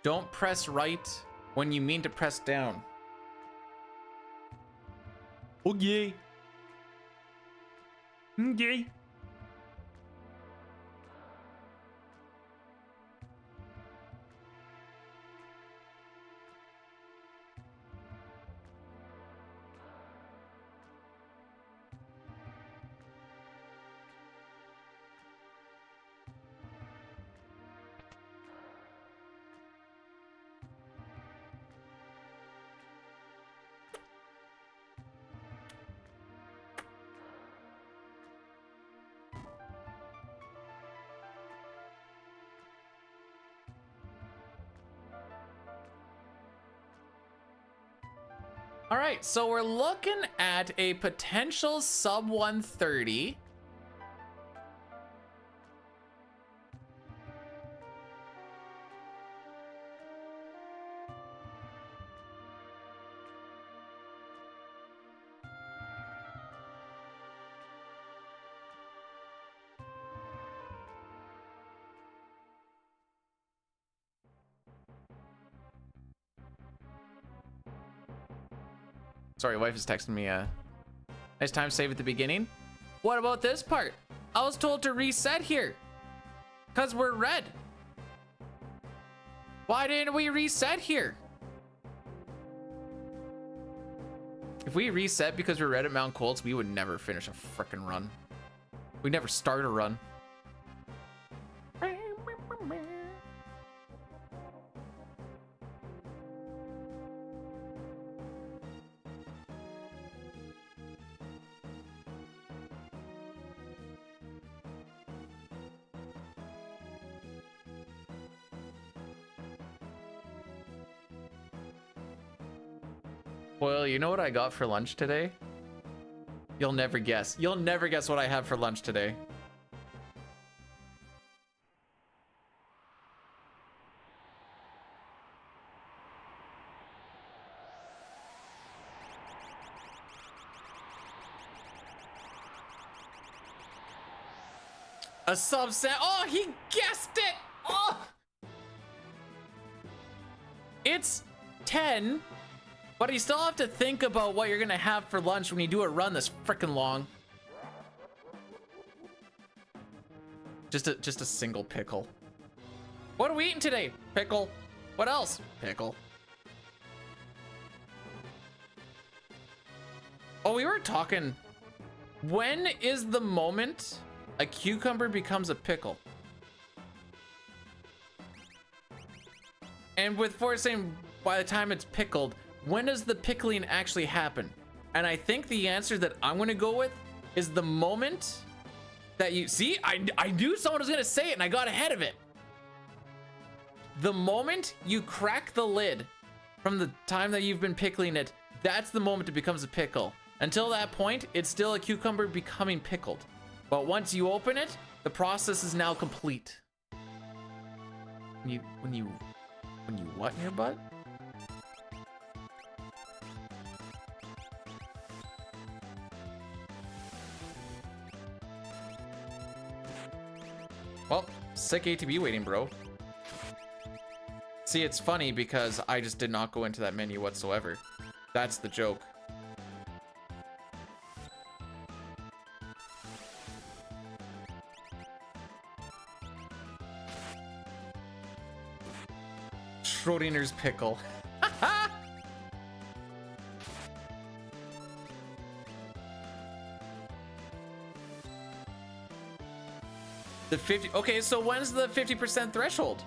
Don't press right when you mean to press down. Okay. Okay. All right, so we're looking at a potential sub 130. Sorry, wife is texting me. Nice time save at the beginning. What about this part? I was told to reset here. Cause we're red. Why didn't we reset here? If we reset because we're red at Mount Colts, we would never finish a frickin' run. We'd never start a run. Well, you know what I got for lunch today? You'll never guess. You'll never guess what I have for lunch today. A subset. Oh, he guessed it. Oh, it's 10. But you still have to think about what you're gonna have for lunch when you do a run this freaking long. Just a single pickle. What are we eating today? Pickle. What else? Pickle. Oh, we were talking. When is the moment a cucumber becomes a pickle? And with Forrest saying by the time it's pickled, when does the pickling actually happen? And I think the answer that I'm gonna go with is the moment that you see. I knew someone was gonna say it and I got ahead of it. The moment you crack the lid from the time that you've been pickling it, that's the moment it becomes a pickle. Until that point, it's still a cucumber becoming pickled. But once you open it, the process is now complete. When you what in your butt? Well, sick ATB waiting, bro. See, it's funny because I just did not go into that menu whatsoever. That's the joke. Schrodinger's pickle. The 50. Okay, so when's the 50% threshold?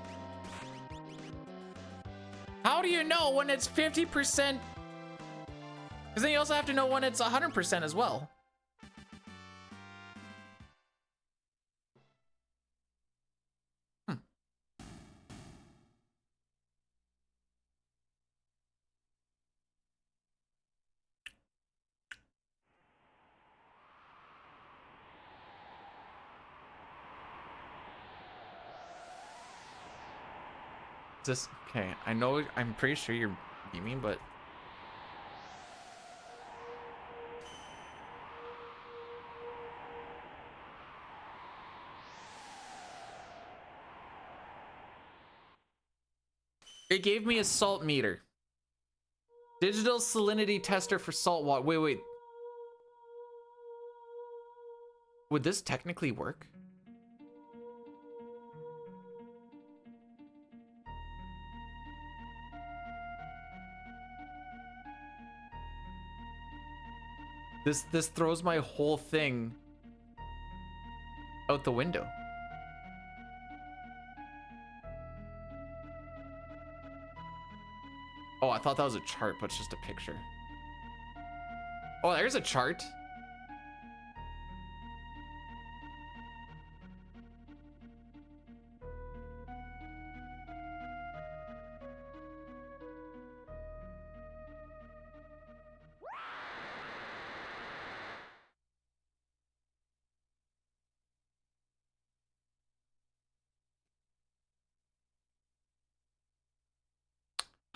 How do you know when it's 50%? Because then you also have to know when it's 100% as well. This okay? I know. I'm pretty sure you're beaming, but it gave me a salt meter. Digital salinity tester for salt water. Wait. Would this technically work? This throws my whole thing out the window. Oh, I thought that was a chart, but it's just a picture. Oh, there's a chart.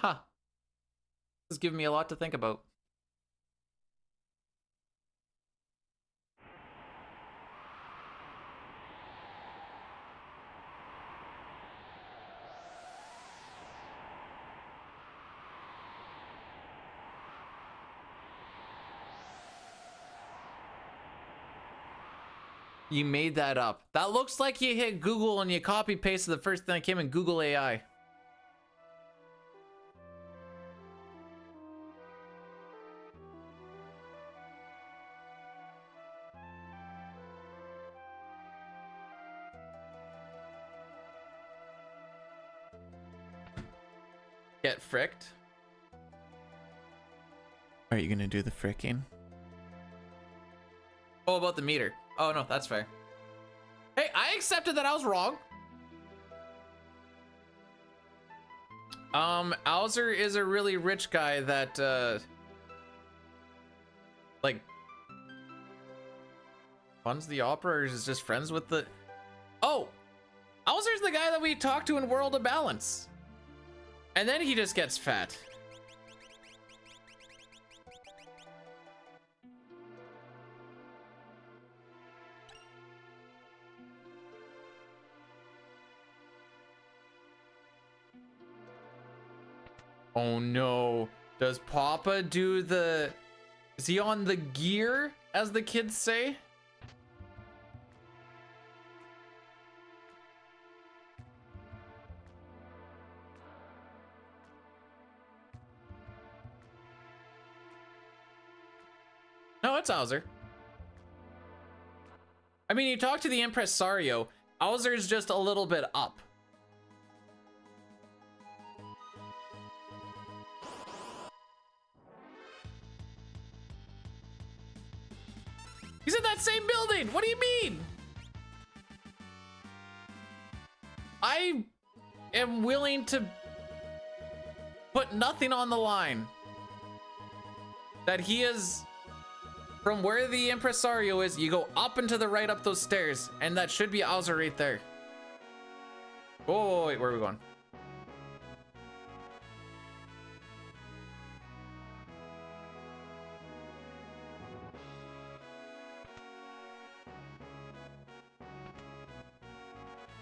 Huh. This is giving me a lot to think about. You made that up. That looks like you hit Google and you copy pasted the first thing that came in Google AI. Get fricked? Are you gonna do the fricking? Oh, about the meter. Oh no, that's fair. Hey, I accepted that I was wrong. Alzer is a really rich guy that like funds the opera, or is just friends with the... Oh! Alzer's the guy that we talked to in World of Balance. And then he just gets fat. Oh no. Does Papa do the... Is he on the gear, as the kids say? No, it's Alzer. I mean, you talk to the impresario. Alzer's just a little bit up. He's in that same building. What do you mean? I am willing to put nothing on the line that he is... From where the impresario is, you go up and to the right up those stairs, and that should be Alzer right there. Oh, wait, where are we going?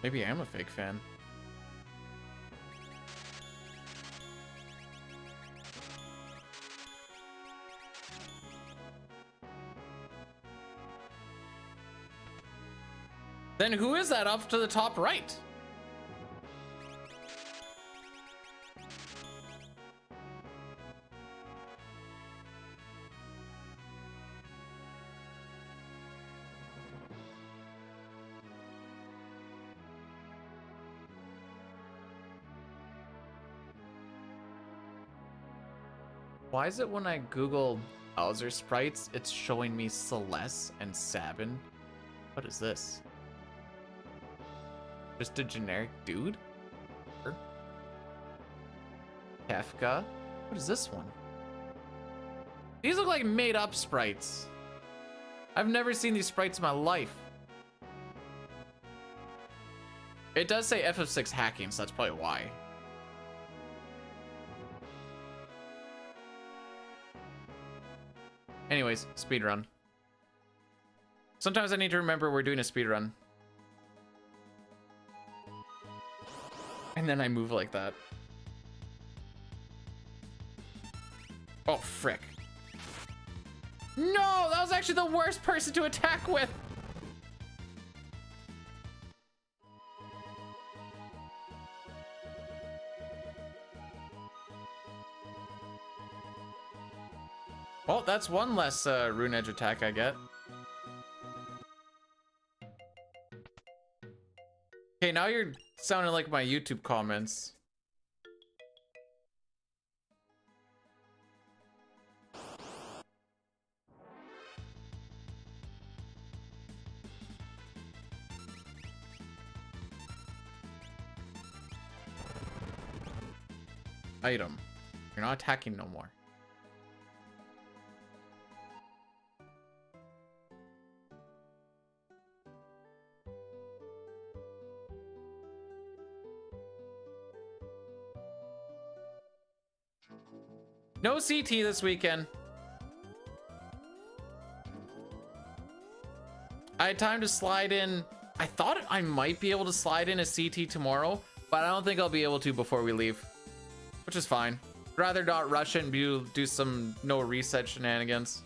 Maybe I am a fake fan. Then who is that up to the top right? Why is it when I Google Bowser sprites, it's showing me Celeste and Sabin? What is this? Just a generic dude? Sure. Kefka? What is this one? These look like made up sprites. I've never seen these sprites in my life. It does say FF6 hacking, so that's probably why. Anyways, speedrun. Sometimes I need to remember we're doing a speedrun. And then I move like that. Oh, frick. No, that was actually the worst person to attack with. Well, that's one less rune edge attack I get. Okay, now you're sounding like my YouTube comments. Item. You're not attacking no more. No CT this weekend. I had time to slide in. I thought I might be able to slide in a CT tomorrow, but I don't think I'll be able to before we leave, which is fine. Rather not rush it and do some no reset shenanigans.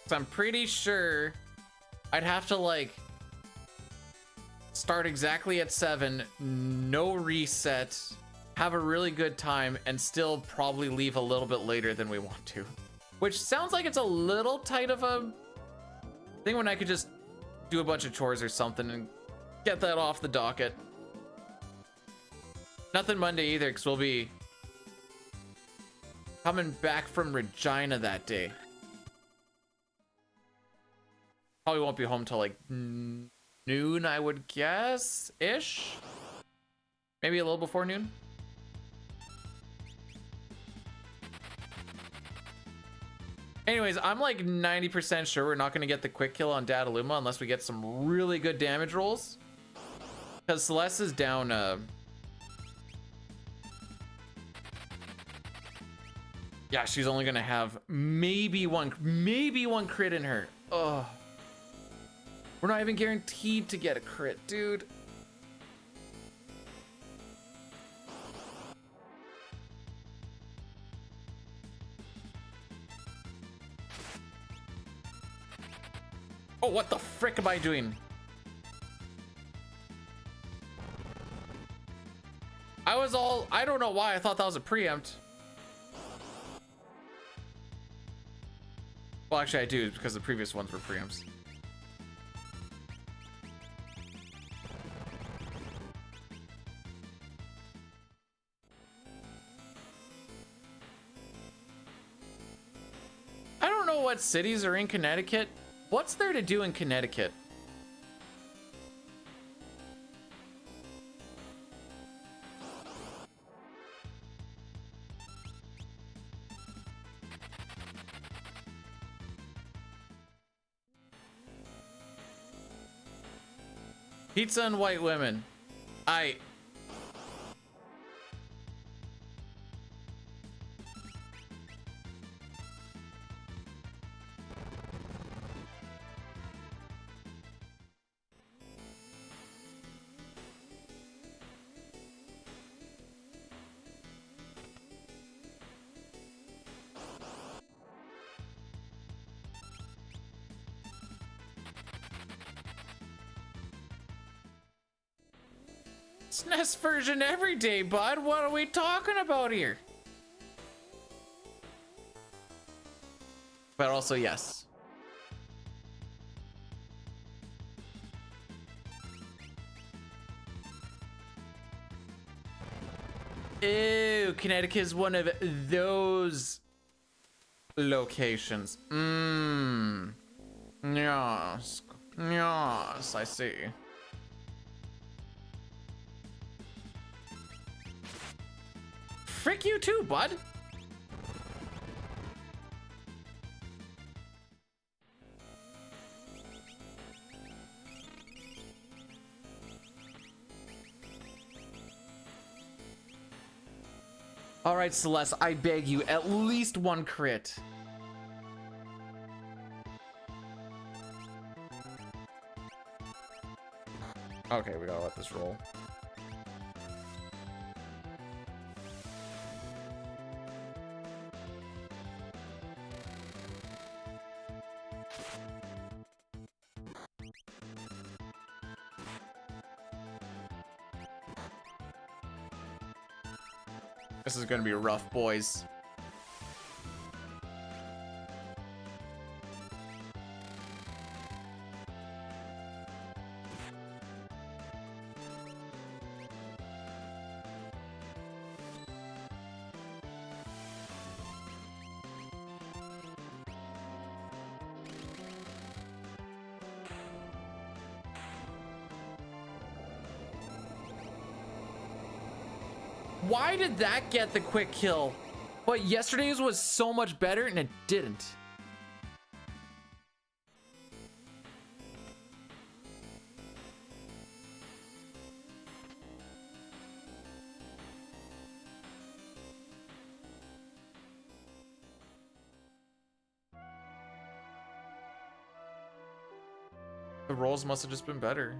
So I'm pretty sure I'd have to like start exactly at 7, no reset, have a really good time, and still probably leave a little bit later than we want to. Which sounds like it's a little tight of a thing when I could just do a bunch of chores or something and get that off the docket. Nothing Monday either, because we'll be coming back from Regina that day. Probably won't be home till like noon, I would guess, ish. Maybe a little before noon. Anyways, I'm like 90% sure we're not going to get the quick kill on Dataluma unless we get some really good damage rolls. Because Celeste is down. Yeah, she's only going to have maybe one crit in her. Oh. We're not even guaranteed to get a crit, dude. Oh, what the frick am I doing? I don't know why I thought that was a preempt. Well, actually I do, because the previous ones were preempts. I don't know what cities are in Connecticut. What's there to do in Connecticut? Pizza and white women. SNES version every day, bud. What are we talking about here? But also, yes. Ew, Connecticut is one of those locations. Yes. Yes, I see. Frick you too, bud. All right, Celeste, I beg you, at least one crit. Okay, we gotta let this roll. This is gonna be rough, boys. Why did that get the quick kill? But yesterday's was so much better and it didn't. The rolls must have just been better.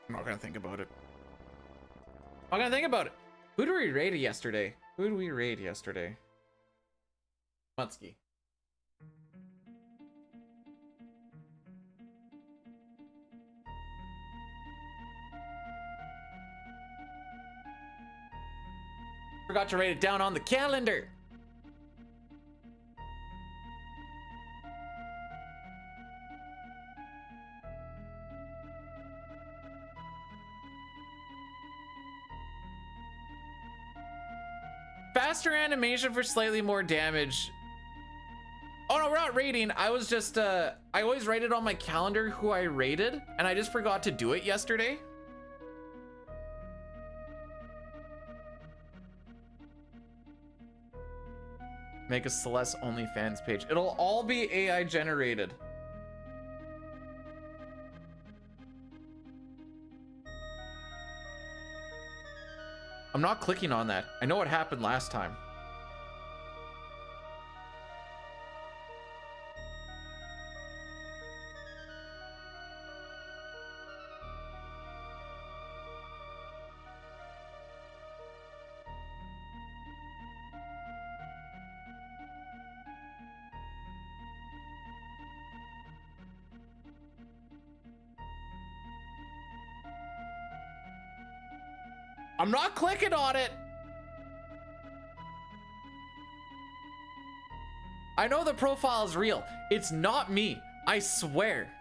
I'm not gonna think about it. I'm gonna think about it. Who did we raid yesterday? Who did we raid yesterday? Mutsky. Forgot to write it down on the calendar. Faster animation for slightly more damage. Oh no, we're not raiding. I was just I always write it on my calendar who I raided, and I just forgot to do it yesterday. Make a Celeste OnlyFans page. It'll all be AI generated. I'm not clicking on that. I know what happened last time. I'm not clicking on it. I know the profile is real. It's not me. I swear.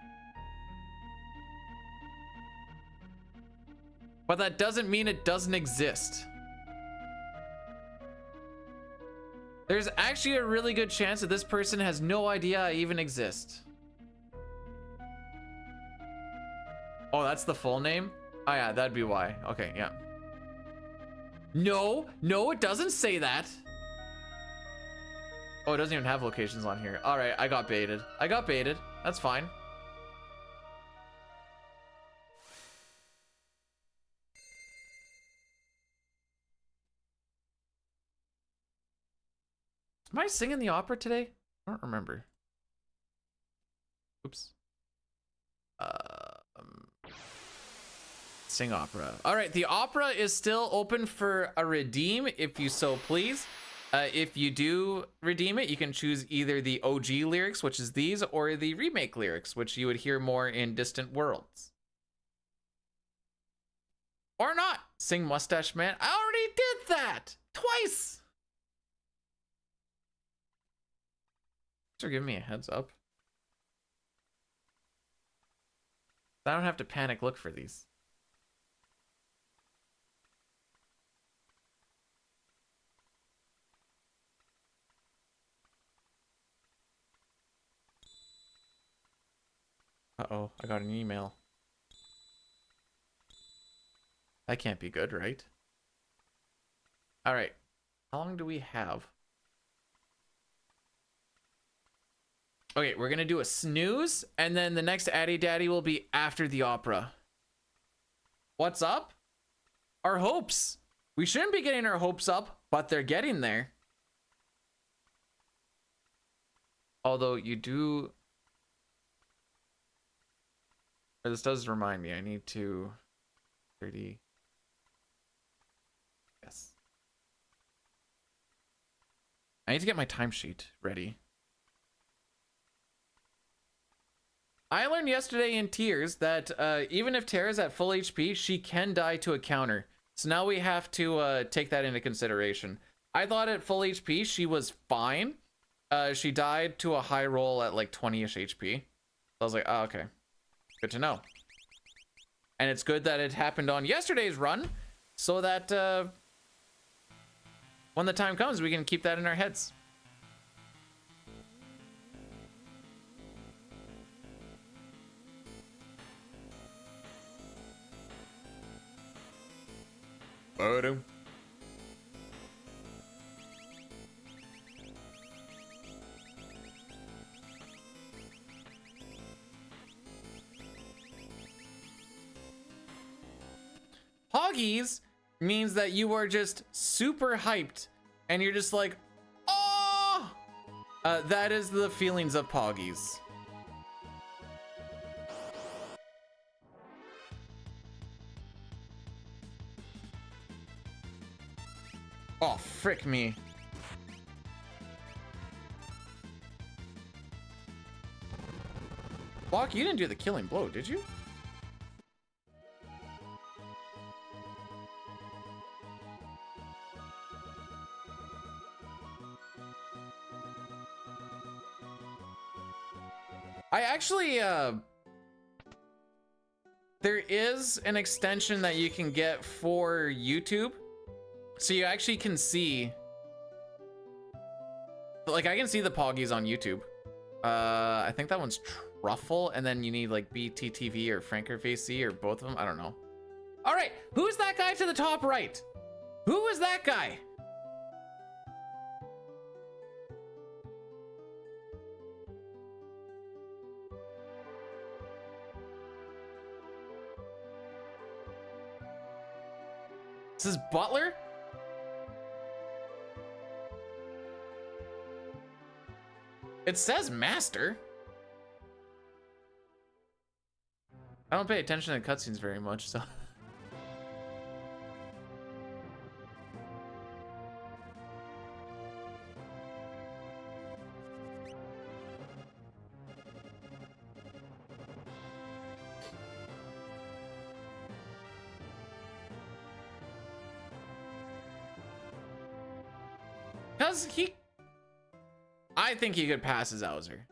But that doesn't mean it doesn't exist. There's actually a really good chance that this person has no idea I even exist. Oh, that's the full name? Oh yeah, that'd be why. Okay, yeah. No, it doesn't say that. Oh, it doesn't even have locations on here. All right, I got baited. That's fine. Am I singing the opera today? I don't remember. Oops. Sing opera. All right, the opera is still open for a redeem if you so please. If you do redeem it, you can choose either the OG lyrics, which is these, or the remake lyrics, which you would hear more in Distant Worlds. Or not. Sing Mustache Man. I already did that. twice. Thanks for giving me a heads up. I don't have to panic look for these. Uh-oh, I got an email. That can't be good, right? All right. How long do we have? Okay, we're gonna do a snooze, and then the next Addy Daddy will be after the opera. What's up? Our hopes. We shouldn't be getting our hopes up, but they're getting there. Although you do... Or this does remind me, I need to... 30... Yes. I need to get my timesheet ready. I learned yesterday in Tears that even if Tara's at full HP, she can die to a counter. So now we have to take that into consideration. I thought at full HP she was fine. She died to a high roll at like 20-ish HP. So I was like, oh, okay. Good to know. And it's good that it happened on yesterday's run so that when the time comes, we can keep that in our heads. Photo. Hoggies means that you are just super hyped and you're just like, oh! That is the feelings of Poggies. Oh, frick me. Block, you didn't do the killing blow, did you? I actually, there is an extension that you can get for YouTube. So you actually can see, like I can see the Poggies on YouTube. I think that one's Truffle, and then you need like BTTV or Frankerface or both of them. I don't know. All right, who's that guy to the top right? Who is that guy? This is Butler? It says master. I don't pay attention to cutscenes very much, so. Cause I think he could pass as Owzer.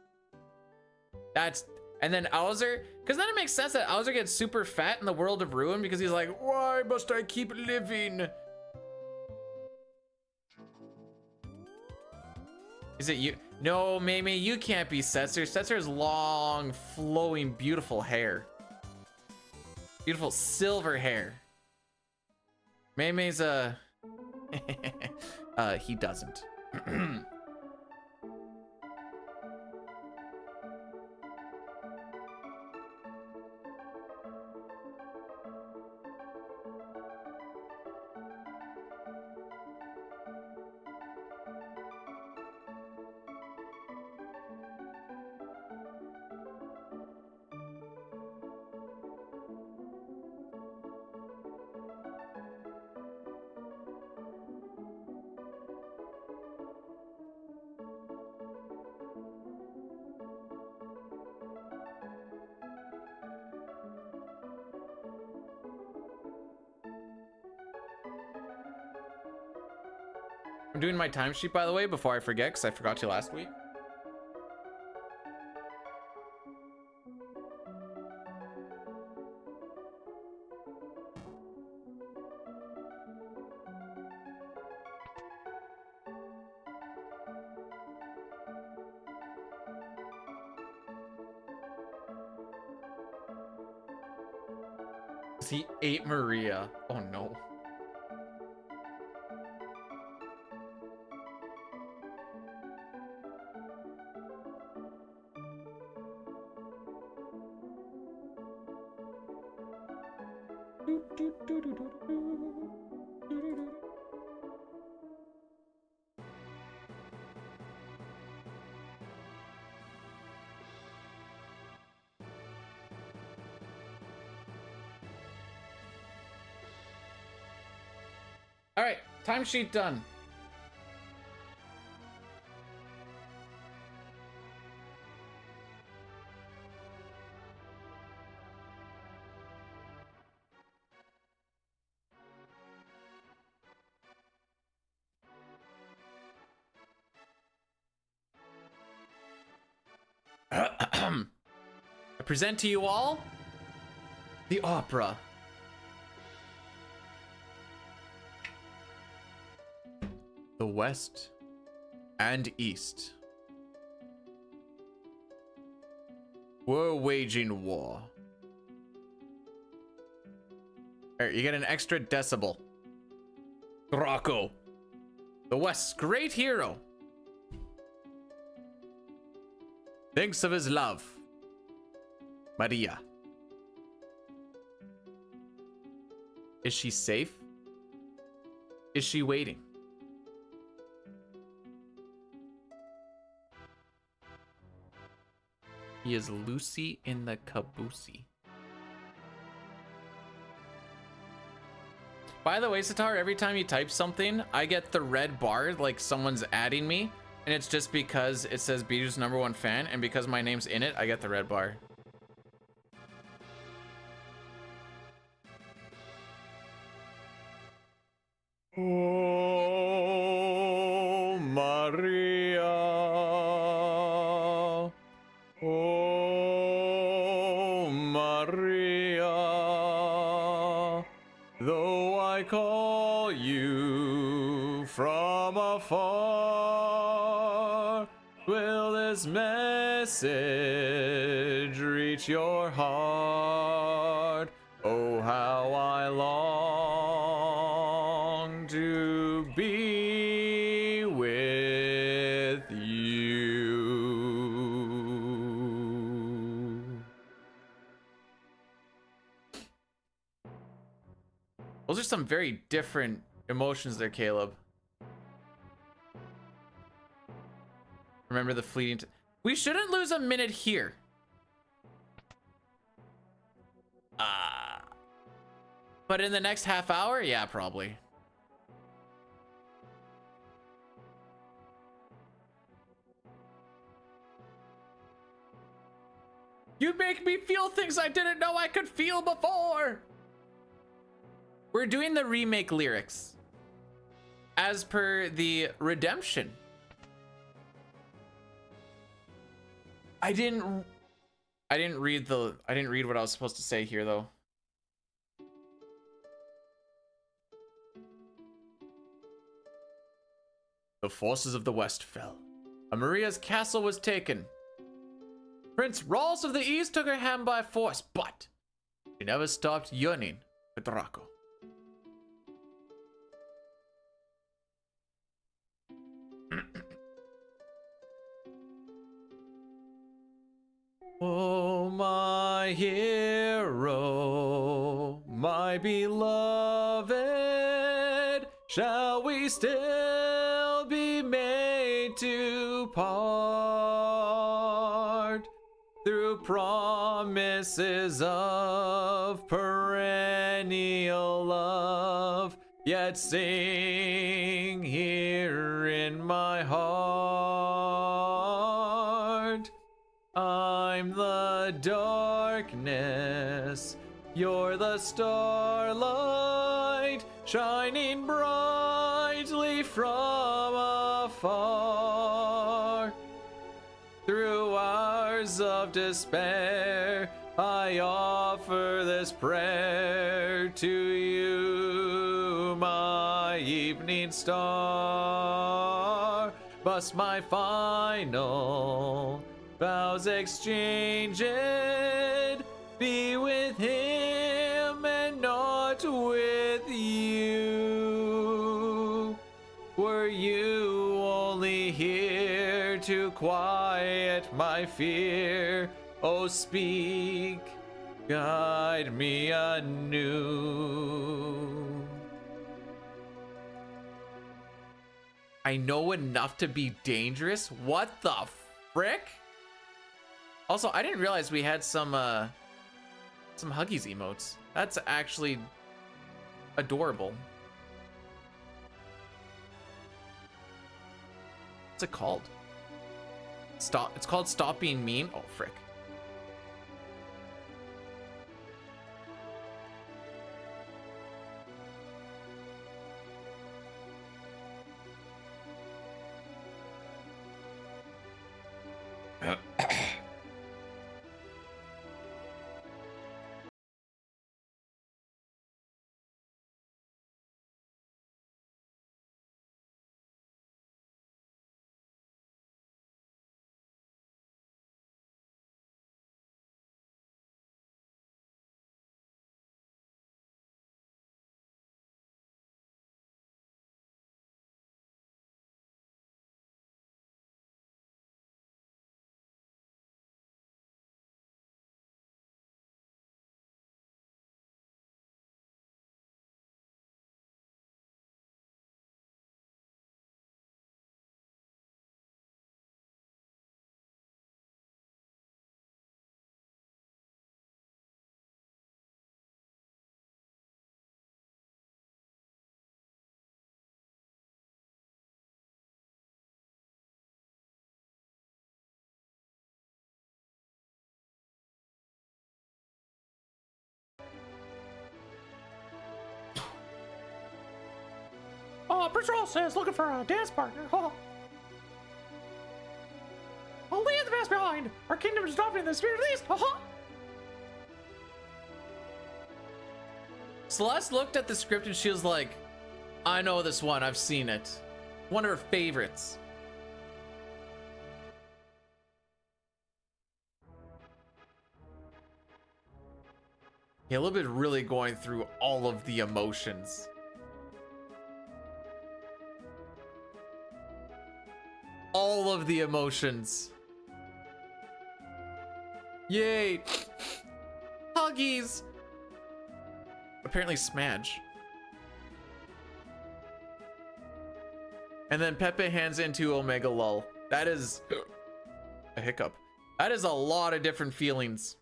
And then Owzer, because then it makes sense that Owzer gets super fat in the World of Ruin because he's like, why must I keep living? Is it you? No, Mei, you can't be Setzer. Setzer has long, flowing, beautiful hair. Beautiful silver hair. Mei's he doesn't. I'm doing my timesheet, by the way, before I forget, because I forgot to last week. He ate Maria. Oh no. All right, timesheet done. I present to you all the opera. The West and East were waging war. Alright, you get an extra decibel. Draco, the West's great hero, thinks of his love, Maria. Is she safe? Is she waiting? He is Lucy in the Caboose. By the way, Sitar, every time you type something, I get the red bar like someone's adding me, and it's just because it says Bijou's #1 fan, and because my name's in it, I get the red bar. Oh, Maria. Oh, Maria. Though I call you from afar, will this message reach your heart? Oh, how I long to be with you. Those are some very different emotions there, Caleb. Remember the fleeting... We shouldn't lose a minute here. But in the next half hour? Yeah, probably. You make me feel things I didn't know I could feel before. We're doing the remake lyrics as per the Redemption. I didn't read what I was supposed to say here though. The forces of the West fell. Maria's castle was taken. Prince Rawls of the East took her hand by force, but she never stopped yearning for Draco. Oh, my hero, my beloved, shall we still be made to part through promises of perennial love, yet sing here in my heart? I'm the darkness, you're the starlight, shining brightly from afar. Through hours of despair, I offer this prayer to you, my evening star. Must my final vows exchanged be with him and not with you? Were you only here to quiet my fear? Oh, speak, guide me anew. I know enough to be dangerous? What the frick? Also, I didn't realize we had some Huggies emotes. That's actually adorable. What's it called? Stop. It's called Stop Being Mean. Oh, frick. Patrol says looking for a dance partner. Oh. I'll leave the past behind. Our kingdom is dropping in the spirit of the east. Celeste looked at the script and she was like, I know this one, I've seen it. One of her favorites. Caleb is really going through all of the emotions. All of the emotions. Yay. Huggies. Apparently Smadge. And then Pepe hands into Omega Lull. That is a hiccup. That is a lot of different feelings.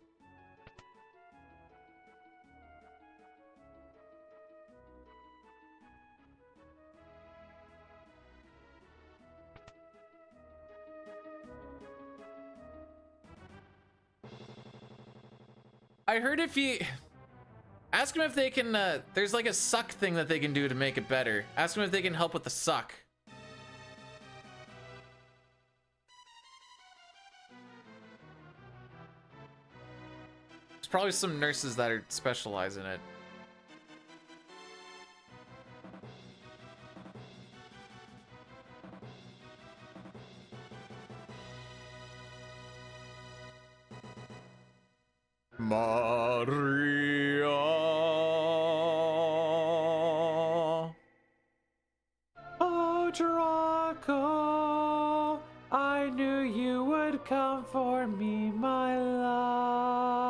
I heard if you ask them if they can, there's like a suck thing that they can do to make it better. Ask them if they can help with the suck. There's probably some nurses that are specialize in it. Maria. Oh, Draco, I knew you would come for me, my love.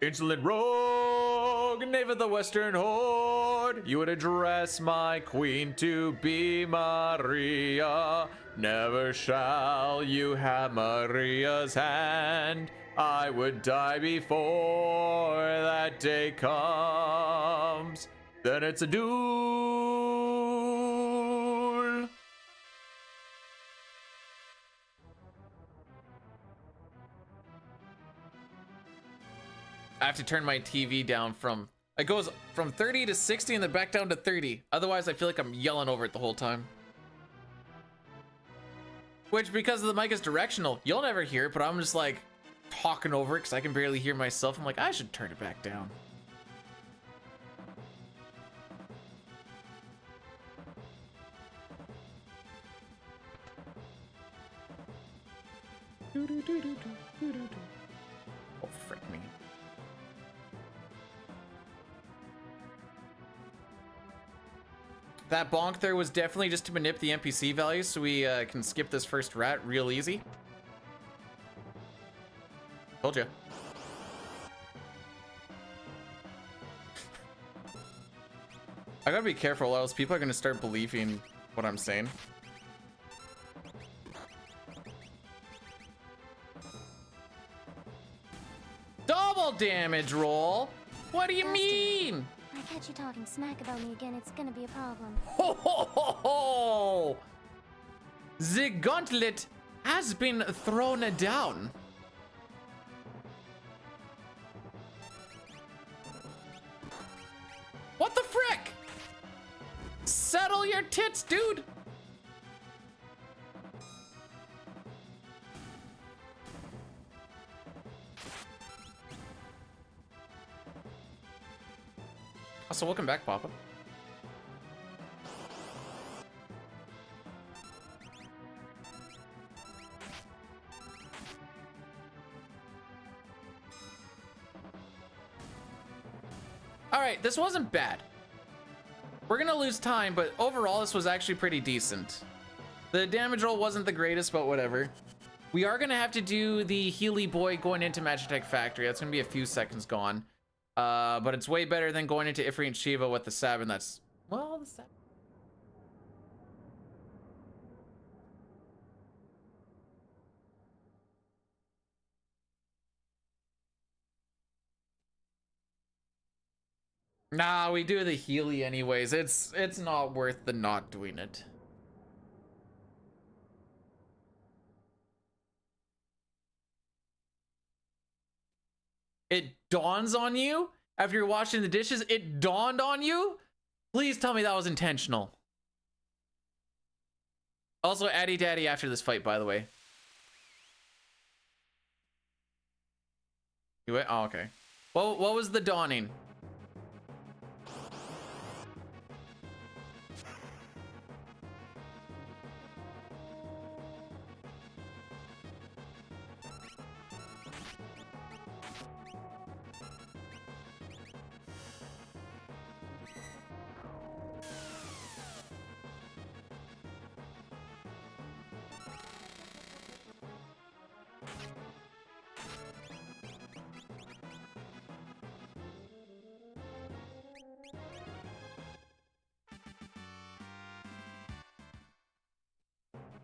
Insolent rogue, knave of the Western Horde, you would address my queen to be Maria. Never shall you have Maria's hand. I would die before that day comes. Then it's a duel. I have to turn my TV down from It goes from 30 to 60 and then back down to 30. Otherwise, I feel like I'm yelling over it the whole time. Which, because the mic is directional, you'll never hear it, but I'm just like talking over it because I can barely hear myself. I'm like, I should turn it back down. Oh, frick me. That bonk there was definitely just to manip the NPC values so we can skip this first rat real easy. Told ya. I gotta be careful or else people are gonna start believing what I'm saying. Double damage roll? What do you mean? I catch you talking smack about me again, it's gonna be a problem. Ho ho ho ho! The gauntlet has been thrown down. What the frick? Settle your tits, dude. So welcome back, Papa. All right, this wasn't bad. We're gonna lose time, but overall this was actually pretty decent. The damage roll wasn't the greatest, but whatever. We are gonna have to do the Healy Boy going into Magitech Factory. That's gonna be a few seconds gone. But it's way better than going into Ifrit and Shiva with the Sabin. That's, well, the Sabin. Nah, we do the Healy anyways. It's not worth the not doing it. It dawns on you after you're washing the dishes. It dawned on you. Please tell me that was intentional. Also, Addy Daddy after this fight, by the way. You went? Oh, okay. Well, what was the dawning?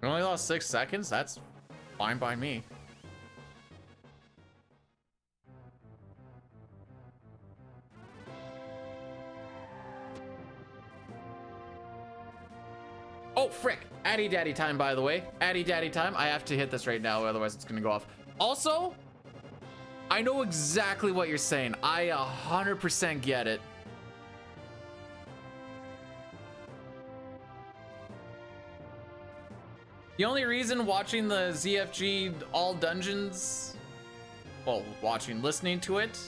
We only lost 6 seconds? That's fine by me. Oh, frick. Addy Daddy time, by the way. Addy Daddy time. I have to hit this right now, otherwise it's gonna go off. Also, I know exactly what you're saying. I 100% get it. The only reason watching the ZFG all dungeons, well, listening to it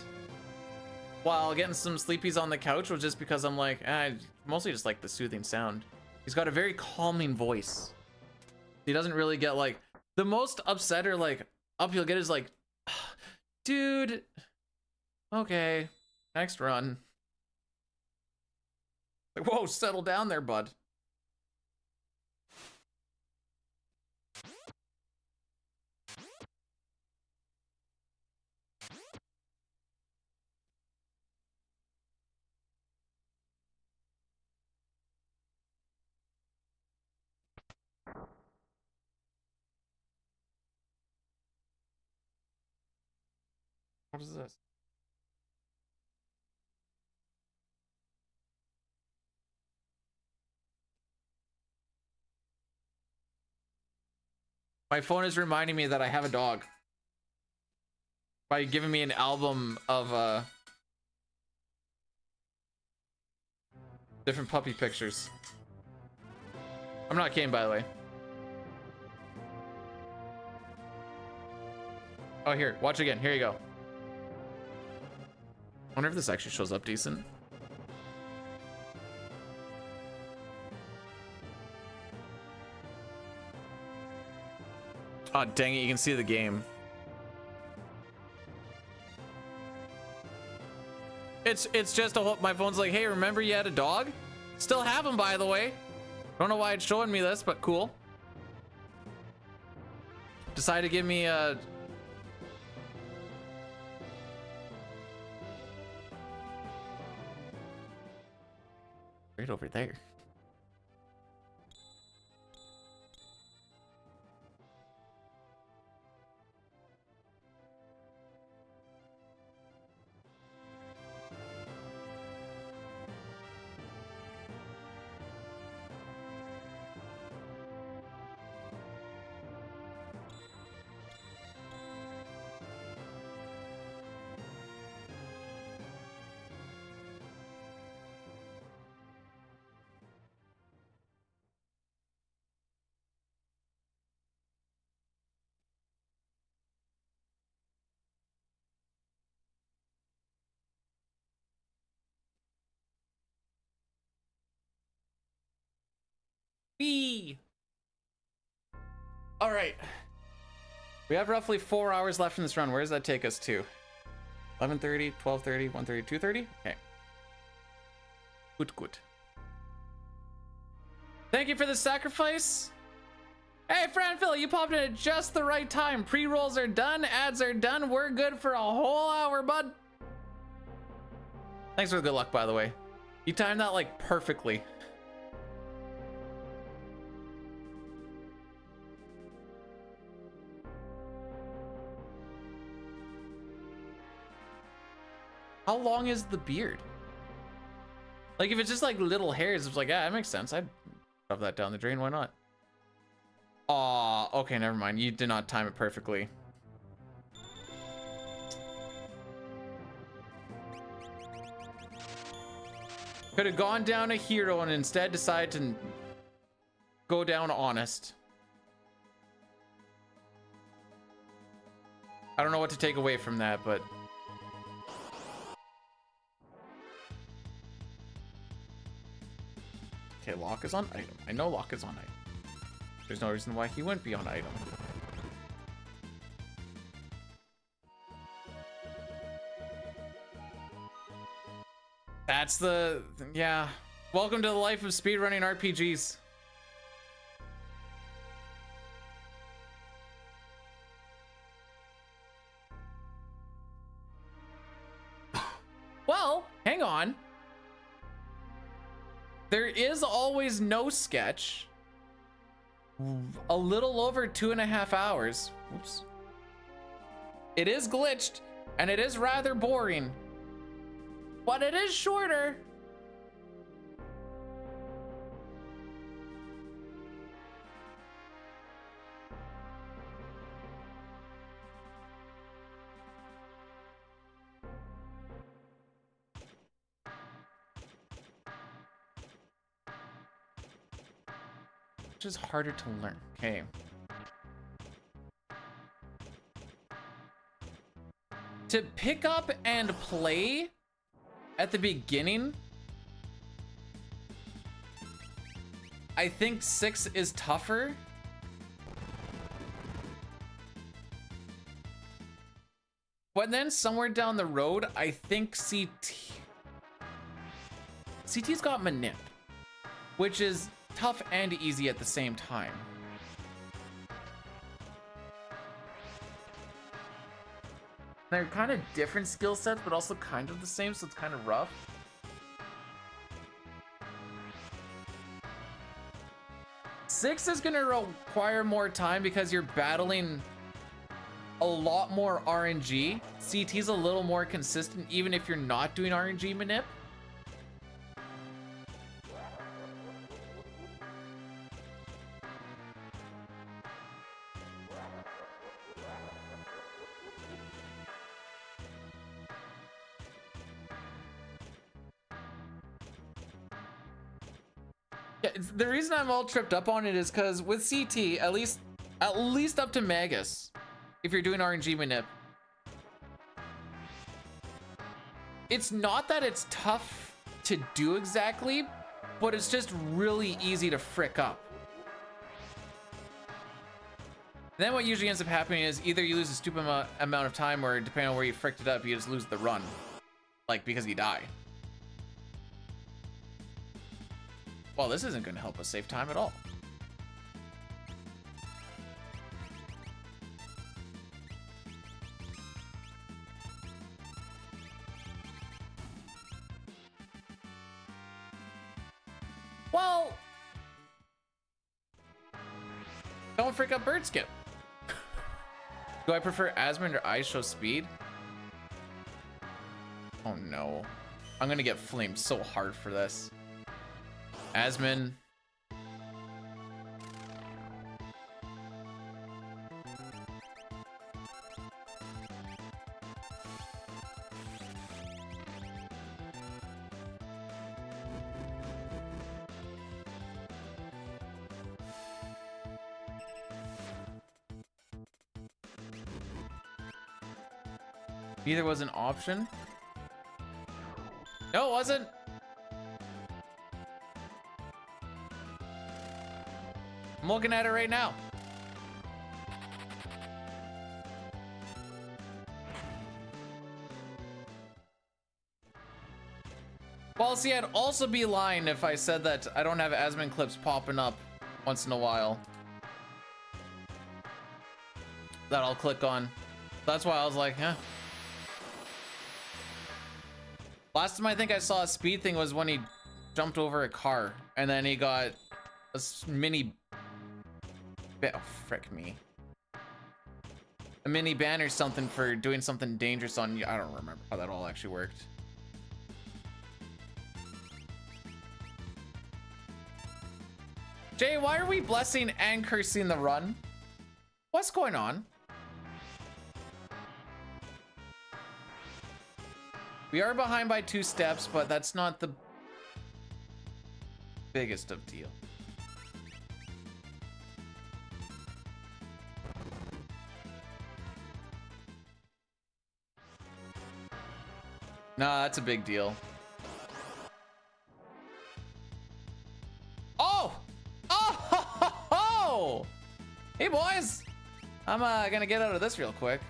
while getting some sleepies on the couch was just because I'm like, I mostly just like the soothing sound. He's got a very calming voice. He doesn't really get like, the most upset or like up he'll get is like, dude, okay, next run. Like, whoa, settle down there, bud. What is this? My phone is reminding me that I have a dog by giving me an album of Different puppy pictures. I'm not kidding, by the way. Oh, here, watch again. Here you go. I wonder if this actually shows up decent. Oh, dang it, you can see the game. It's just a whole, my phone's like, hey, remember you had a dog? Still have him, by the way. Don't know why it's showing me this, but cool. Decided to give me a... right over there. All right. We have roughly 4 hours left in this run. Where does that take us to? 11:30, 12:30, 1:30, 2:30? Okay. Good, good. Thank you for the sacrifice. Hey, Franville, you popped in at just the right time. Pre-rolls are done, ads are done. We're good for a whole hour, bud. Thanks for the good luck, by the way. You timed that like perfectly. How long is the beard? Like, if it's just like little hairs, it's like, yeah, that makes sense. I'd shove that down the drain. Why not? Aw, okay, never mind. You did not time it perfectly. Could have gone down a hero and instead decided to go down honest. I don't know what to take away from that, but... okay, Locke is on item. I know Locke is on item. There's no reason why he wouldn't be on item. That's the... yeah. Welcome to the life of speedrunning RPGs. Well, hang on. There is always no sketch. A little over 2.5 hours. Oops. It is glitched, and it is rather boring, but it is shorter. Which is harder to learn. Okay. To pick up and play at the beginning, I think 6 is tougher. But then somewhere down the road, I think CT's got manip, which is tough and easy at the same time. They're kind of different skill sets, but also kind of the same, so it's kind of rough. Six is gonna require more time because you're battling a lot more RNG. CT's a little more consistent, even if you're not doing RNG manip. Yeah, the reason I'm all tripped up on it is because with CT, at least up to Magus, if you're doing RNG manip, it's not that it's tough to do exactly, but it's just really easy to frick up. And then what usually ends up happening is either you lose a stupid amount of time, or depending on where you fricked it up, you just lose the run, like because you die. Well, this isn't going to help us save time at all. Well, don't frick up bird skip. Do I prefer Asmund or Ice Show Speed? Oh no. I'm gonna get flamed so hard for this. Asmund. Neither was an option. No, it wasn't. I'm looking at it right now. Well, see, I'd also be lying if I said that I don't have Asmund clips popping up once in a while that I'll click on. That's why I was like, huh. Last time I think I saw a speed thing was when he jumped over a car and then he got a mini oh, frick me. A mini ban or something for doing something dangerous on you. I don't remember how that all actually worked. Jay, why are we blessing and cursing the run? What's going on? We are behind by 2 steps, but that's not the biggest of deal. Nah, that's a big deal. Oh! Oh! Hey, boys! I'm gonna get out of this real quick.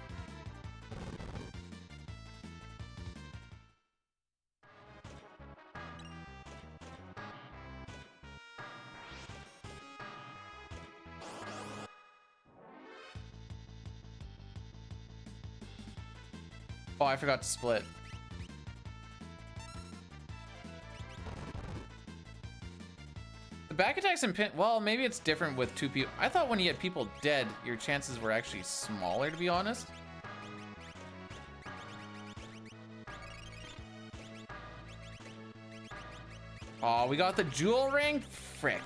Oh, I forgot to split. The back attacks and pin, well, maybe it's different with 2 people. I thought when you had people dead, your chances were actually smaller, to be honest. Oh, we got the jewel ring? Frick.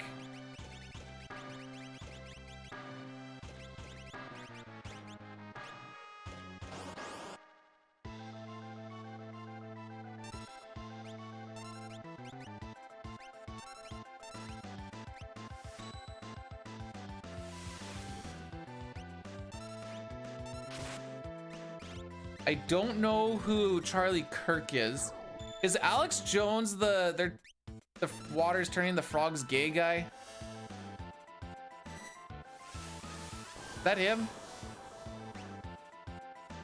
I don't know who Charlie Kirk is. Is Alex Jones the water's turning the frogs gay guy? Is that him?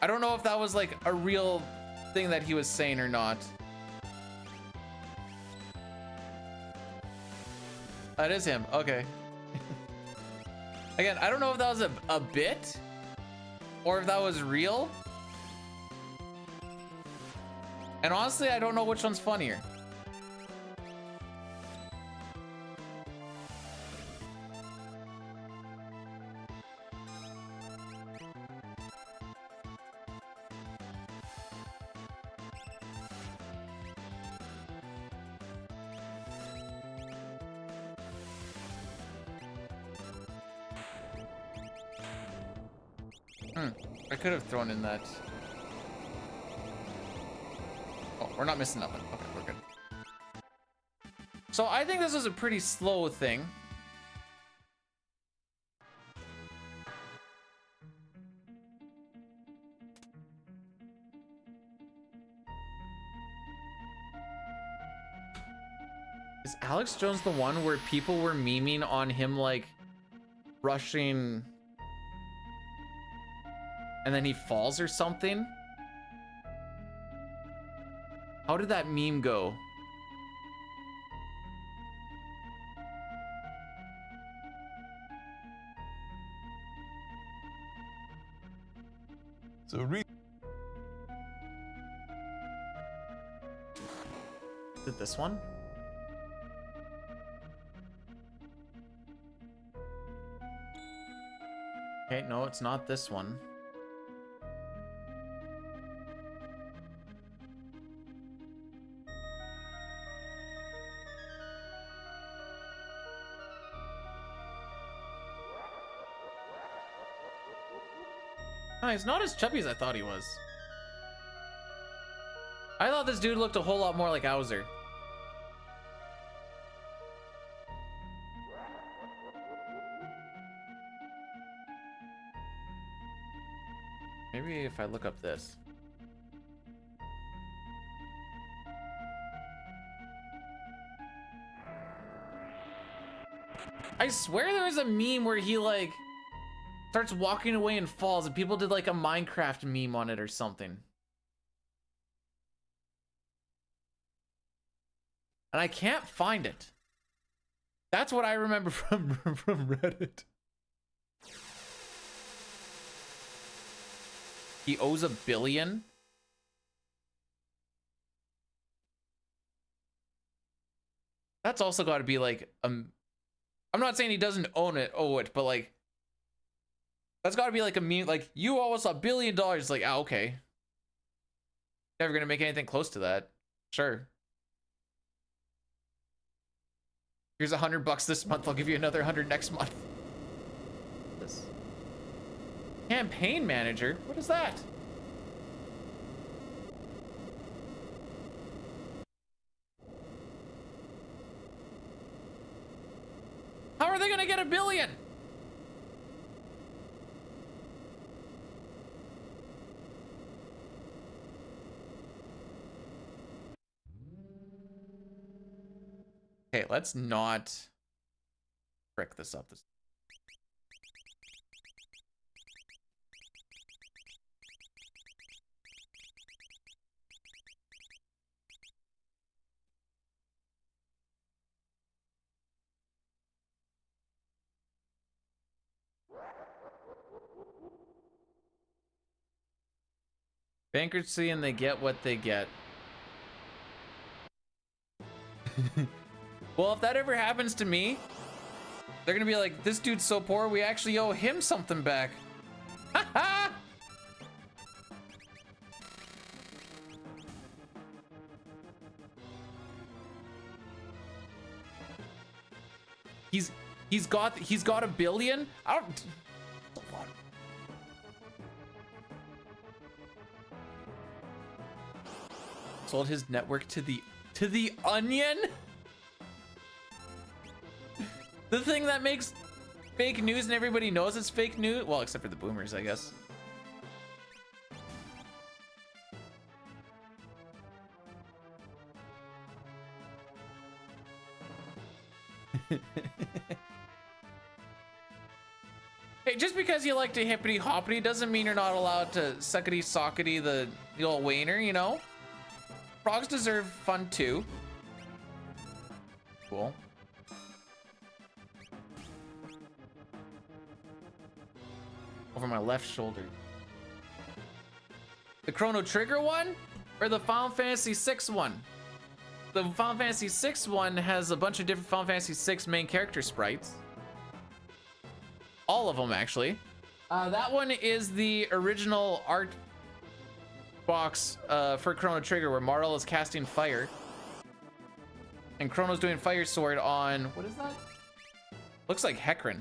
I don't know if that was like a real thing that he was saying or not. That is him. Okay. Again, I don't know if that was a bit or if that was real. And honestly, I don't know which one's funnier. I could have thrown in that. Oh, we're not missing nothing. Okay, we're good. So I think this is a pretty slow thing. Is Alex Jones the one where people were memeing on him like rushing and then he falls or something? How did that meme go? So Is it this one? Okay, no, it's not this one. No, he's not as chubby as I thought he was. I thought this dude looked a whole lot more like Hauser. Maybe if I look up this. I swear there was a meme where he like starts walking away and falls and people did like a Minecraft meme on it or something. And I can't find it. That's what I remember from Reddit. He owes $1 billion. That's also got to be like I'm not saying he doesn't owe it, but like that's got to be like a meme. Like, you owe us $1 billion. Like, ah, okay. Never gonna make anything close to that. Sure. Here's $100 this month. I'll give you another 100 next month. This campaign manager. What is that? How are they gonna get $1 billion? Okay, let's not frick this up. Bankruptcy and they get what they get. Well, if that ever happens to me, they're gonna be like, this dude's so poor, we actually owe him something back. He's got $1 billion? I don't... Sold his network to the Onion? The thing that makes fake news and everybody knows it's fake news? Well, except for the boomers, I guess. Hey, just because you like to hippity hoppity doesn't mean you're not allowed to suckety sockety the old wainer, you know? Frogs deserve fun too. Cool. Over my left shoulder. The Chrono Trigger one or the Final Fantasy VI one? The Final Fantasy VI one has a bunch of different Final Fantasy VI main character sprites. All of them, actually. That one is the original art box for Chrono Trigger where Marl is casting fire. And Chrono's doing Fire Sword on... What is that? Looks like Hecarim.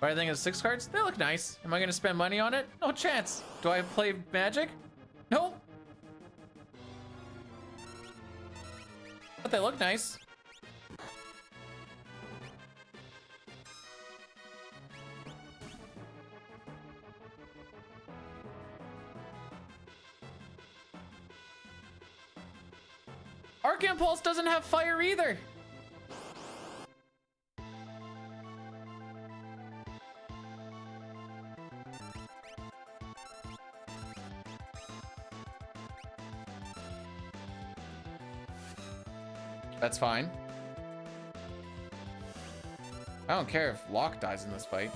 But I think it's 6 cards. They look nice. Am I gonna spend money on it? No chance. Do I play Magic? Nope. But they look nice. Arc Impulse doesn't have fire either. That's fine. I don't care if Locke dies in this fight.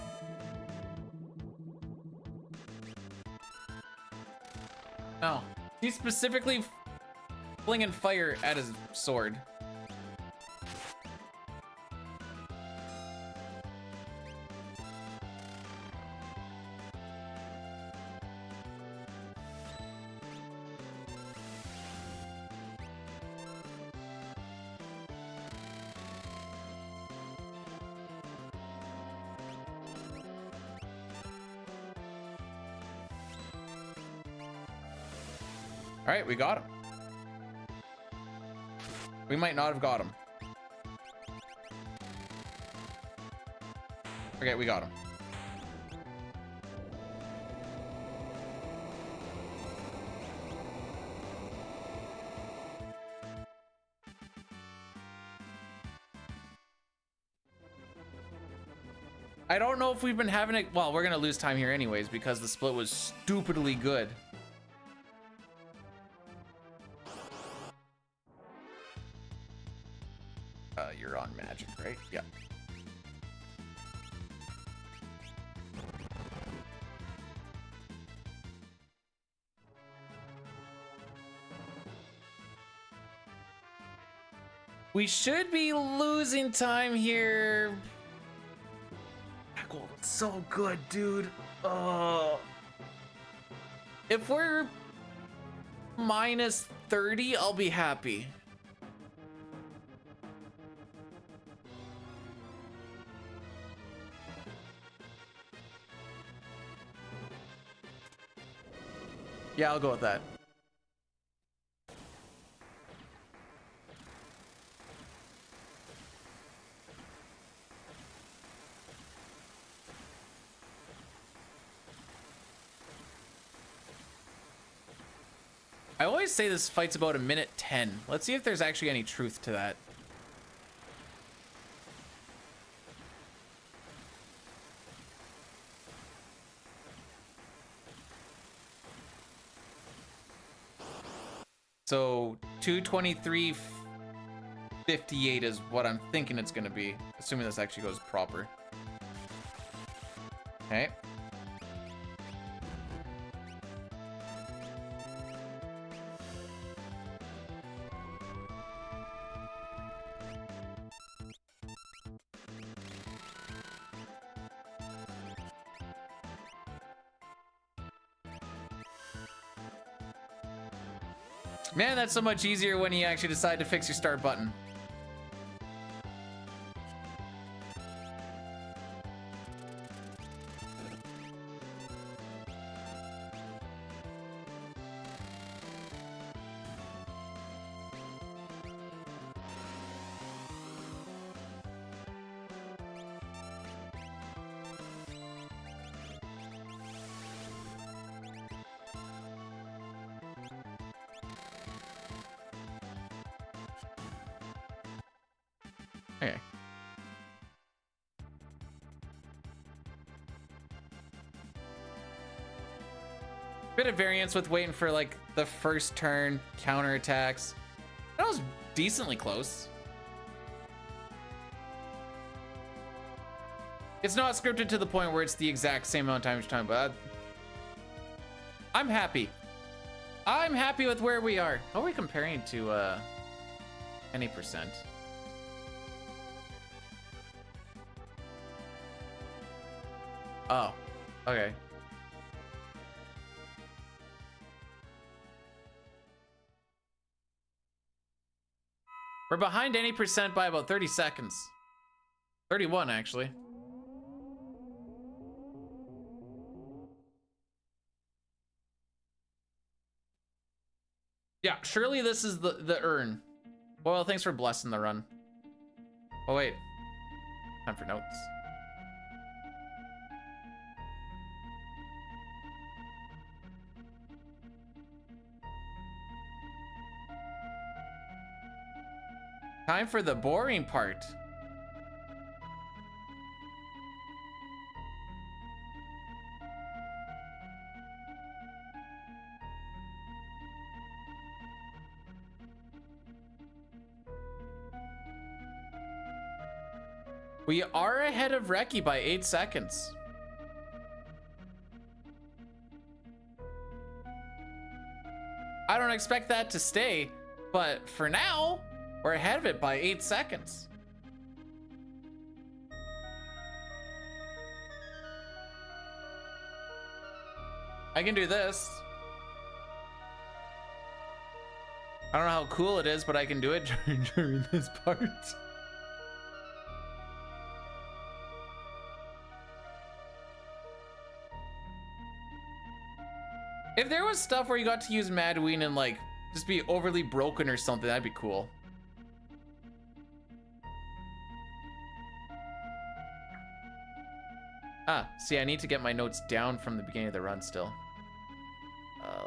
No. He's specifically flinging fire at his sword. All right, we got him. We might not have got him. Okay, we got him. I don't know if we've been having it. Well, we're gonna lose time here anyways because the split was stupidly good. You're on Magic, right? Yeah. We should be losing time here. Oh, it's so good, dude. Oh. If we're minus 30, I'll be happy. Yeah, I'll go with that. I always say this fight's about 1:10. Let's see if there's actually any truth to that. So 2:23:58 is what I'm thinking it's gonna be, assuming this actually goes proper. Okay. Man, that's so much easier when you actually decide to fix your start button. Okay. Bit of variance with waiting for like the first turn counterattacks. That was decently close. It's not scripted to the point where it's the exact same amount of time each time, but I'm happy. I'm happy with where we are. How are we comparing to any percent? Oh, okay. We're behind any percent by about 30 seconds. 31, actually. surely this is the urn. Well, thanks for blessing the run. Oh wait, time for notes. Time for the boring part. We are ahead of Reki by 8 seconds. I don't expect that to stay, but for now, we're ahead of it by 8 seconds. I can do this. I don't know how cool it is, but I can do it during this part. If there was stuff where you got to use Madween and like just be overly broken or something, that'd be cool. Ah, see, I need to get my notes down from the beginning of the run still.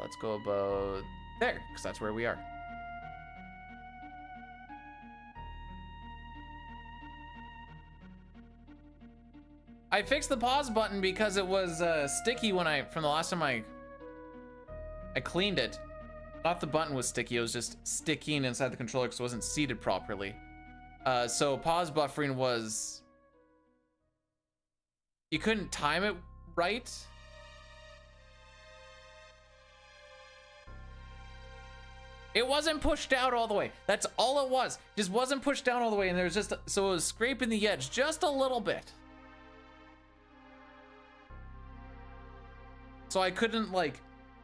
Let's go about there, because that's where we are. I fixed the pause button because it was sticky when from the last time I cleaned it. Not the button was sticky, it was just sticking inside the controller because it wasn't seated properly. So pause buffering was, you couldn't time it right. It wasn't pushed out all the way. That's all it was. Just wasn't pushed down all the way, and there was just, so it was scraping the edge just a little bit. So I couldn't like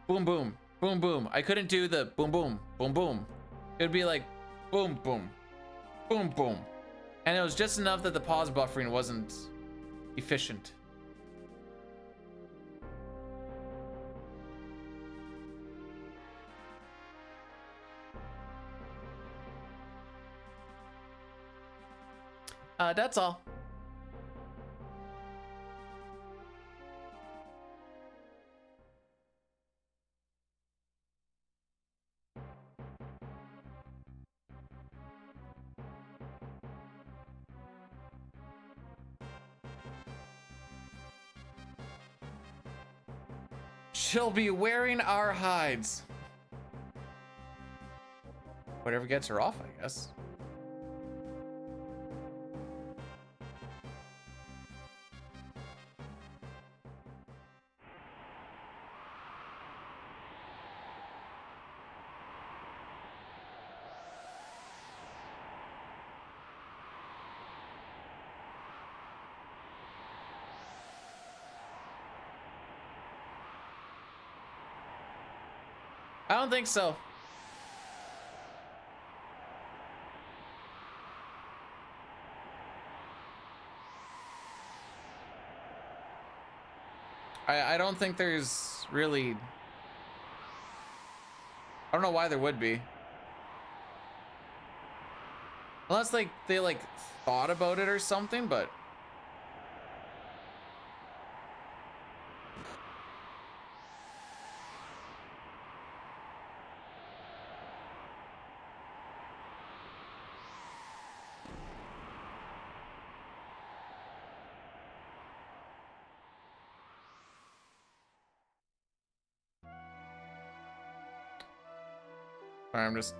boom, boom, boom, boom. I couldn't do the boom, boom, boom, boom. It would be like boom, boom, boom, boom. And it was just enough that the pause buffering wasn't efficient. That's all. She'll be wearing our hides. Whatever gets her off, I guess. I don't think so. I don't think there's really, I don't know why there would be. Unless like they like thought about it or something, but I'm just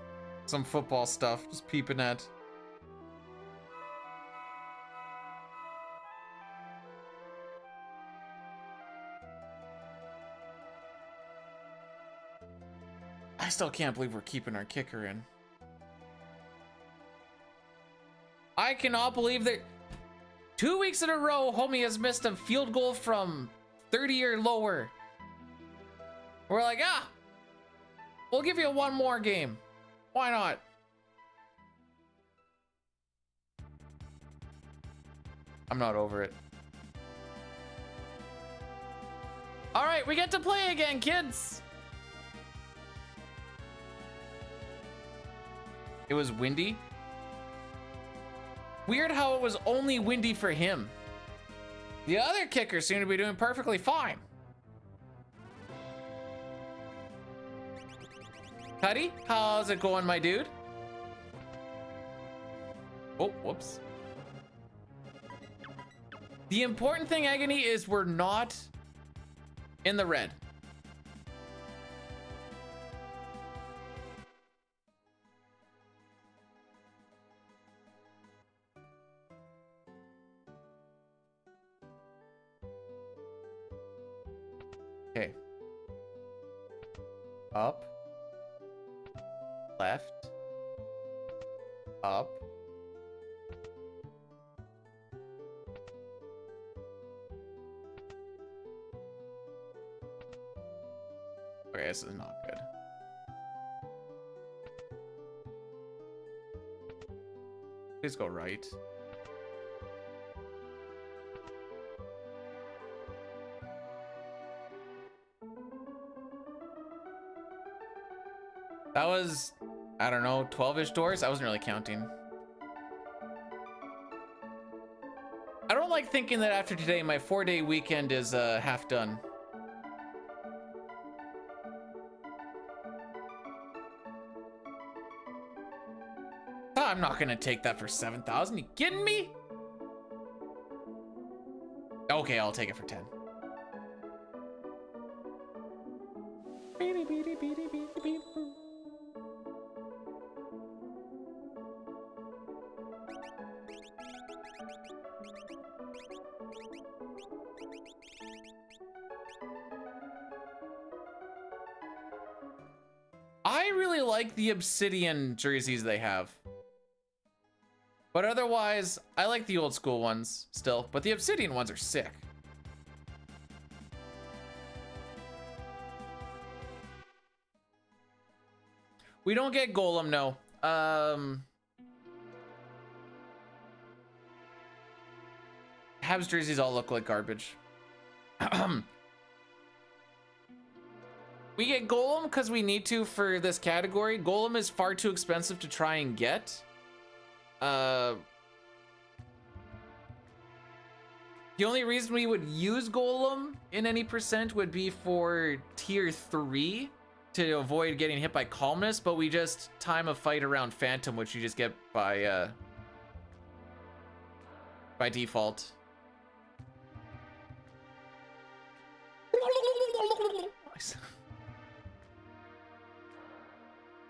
some football stuff, just peeping at. I still can't believe we're keeping our kicker in. I cannot believe that 2 weeks in a row, homie has missed a field goal from 30 or lower. We're like, we'll give you one more game. Why not? I'm not over it. All right, we get to play again, kids. It was windy. Weird how it was only windy for him. The other kickers seem to be doing perfectly fine. Cuddy, how's it going, my dude? Oh, whoops. The important thing, Agony, is we're not in the red. Okay. Up. Left. Up. Okay, this is not good. Please go right. That was, I don't know, 12-ish doors? I wasn't really counting. I don't like thinking that after today, my 4-day weekend is half done. I'm not gonna take that for 7,000. You kidding me? Okay, I'll take it for 10. I really like the obsidian jerseys they have. But otherwise, I like the old school ones still, but the obsidian ones are sick. We don't get Golem, no. Habs jerseys all look like garbage. We get Golem because we need to for this category. Golem is far too expensive to try and get. The only reason we would use Golem in any percent would be for tier 3 to avoid getting hit by Calmness, but we just time a fight around Phantom, which you just get by default.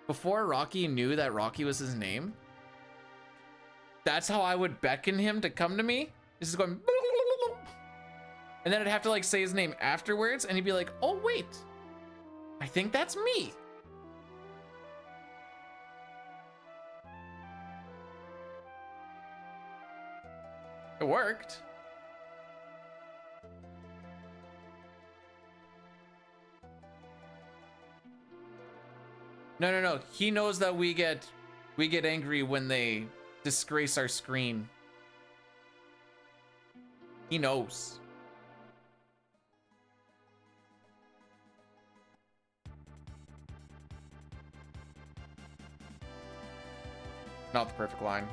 Before Rocky knew that Rocky was his name, that's how I would beckon him to come to me. This is going, and then I'd have to like say his name afterwards, and he'd be like, "Oh wait, I think that's me." It worked. No. He knows that we get angry when they disgrace our screen. He knows. Not the perfect line.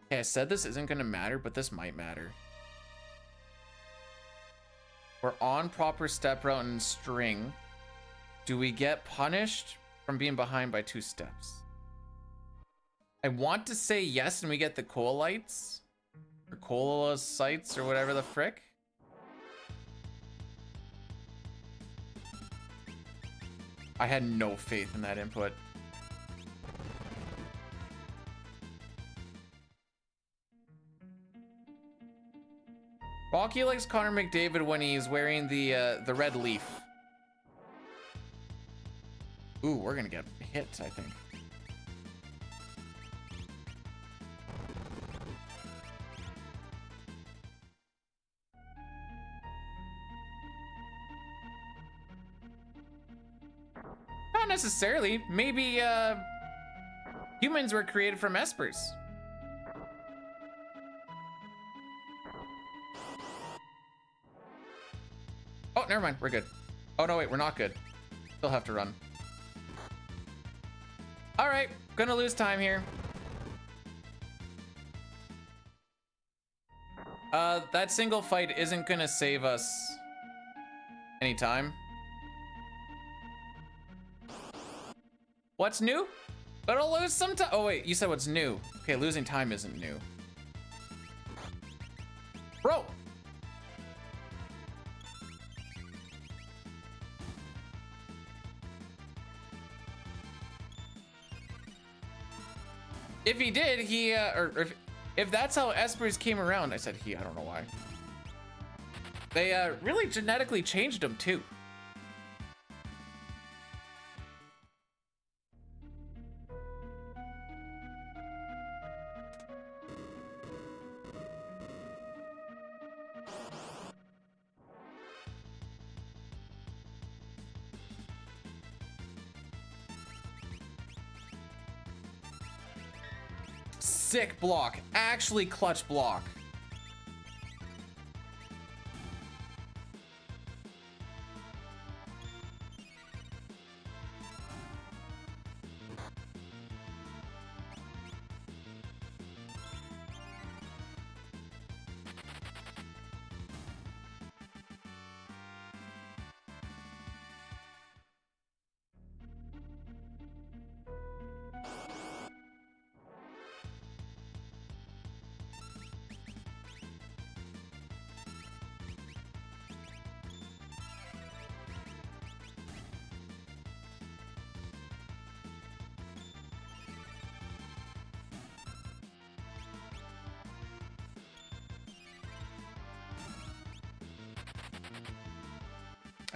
Okay, I said this isn't gonna matter, but this might matter. We're on proper step route and string. Do we get punished from being behind by 2 steps? I want to say yes, and we get the coalites or cola sites or whatever the frick. I had no faith in that input. Rocky likes Connor McDavid when he's wearing the red leaf. Ooh, we're gonna get hit, I think. Not necessarily. Maybe humans were created from espers. Oh, never mind. We're good. Oh, no, wait. We're not good. Still have to run. All right, gonna lose time here. That single fight isn't gonna save us any time. What's new? But I'll lose some time. Oh wait, you said what's new. Okay, losing time isn't new. Bro. If he did, or if that's how Espers came around, I said he, I don't know why. They really genetically changed him too. Sick block, actually clutch block.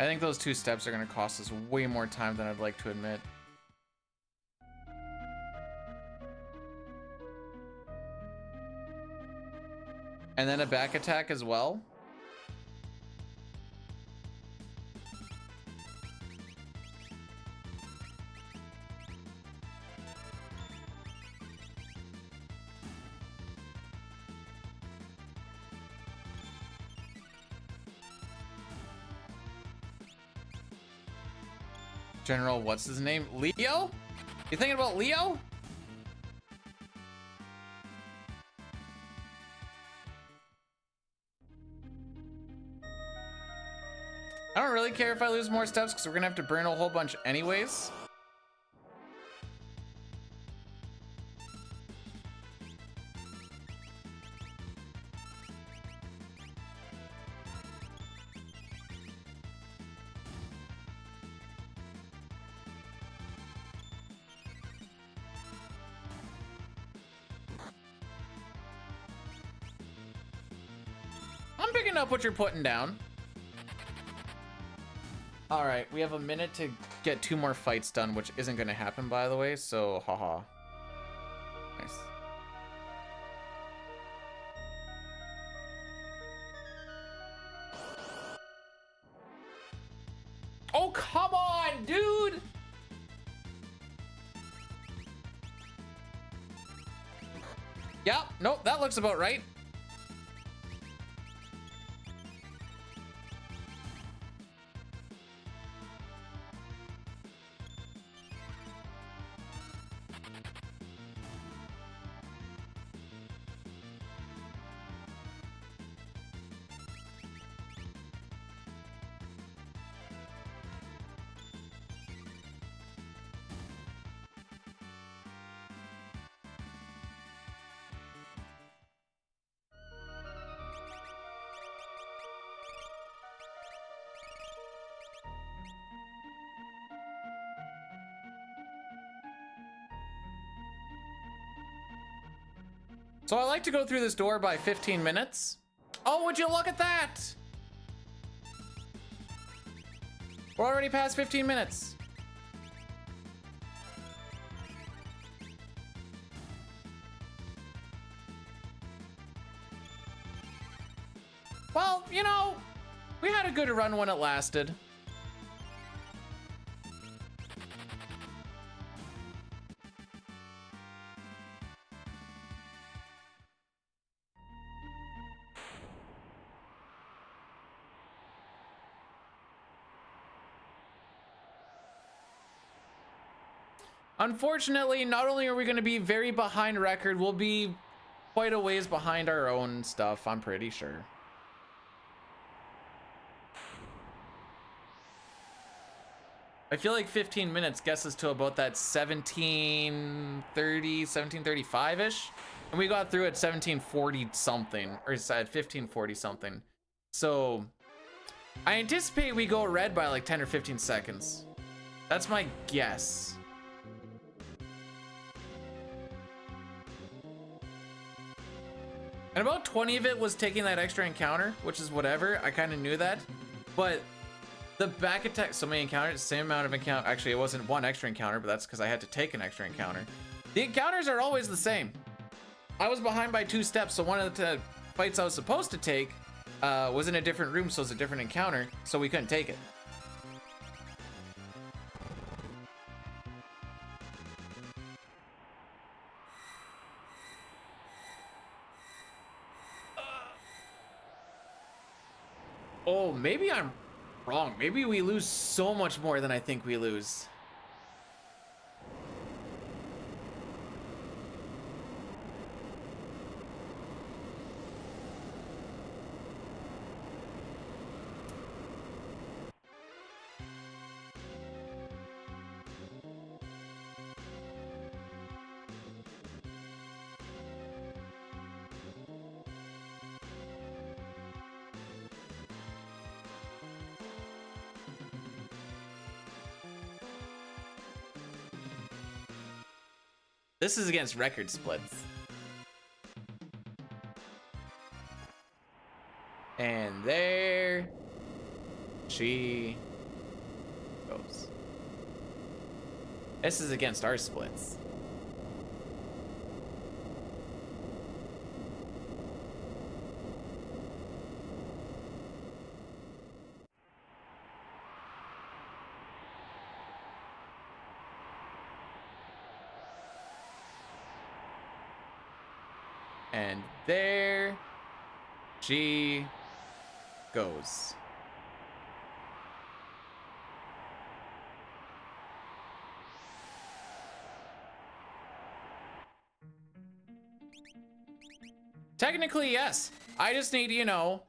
I think those 2 steps are going to cost us way more time than I'd like to admit. And then a back attack as well. General, what's his name? Leo? You thinking about Leo? I don't really care if I lose more steps because we're gonna have to burn a whole bunch anyways. I'm picking up what you're putting down. All right, we have a minute to get 2 more fights done, which isn't going to happen, by the way, so haha. Nice. Oh, come on, dude! Yeah, nope, that looks about right. So I like to go through this door by 15 minutes. Oh, would you look at that? We're already past 15 minutes. Well, you know, we had a good run when it lasted. Unfortunately, not only are we going to be very behind record, we'll be quite a ways behind our own stuff, I'm pretty sure. I feel like 15 minutes gets us to about that 1730, 1735-ish. And we got through at 1740 something, or at 1540 something. So I anticipate we go red by like 10 or 15 seconds. That's my guess. And about 20 of it was taking that extra encounter, which is whatever. I kind of knew that. But the back attack, so many encounters, same amount of encounter. Actually, it wasn't one extra encounter, but that's because I had to take an extra encounter. The encounters are always the same. I was behind by 2 steps, so one of the fights I was supposed to take was in a different room, so it was a different encounter, so we couldn't take it. Oh, maybe I'm wrong. Maybe we lose so much more than I think we lose. This is against record splits. And there she goes. This is against our splits. And there she goes. Technically, yes. I just need, you know,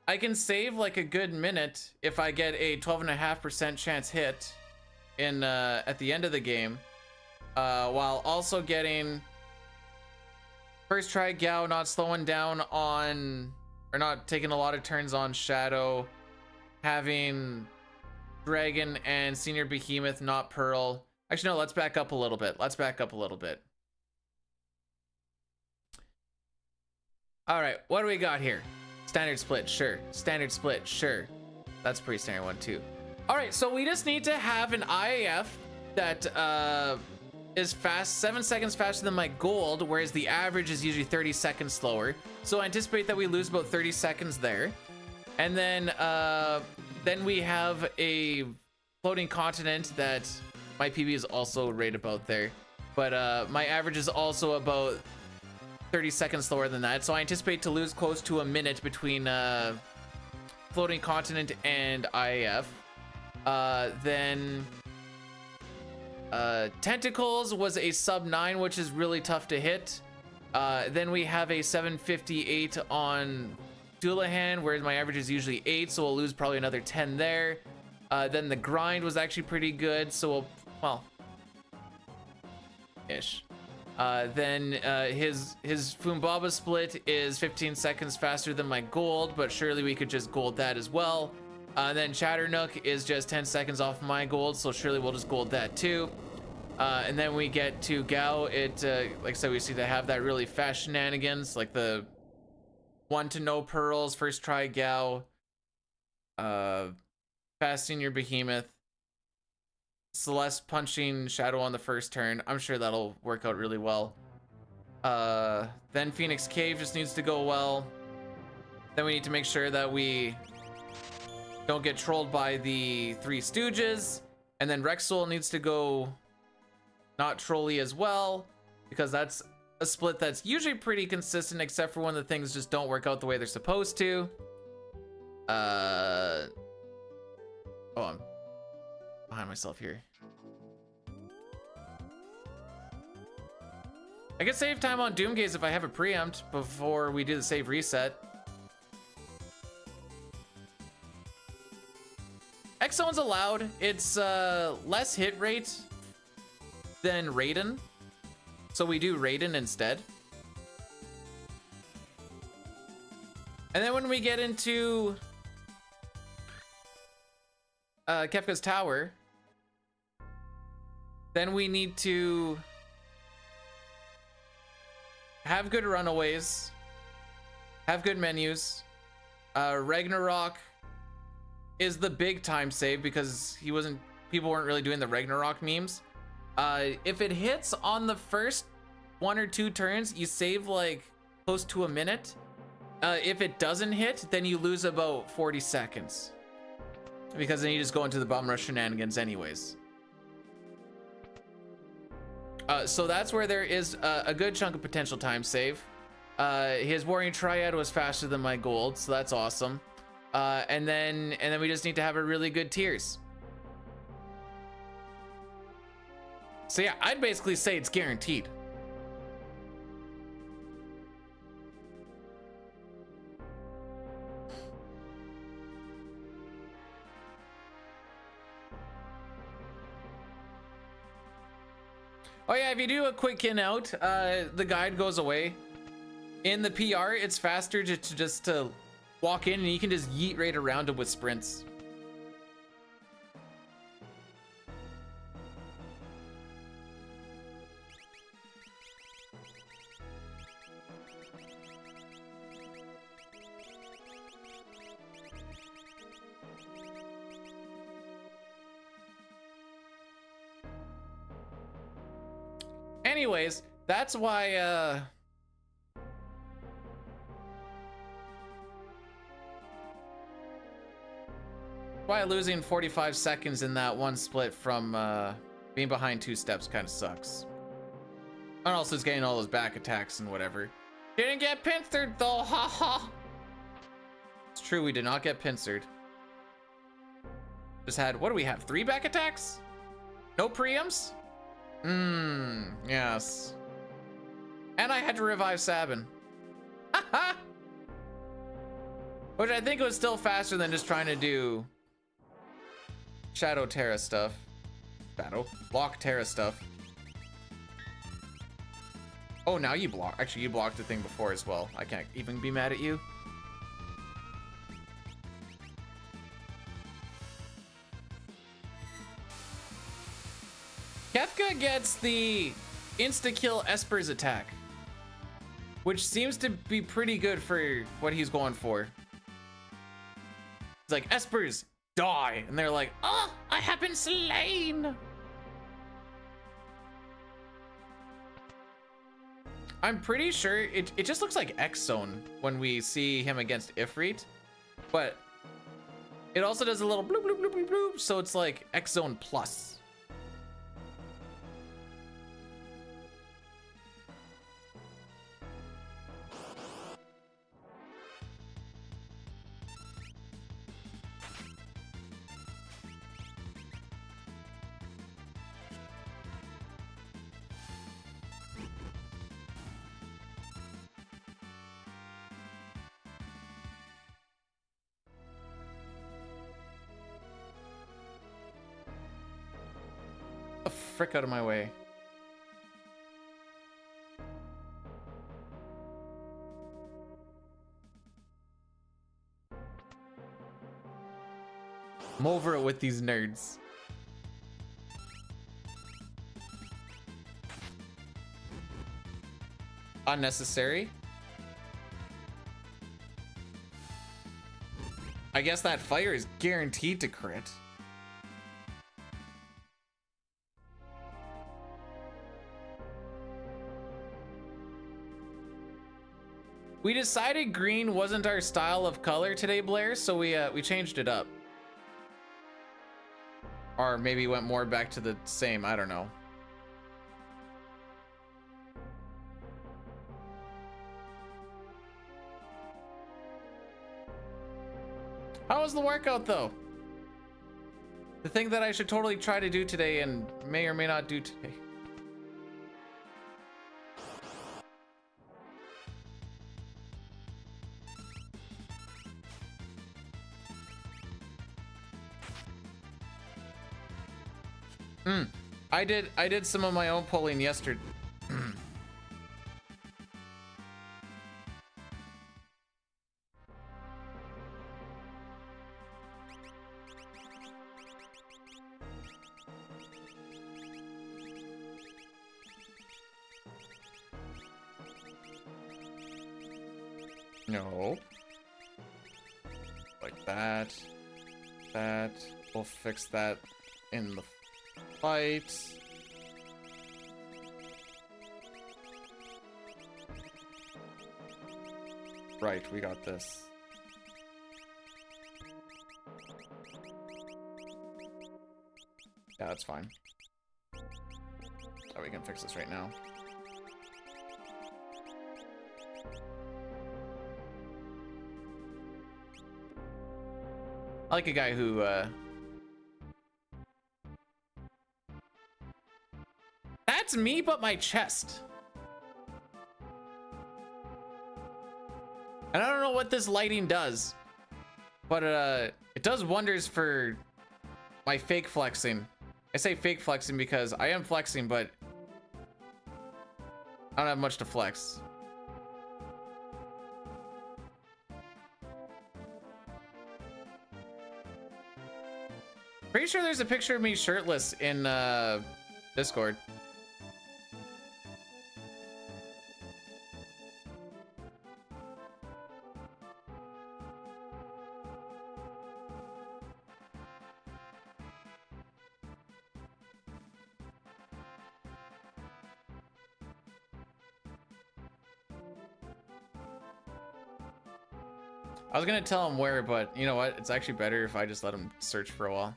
I can save like a good minute if I get a 12.5% chance hit in at the end of the game, while also getting first try Gao, not slowing down on, or not taking a lot of turns on Shadow, having Dragon and Senior Behemoth, not Pearl. Actually, no, let's back up a little bit. Let's back up a little bit. All right, what do we got here? Standard split, sure. Standard split, sure. That's a pretty standard one too. All right, so we just need to have an IAF that is fast, 7 seconds faster than my gold, whereas the average is usually 30 seconds slower. So I anticipate that we lose about 30 seconds there. And then we have a floating continent that my PB is also right about there. But my average is also about 30 seconds slower than that. So I anticipate to lose close to a minute between floating continent and IAF. Then Tentacles was a sub 9, which is really tough to hit. Then we have a 758 on Doulahan, whereas my average is usually 8, so we'll lose probably another 10 there. Then the grind was actually pretty good, so we'll, well, ish. Then his Fumbaba split is 15 seconds faster than my gold, but surely we could just gold that as well. Then Chatternook is just 10 seconds off my gold, so surely we'll just gold that too. And then we get to Gao. It, like I said, we see to have that really fast shenanigans, like the 1 to no pearls, first try Gao, fast Senior Behemoth, Celeste punching Shadow on the first turn. I'm sure that'll work out really well. Then Phoenix Cave just needs to go well. Then we need to make sure that we don't get trolled by the 3 Stooges. And then Rexol needs to go not trolly as well, because that's a split that's usually pretty consistent, except for when the things just don't work out the way they're supposed to. Oh, I'm behind myself here. I could save time on Doomgaze if I have a preempt before we do the save reset. X-Zone's allowed. It's less hit rate than Raiden. So we do Raiden instead. And then when we get into Kefka's Tower, then we need to have good runaways, have good menus. Ragnarok is the big time save because people weren't really doing the Ragnarok memes. If it hits on the first 1 or 2 turns, you save like close to a minute. If it doesn't hit, then you lose about 40 seconds because then you just go into the bum rush shenanigans anyways. So that's where there is a good chunk of potential time save. His Warrior Triad was faster than my gold, so that's awesome. And then we just need to have a really good tiers. So yeah, I'd basically say it's guaranteed. Oh yeah, if you do a quick in out, the guide goes away. In the PR, it's faster to walk in and you can just yeet right around him with sprints. Anyways, that's why losing 45 seconds in that one split from being behind 2 steps kind of sucks. And also it's getting all those back attacks and whatever. Didn't get pincered though, haha. It's true, we did not get pincered. Just had, what do we have, 3 back attacks? No preempts? Yes. And I had to revive Sabin. Haha! Which I think was still faster than just trying to do Shadow Terra stuff. Block Terra stuff. Oh, now you block. Actually, you blocked the thing before as well. I can't even be mad at you. Kefka gets the insta-kill Espers attack, which seems to be pretty good for what he's going for. He's like, Espers, die! And they're like, oh, I have been slain! I'm pretty sure it just looks like X-Zone when we see him against Ifrit, but it also does a little bloop, bloop, bloop, bloop, bloop, so it's like X-Zone plus. The frick out of my way. I'm over it with these nerds. Unnecessary. I guess that fire is guaranteed to crit. We decided green wasn't our style of color today, Blair, so we changed it up. Or maybe went more back to the same, I don't know. How was the workout though? The thing that I should totally try to do today and may or may not do today. I did some of my own pulling yesterday. No. Like that. That. We'll fix that in the fight. Right, we got this. Yeah, that's fine. Oh, we can fix this right now. I like a guy who, That's me, but my chest. And I don't know what this lighting does, but it does wonders for my fake flexing. I say fake flexing because I am flexing, but I don't have much to flex. Pretty sure there's a picture of me shirtless in Discord. I was gonna tell him where, but you know what? It's actually better if I just let him search for a while.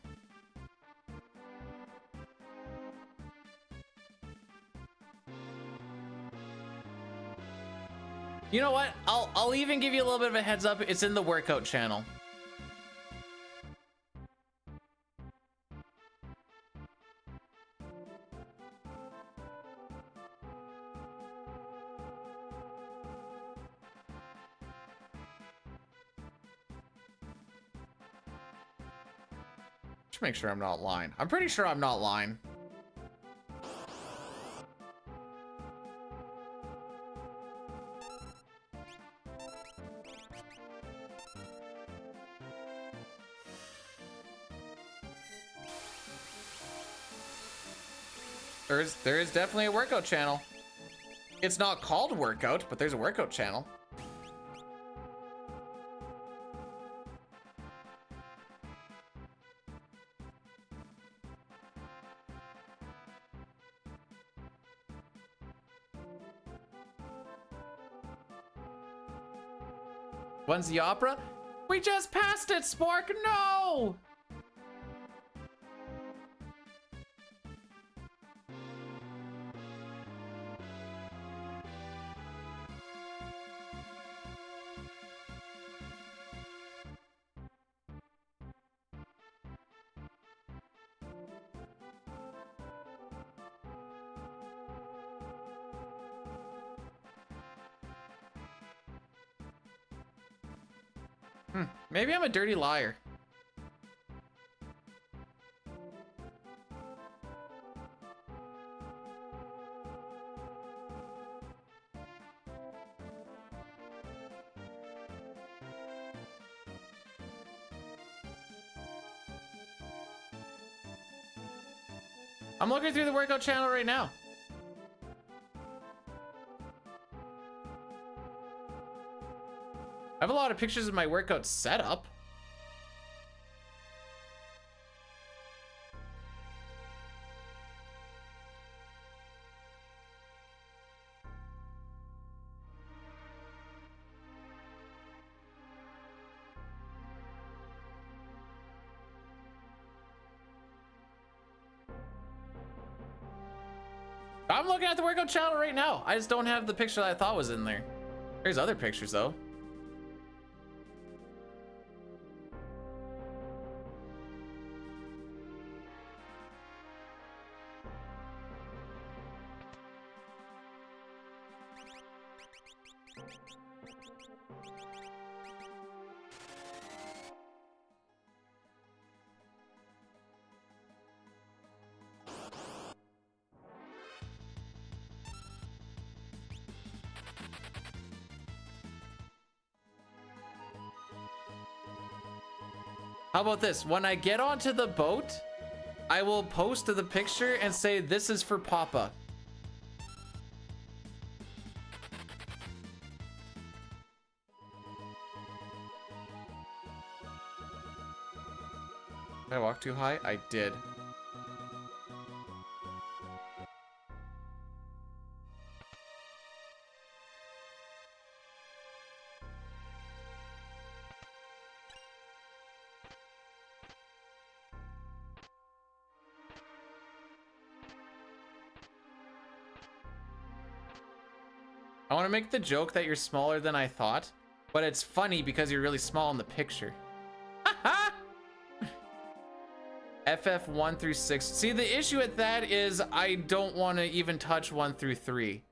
You know what? I'll even give you a little bit of a heads up. It's in the workout channel. Just make sure I'm not lying. I'm pretty sure I'm not lying. There is definitely a workout channel. It's not called workout, but there's a workout channel. When's the opera? We just passed it, Spork! No! Maybe I'm a dirty liar. I'm looking through the workout channel right now. I have a lot of pictures of my workout setup. I'm looking at the workout channel right now. I just don't have the picture that I thought was in there. There's other pictures though. How about this? When I get onto the boat, I will post the picture and say, this is for Papa. Did I walk too high? I did. I want to make the joke that you're smaller than I thought, but it's funny because you're really small in the picture. FF 1 through 6. See, the issue with that is I don't want to even touch 1 through 3.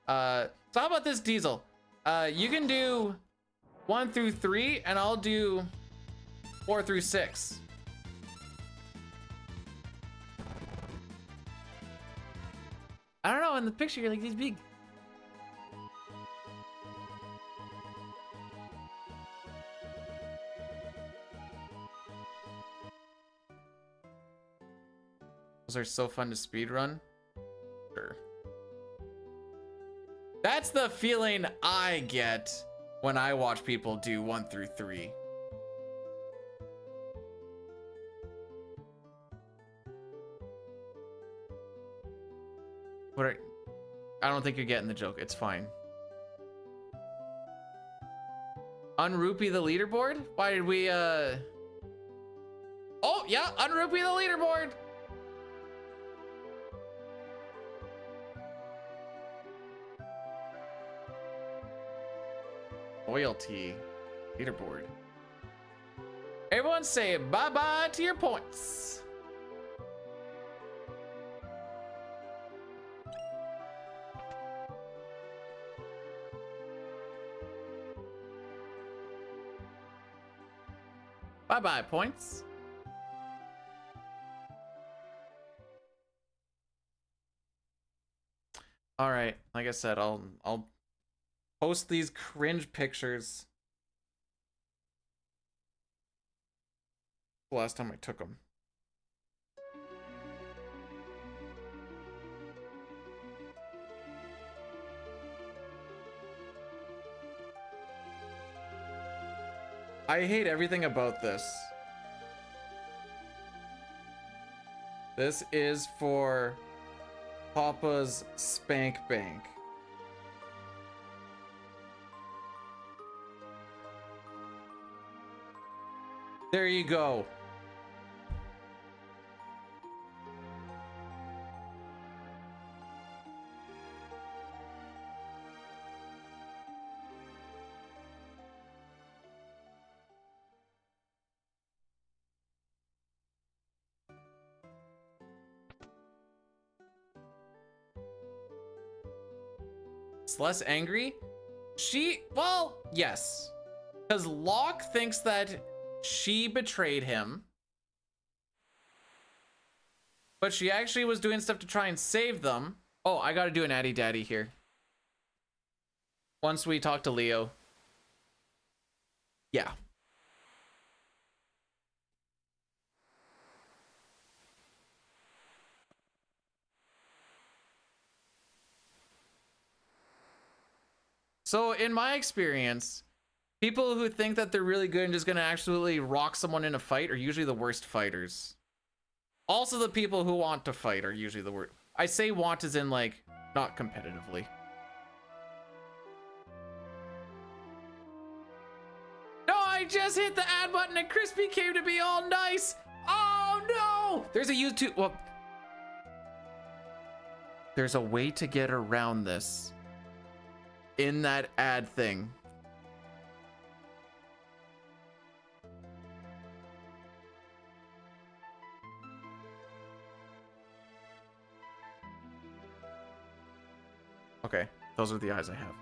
So how about this, Diesel? You can do 1 through 3, and I'll do 4 through 6. I don't know, in the picture you're like these big. Those are so fun to speedrun. Sure. That's the feeling I get when I watch people do 1 through 3. I don't think you're getting the joke. It's fine. Unrupee the leaderboard? Why did we, Oh, yeah, unrupee the leaderboard! Loyalty leaderboard. Everyone say bye-bye to your points. Bye-bye points. All right, like I said, I'll post these cringe pictures. The last time I took them. I hate everything about this. This is for Papa's Spank Bank. There you go. It's less angry? Well, yes. Because Locke thinks that she betrayed him. But she actually was doing stuff to try and save them. Oh, I gotta do an Addy Daddy here. Once we talk to Leo. Yeah. So in my experience, people who think that they're really good and just gonna absolutely rock someone in a fight are usually the worst fighters. Also, the people who want to fight are usually the worst. I say want as in, like, not competitively. No, I just hit the add button and Crispy came to be all nice. Oh no! There's a YouTube, well, there's a way to get around this in that ad thing. Okay, those are the eyes I have.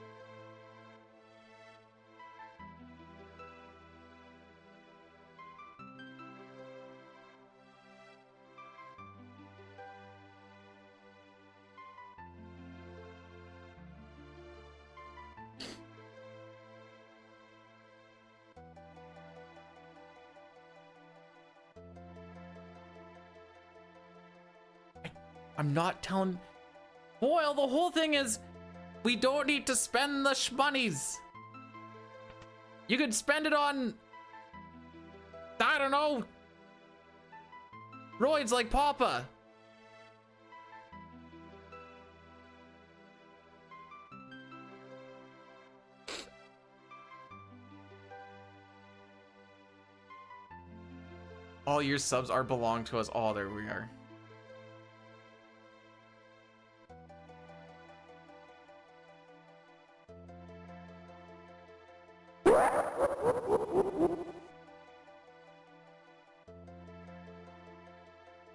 I'm not telling. Boyle, the whole thing is we don't need to spend the shmoneys. You could spend it on, I don't know, roids like Papa. All your subs are belong to us. Oh, there we are.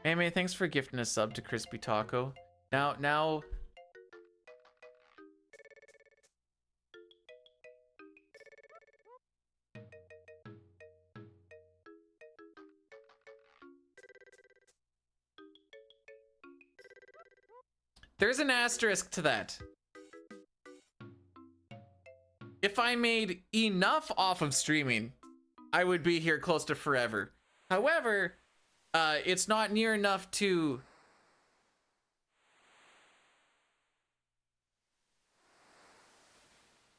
Hey, thanks for gifting a sub to Crispy Taco. Now. There's an asterisk to that. If I made enough off of streaming, I would be here close to forever. However, it's not near enough to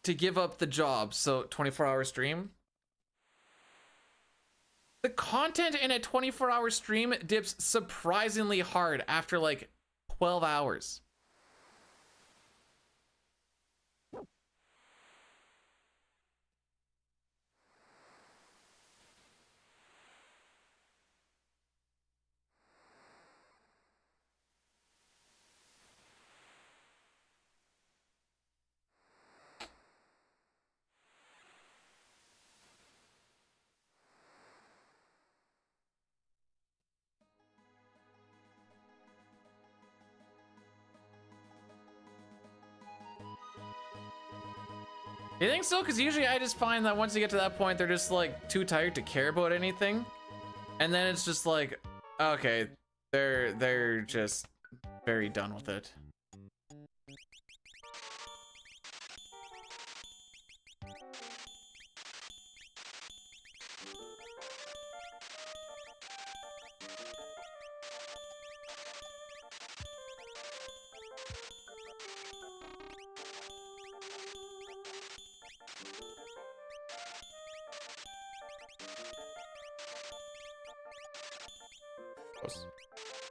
give up the job. So 24-hour stream. The content in a 24-hour stream dips surprisingly hard after like 12 hours. You think so? Because usually I just find that once you get to that point, they're just like too tired to care about anything. And then it's just like, okay, they're just very done with it.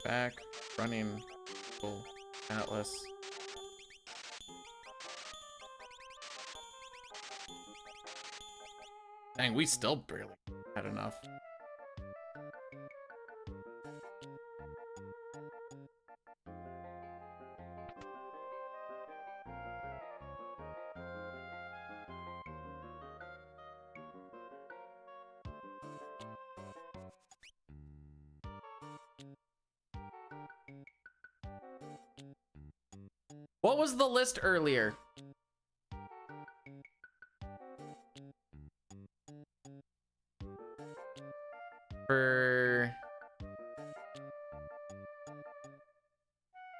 Back, running, full atlas. Dang, we still barely had enough. What was the list earlier?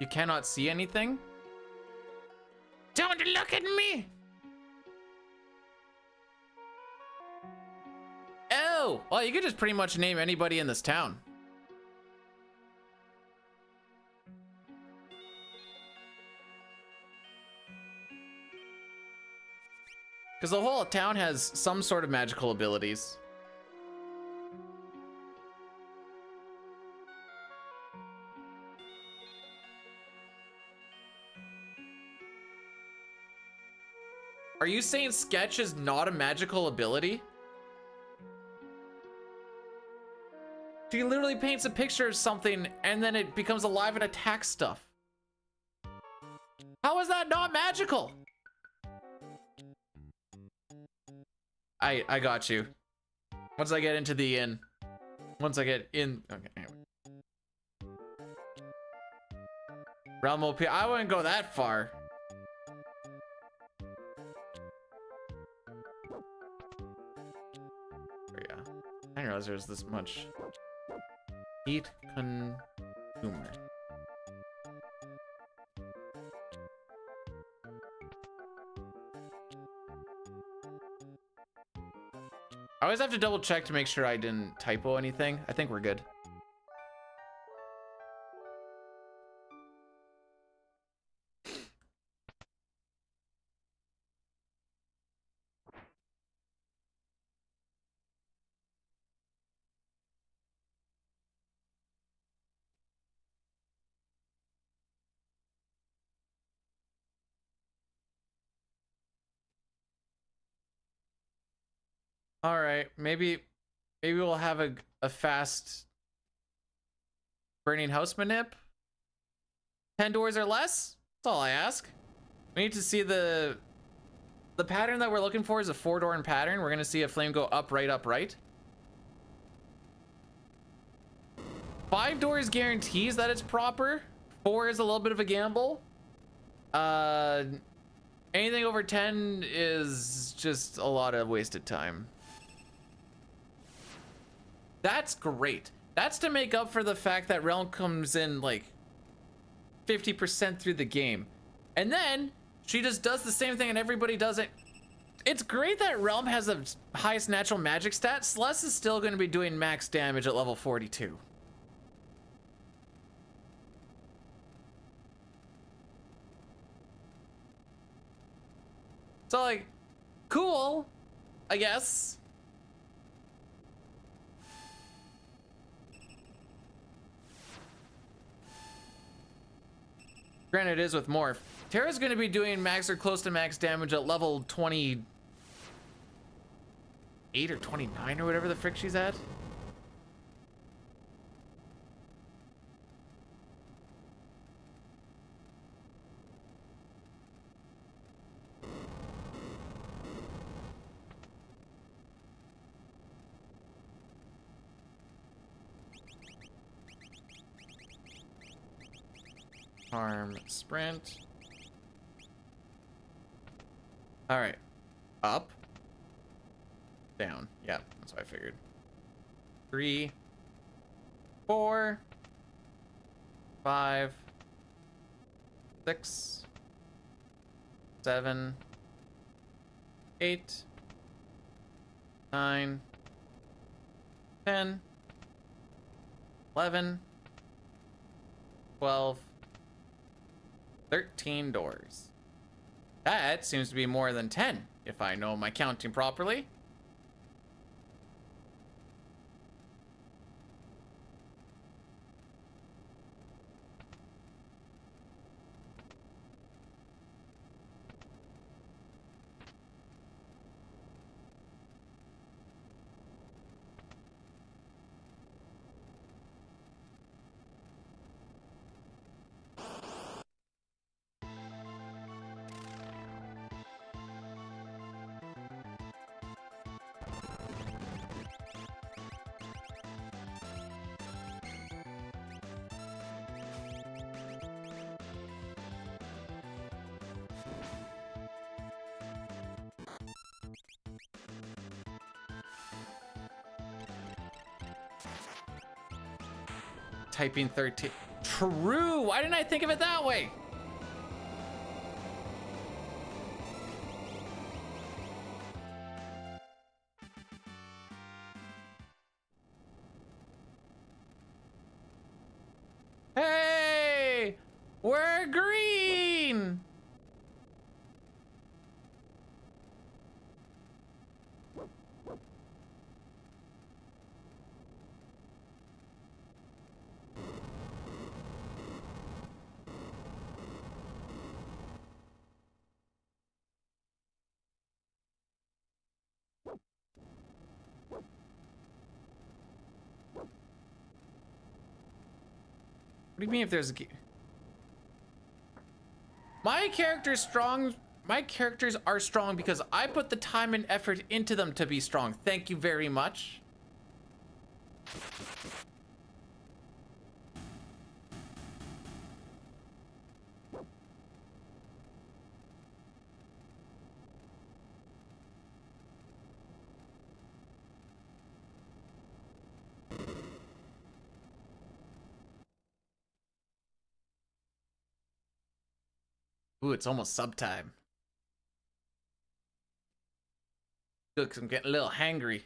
You cannot see anything? Don't look at me! Oh, well, you could just pretty much name anybody in this town. Because the whole town has some sort of magical abilities. Are you saying Sketch is not a magical ability? She literally paints a picture of something and then it becomes alive and attacks stuff. How is that not magical? I got you. Once I get into the inn. Once I get in. Okay, anyway. Realm OP. I wouldn't go that far. Yeah. I didn't realize there's this much heat consumer. I always have to double check to make sure I didn't typo anything. I think we're good. All right, maybe we'll have a fast burning house manip. 10 doors or less. That's all I ask. We need to see the pattern that we're looking for is a 4-door pattern. We're gonna see a flame go up, right, up, right. 5 doors guarantees that it's proper. 4 is a little bit of a gamble. Anything over 10 is just a lot of wasted time. That's great. That's to make up for the fact that Realm comes in like 50% through the game. And then she just does the same thing and everybody does it. It's great that Realm has the highest natural magic stat. Celeste is still going to be doing max damage at level 42. So like, cool, I guess. Granted, it is with Morph. Terra's going to be doing max or close to max damage at level 28 or 29 or whatever the frick she's at. Arm sprint. All right, up, down. Yeah, that's what I figured. 3, 4, 5, 6, 7, 8, 9, 10, 11, 12, 13 doors. That seems to be more than 10, if I know my counting properly. Typing 13. True! Why didn't I think of it that way? Hey! We're green! What do you mean if there's a... My character's strong. My characters are strong because I put the time and effort into them to be strong. Thank you very much. Ooh, it's almost sub time. Good, 'cause I'm getting a little hangry.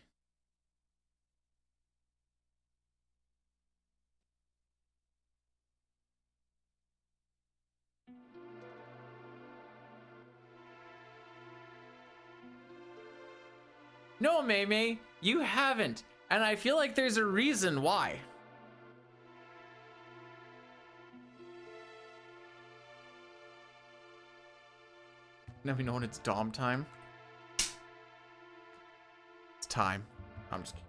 No, Maymay, you haven't. And I feel like there's a reason why. Now we know when it's Dom time. It's time. I'm just kidding.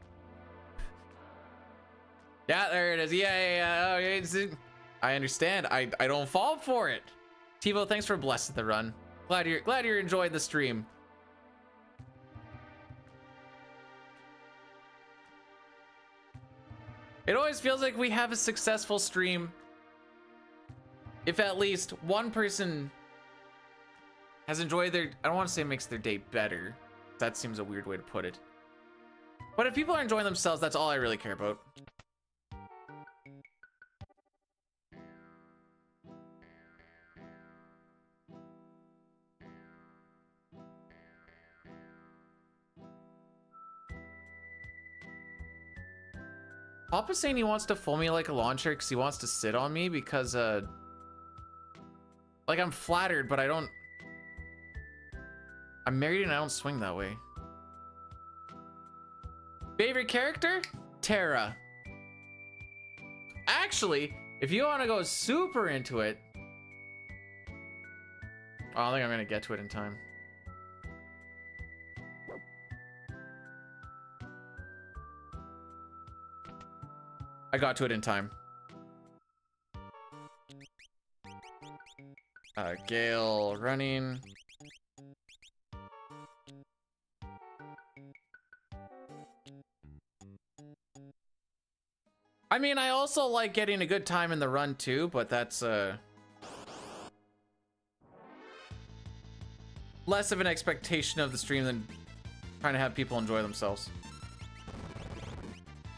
Yeah, there it is. Yeah. Okay, I understand. I don't fall for it. Tivo, thanks for blessing the run. Glad you're enjoying the stream. It always feels like we have a successful stream if at least one person has enjoyed their, I don't want to say makes their day better. That seems a weird way to put it. But if people are enjoying themselves, that's all I really care about. Papa's saying he wants to fool me like a lawn chair because he wants to sit on me because, like, I'm flattered, but I'm married and I don't swing that way. Favorite character? Terra. Actually, if you want to go super into it, oh, I don't think I'm going to get to it in time. I got to it in time. Gale running. I mean, I also like getting a good time in the run too, but that's less of an expectation of the stream than trying to have people enjoy themselves.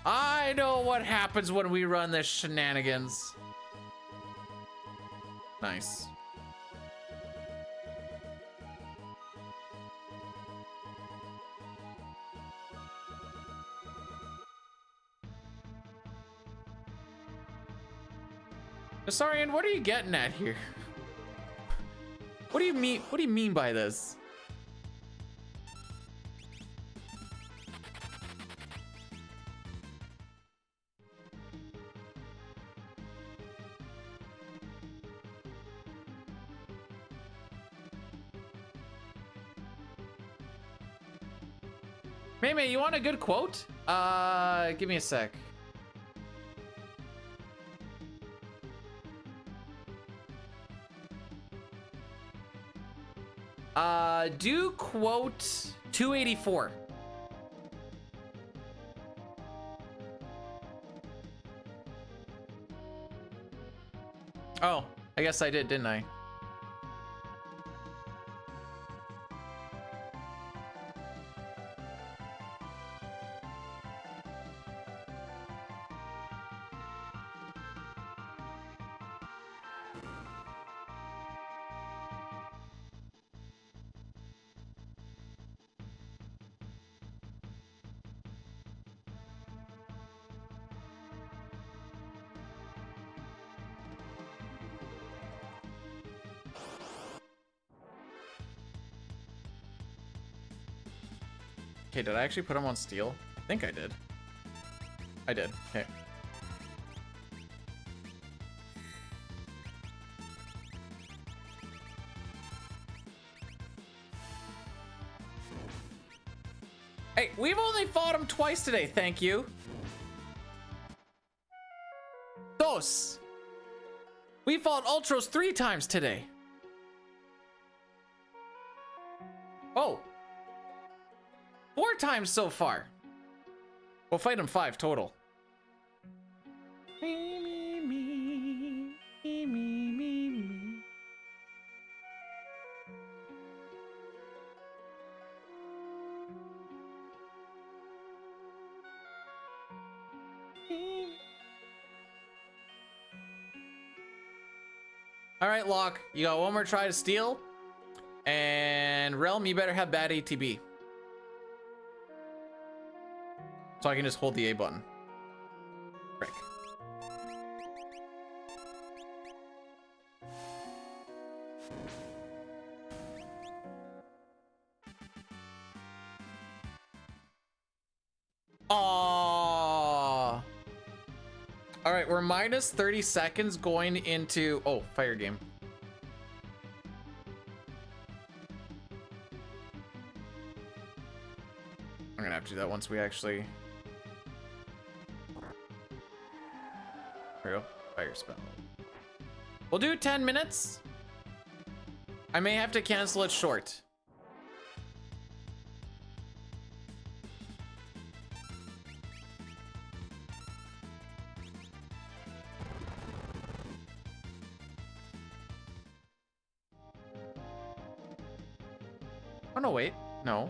I know what happens when we run this shenanigans. Nice. Asarian, what are you getting at here? What do you mean? What do you mean by this? Maymay, you want a good quote? Give me a sec. Do quote 284. Oh, I guess I did, didn't I? Okay, did I actually put him on steel? I think I did. I did. Okay. Hey, we've only fought him twice today, thank you. Dos. We fought Ultros 3 times today. Oh. 4 times so far. We'll fight him 5 total. All right, Locke, you got one more try to steal. And Realm, you better have bad ATB. So I can just hold the A button. Frick. Aww. All right, we're minus 30 seconds going into, oh, fire game. I'm gonna have to do that once we actually. There we go. Fire spell. We'll do 10 minutes. I may have to cancel it short. Oh no, wait. No.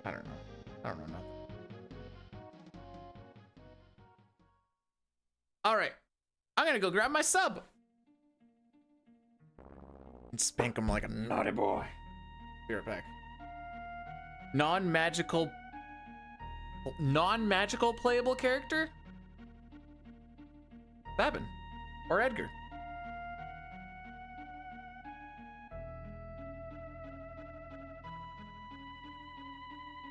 I don't know. I don't know nothing. All right. I'm gonna go grab my sub. And spank him like a naughty boy. Be right back. Non-magical playable character? Babin. Or Edgar.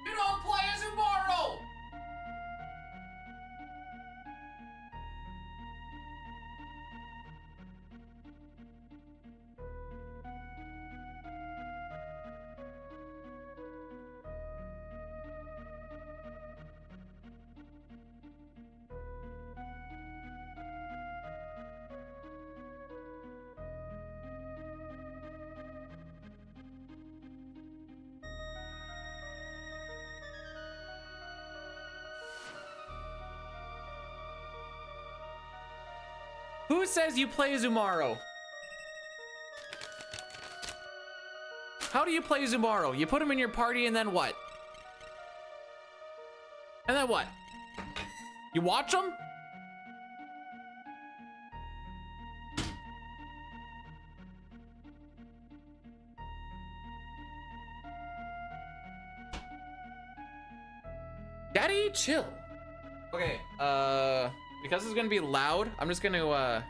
You don't play as Umaru! Who says you play Zumaro? How do you play Zumaro? You put him in your party and then what? And then what? You watch him? Daddy, chill. Okay, because it's gonna be loud, I'm just gonna,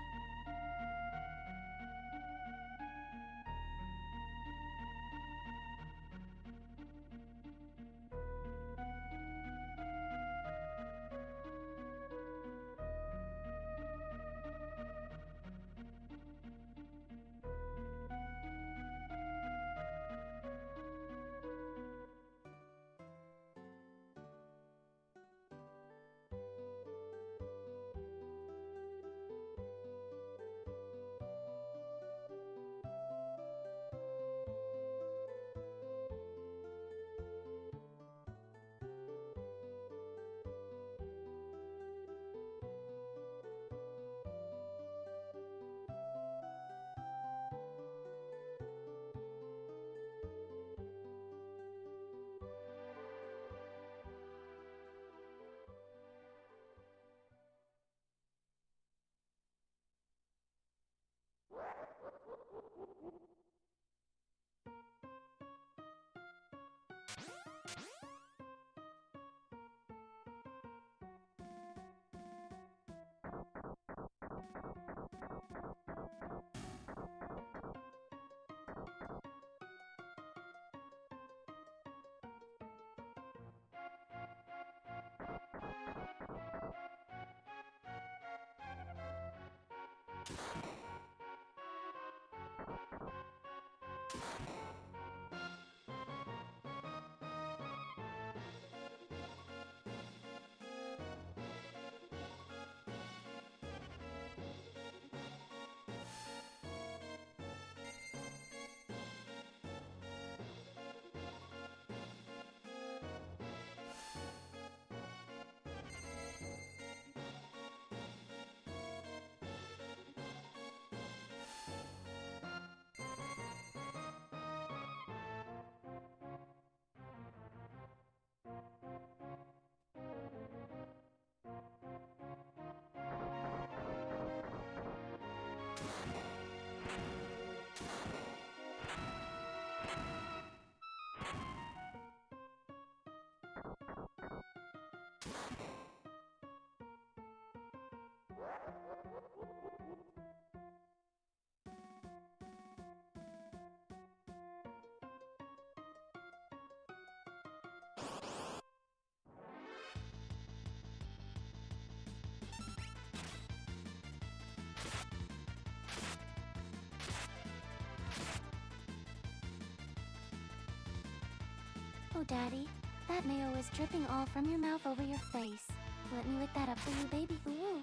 Oh, Daddy, That mayo is dripping all from your mouth over your face. Let me lick that up for you, baby. Ooh.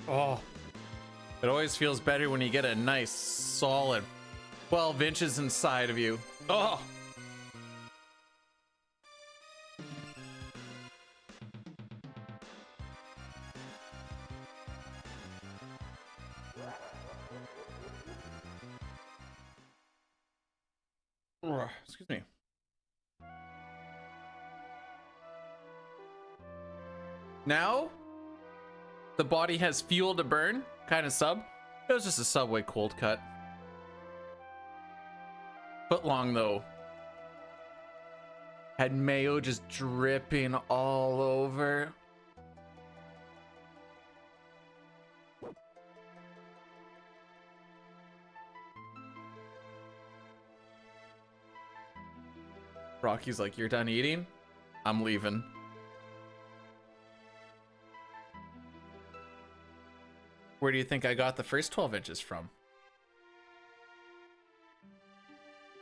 Oh, it always feels better when you get a nice solid 12 inches inside of you. Oh. Excuse me. Now, the body has fuel to burn, kind of sub. It was just a Subway cold cut. Foot long though. Had mayo just dripping all over. Rocky's like, you're done eating? I'm leaving. Where do you think I got the first 12 inches from?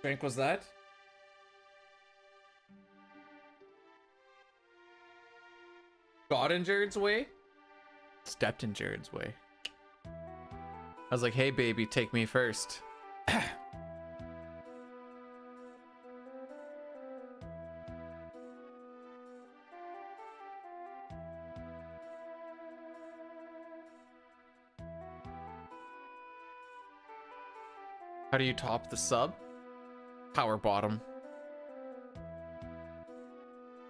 Drink was that? Got in Jared's way? Stepped in Jared's way. I was like, hey baby, take me first. How do you top the sub? Power bottom.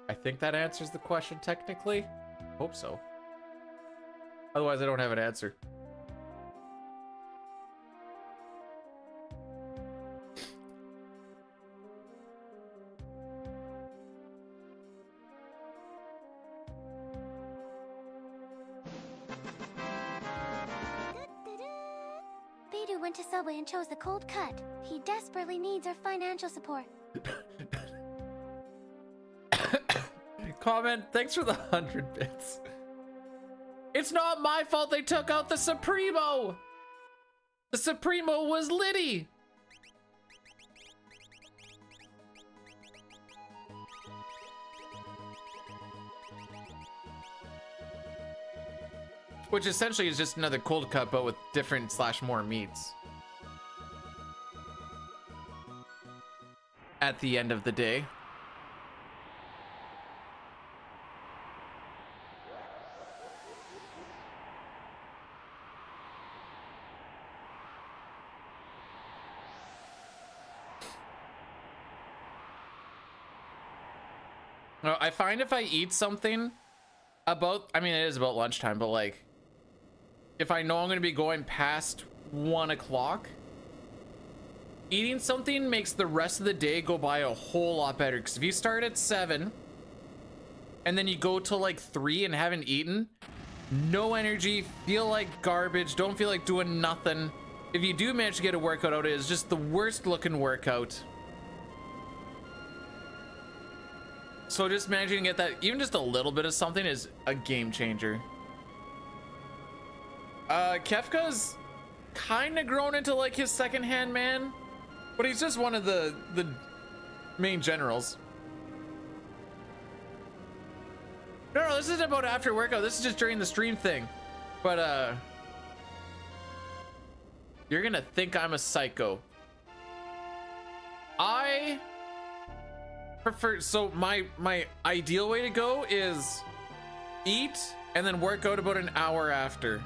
I think that answers the question technically. Hope so. Otherwise, I don't have an answer. Beidou went to Subway and chose the cold cut. He desperately needs our financial support. Comment, thanks for the 100 bits. It's not my fault they took out the Supremo. The Supremo was Liddy. Which essentially is just another cold cut, but with different / more meats. At the end of the day. No, I find if I eat something about, I mean, it is about lunchtime, but like, if I know I'm going to be going past 1 o'clock, eating something makes the rest of the day go by a whole lot better. Because if you start at 7 and then you go till like 3 and haven't eaten, no energy, feel like garbage, don't feel like doing nothing. If you do manage to get a workout out, it is just the worst looking workout. So just managing to get that, even just a little bit of something is a game changer. Kefka's kind of grown into like his second-hand man, but he's just one of the main generals. No, this isn't about after workout. This is just during the stream thing. But you're gonna think I'm a psycho. I prefer, so my ideal way to go is eat and then work out about an hour after.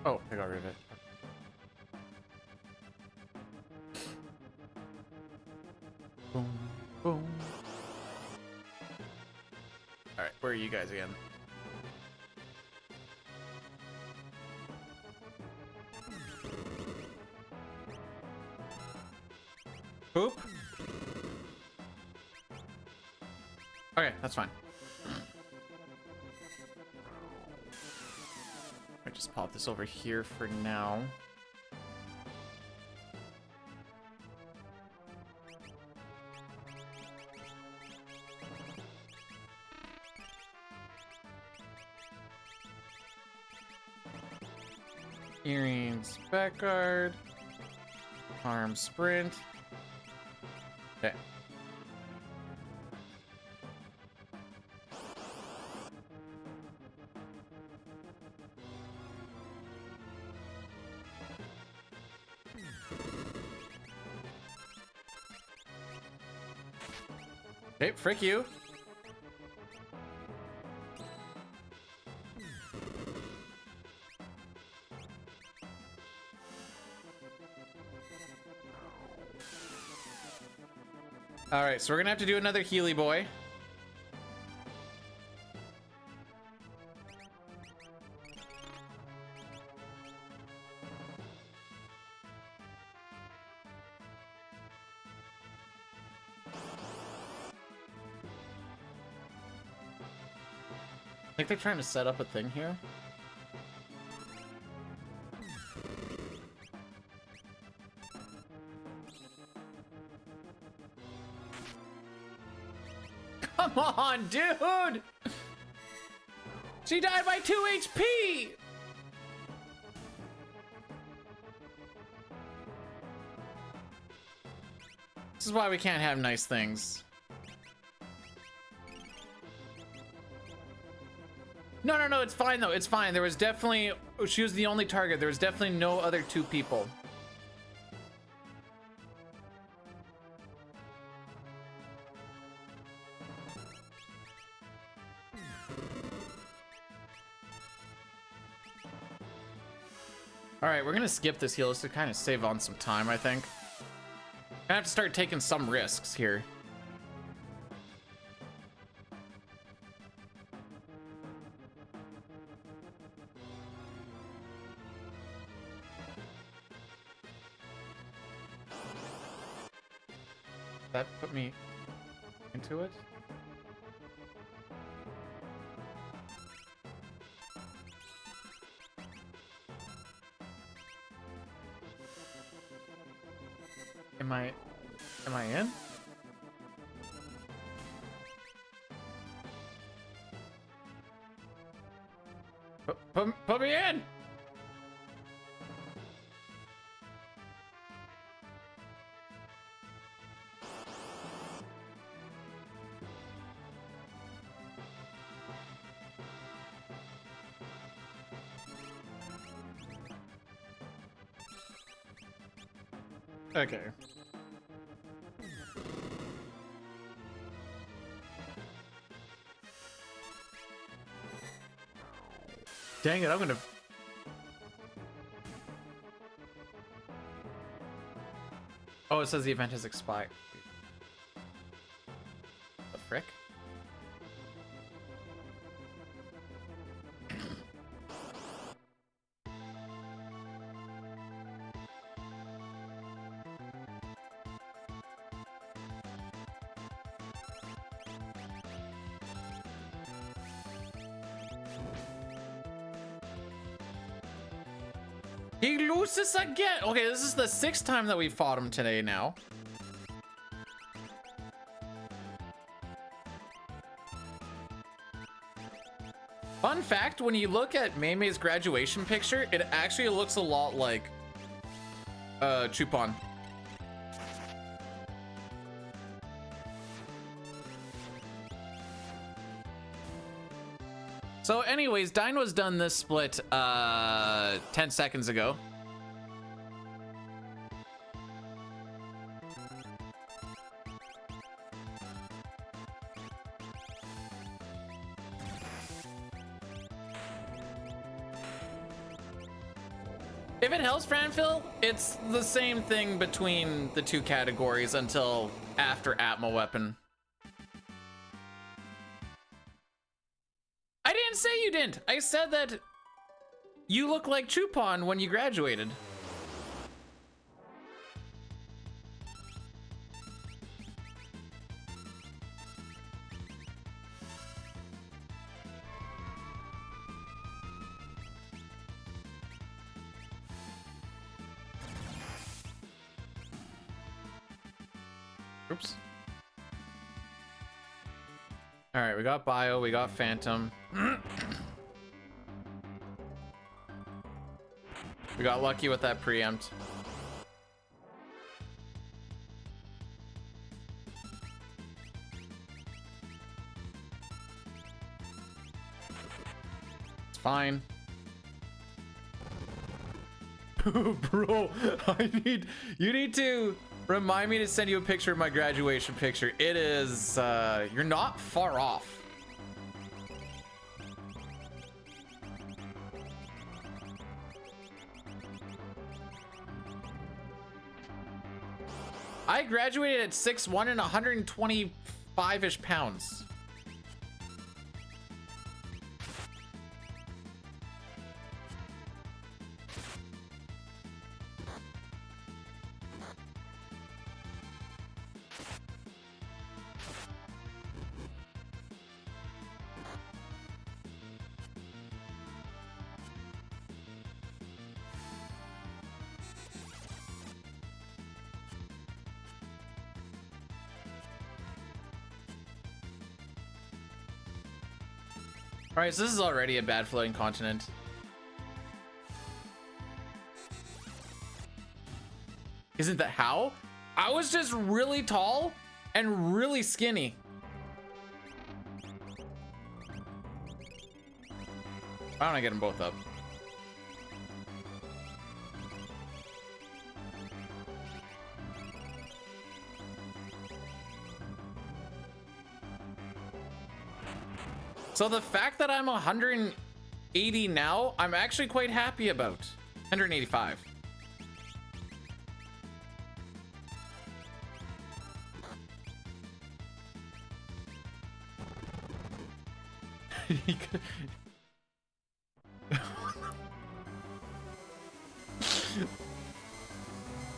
Oh, I got rid of it. Boom, boom. All right, where are you guys again? Poop? Okay, that's fine. I just pop this over here for now. Earrings, back guard, arm sprint. Okay. Okay, frick you. All right, so we're gonna have to do another Healy boy. I think they're trying to set up a thing here. Come on, dude! She died by 2 HP! This is why we can't have nice things. No, it's fine though, it's fine. There was definitely, she was the only target. There was definitely no other 2 people. All right, we're gonna skip this heal just to kind of save on some time, I think. I have to start taking some risks here. That put me into it. Am I in? Put me in! Okay. Dang it, I'm gonna... Oh, it says the event has expired. The frick? He loses again. Okay, this is the 6th time that we fought him today now. Fun fact, when you look at Mei-Mei's graduation picture, it actually looks a lot like Chupon. So anyways, Dino's done this split 10 seconds ago. If it helps, Franphil, it's the same thing between the 2 categories until after Atma Weapon. I didn't say you didn't. I said that you look like Chupon when you graduated. Oops. All right, we got Bio, we got Phantom. We got lucky with that preempt. It's fine. Bro, you need to Remind me to send you a picture of my graduation picture. It is, you're not far off. I graduated at 6'1" and 125-ish pounds. All right, so this is already a bad floating continent. Isn't that how? I was just really tall and really skinny. Why don't I get them both up? So the fact that I'm 180 now, I'm actually quite happy about. 185.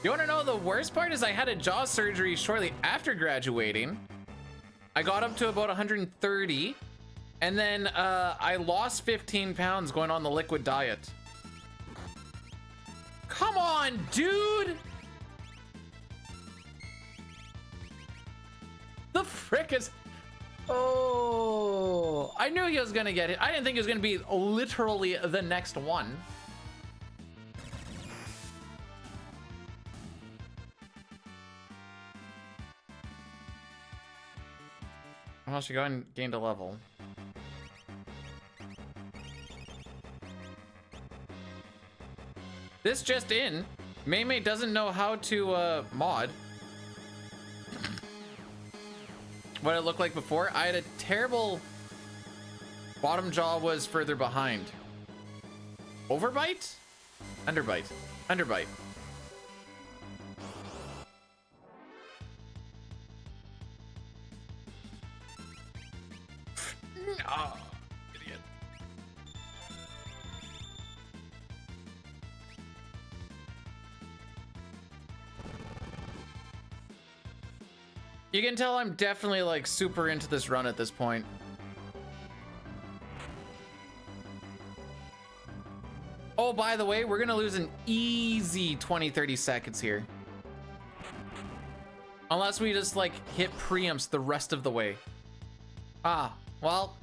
You want to know the worst part is I had a jaw surgery shortly after graduating. I got up to about 130. And then I lost 15 pounds going on the liquid diet. Come on, dude! The frick is... Oh, I knew he was gonna get it. I didn't think it was gonna be literally the next one. Well, she got and gained a level. This just in, Maymay doesn't know how to mod. What it looked like before, I had a terrible bottom jaw was further behind. Overbite? Underbite. Underbite. Oh, idiot. You can tell I'm definitely like super into this run at this point. Oh, by the way, we're gonna lose an easy 20-30 seconds here. Unless we just like hit preamps the rest of the way. Ah, well.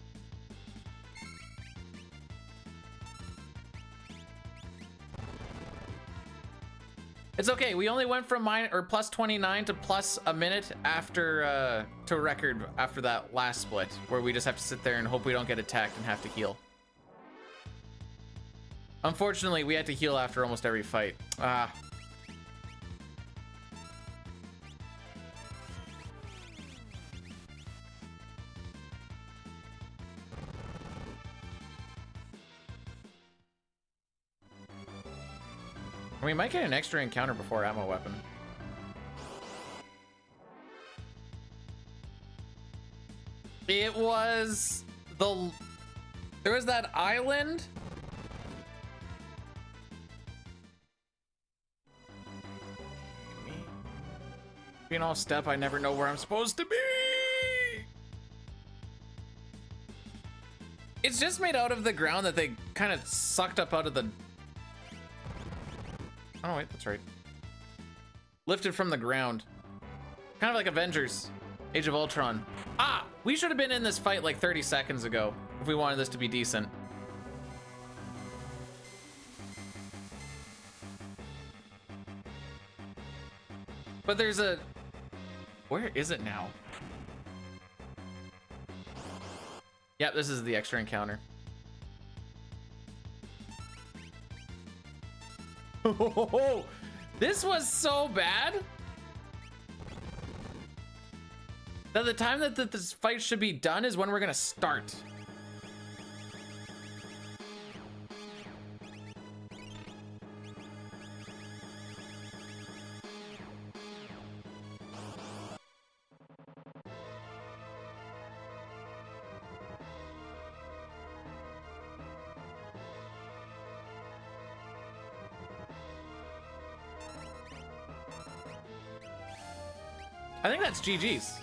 It's okay, we only went from plus 29 to plus a minute after, to a record after that last split, where we just have to sit there and hope we don't get attacked and have to heal. Unfortunately, we had to heal after almost every fight. Ah. We might get an extra encounter before ammo weapon. It was the... There was that island. Being all step, I never know where I'm supposed to be. It's just made out of the ground that they kind of sucked up out of the... Oh, wait, that's right. Lifted from the ground. Kind of like Avengers. Age of Ultron. Ah! We should have been in this fight like 30 seconds ago if we wanted this to be decent. But there's a... Where is it now? Yeah, this is the extra encounter. Oh, this was so bad. That the time that this fight should be done is when we're gonna start. I think that's GG's.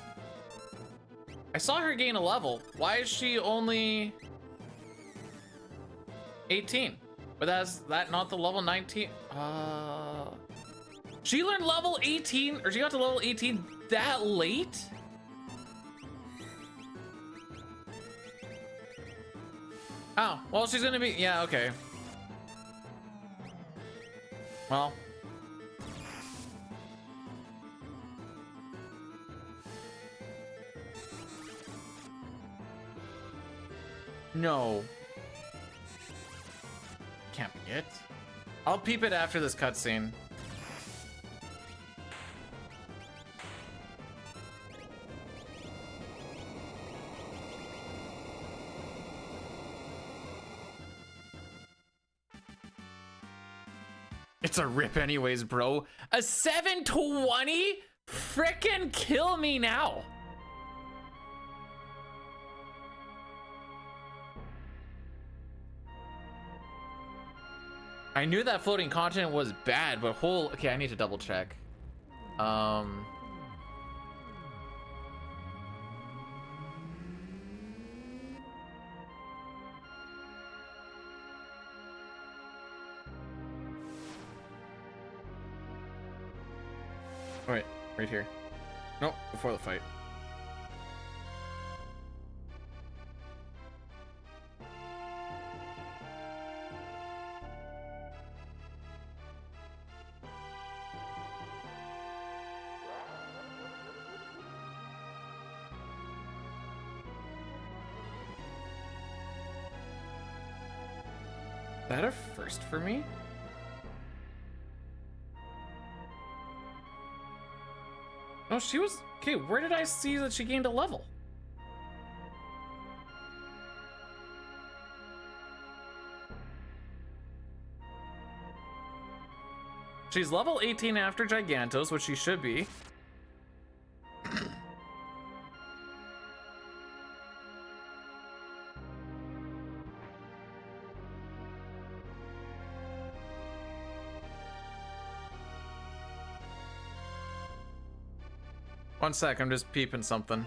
I saw her gain a level. Why is she only 18? But that's that not the level 19? She learned level 18, or she got to level 18 that late? Oh, well, she's gonna be, yeah, okay. Well. No. Can't be it. I'll peep it after this cutscene. It's a rip anyways, bro. A 720? Frickin' kill me now. I knew that floating continent was bad, but okay, I need to double check. Wait, right here. Nope, before the fight. Is that a first for me? No, she was... Okay, where did I see that she gained a level? She's level 18 after Gigantos, which she should be. One sec, I'm just peeping something.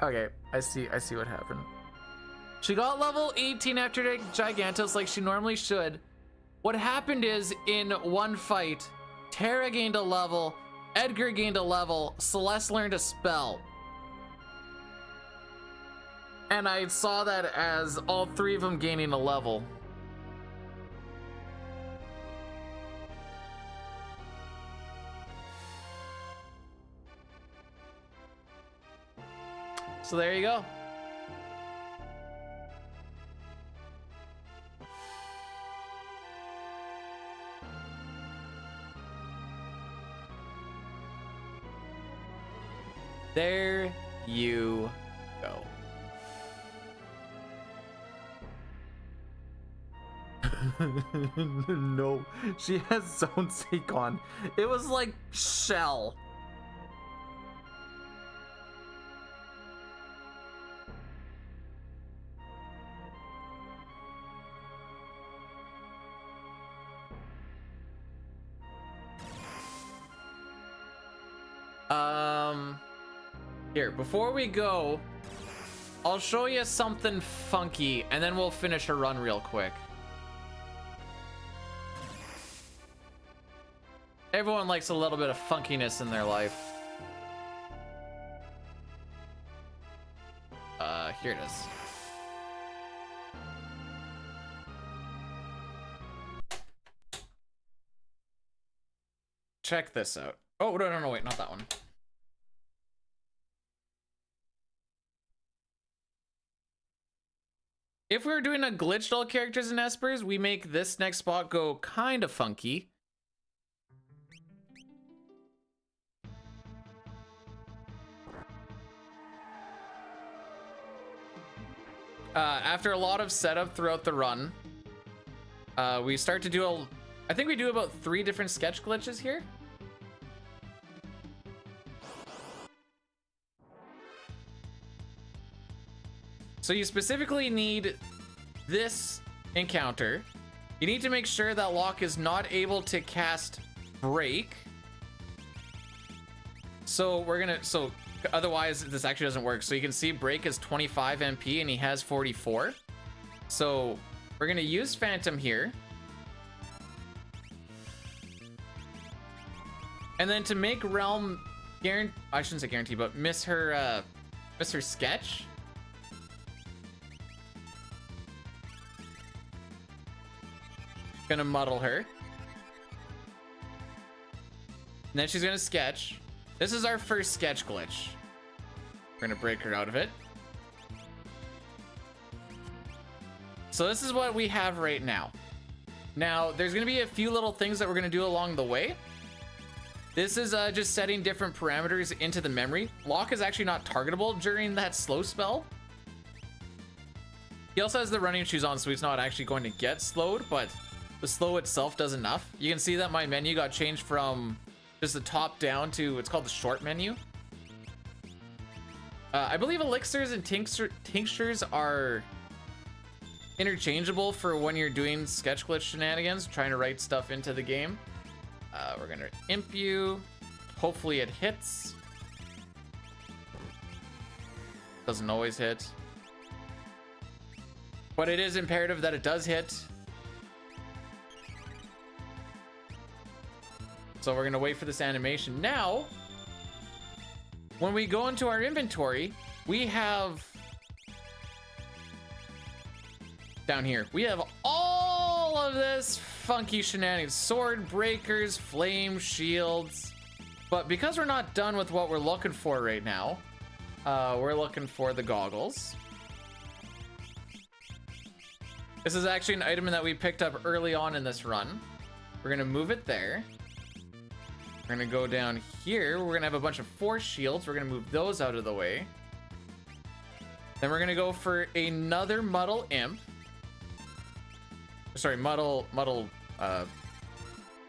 Okay, I see what happened. She got level 18 after Gigantos like she normally should. What happened is, in one fight, Terra gained a level, Edgar gained a level, Celeste learned a spell. And I saw that as all three of them gaining a level. So there you go. There you go. No, she has Zone Sync on. It was like Shell. Here, before we go, I'll show you something funky, and then we'll finish her run real quick. Everyone likes a little bit of funkiness in their life. Here it is. check this out. Oh, no, wait, not that one. If we were doing a glitched all characters in Espers, we make this next spot go kind of funky. After a lot of setup throughout the run, we start to do I think we do about 3 different sketch glitches here. So you specifically need this encounter. You need to make sure that Locke is not able to cast Break. So otherwise this actually doesn't work. So you can see Break is 25 MP and he has 44. So we're gonna use Phantom here. And then to make Realm I shouldn't say guarantee, but miss her sketch. Gonna muddle her. And then she's gonna sketch. This is our first sketch glitch. We're gonna break her out of it. So this is what we have right now. Now, there's gonna be a few little things that we're gonna do along the way. This is just setting different parameters into the memory. Locke is actually not targetable during that slow spell. He also has the running shoes on, so he's not actually going to get slowed, but the slow itself does enough. You can see that my menu got changed from just the top down to, it's called the short menu. I believe elixirs and tinctures are interchangeable for when you're doing sketch glitch shenanigans, trying to write stuff into the game. We're gonna imp you. Hopefully it hits. Doesn't always hit. But it is imperative that it does hit. So we're gonna wait for this animation. Now, when we go into our inventory, we have down here, we have all of this funky shenanigans, sword breakers, flame shields. But because we're not done with what we're looking for right now, we're looking for the goggles. This is actually an item that we picked up early on in this run. We're gonna move it there. We're gonna go down here. We're gonna have a bunch of force shields. We're gonna move those out of the way. Then we're gonna go for another muddle imp. Sorry, muddle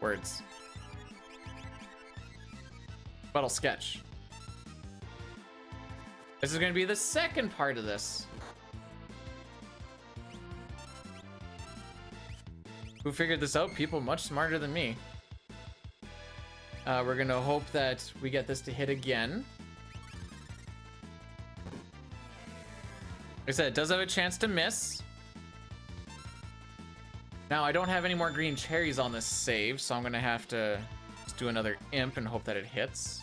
words. Muddle sketch. This is gonna be the second part of this. Who figured this out? People much smarter than me. We're gonna hope that we get this to hit again. Like I said, it does have a chance to miss. Now, I don't have any more green cherries on this save, so I'm gonna have to just do another imp and hope that it hits.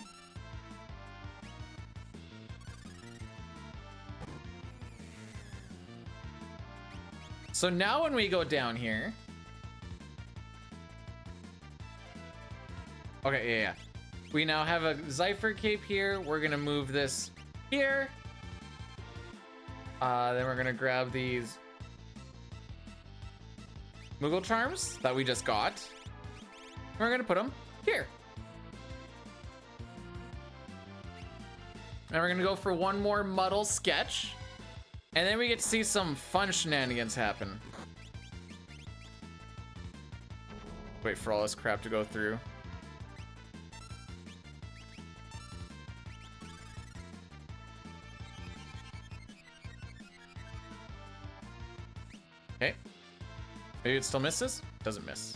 So now when we go down here, okay, yeah. We now have a Zypher cape here. We're gonna move this here. Then we're gonna grab these Moogle charms that we just got. We're gonna put them here. And we're gonna go for one more muddle sketch. And then we get to see some fun shenanigans happen. Wait for all this crap to go through. Okay. Maybe it still misses? Doesn't miss.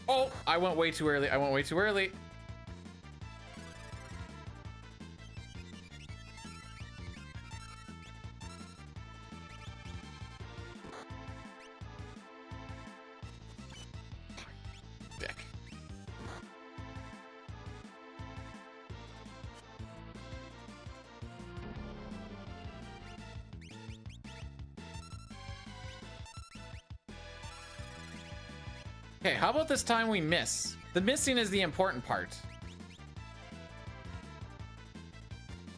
Oh, I went way too early. I went way too early. Dick. Okay, how about this time we miss? The missing is the important part.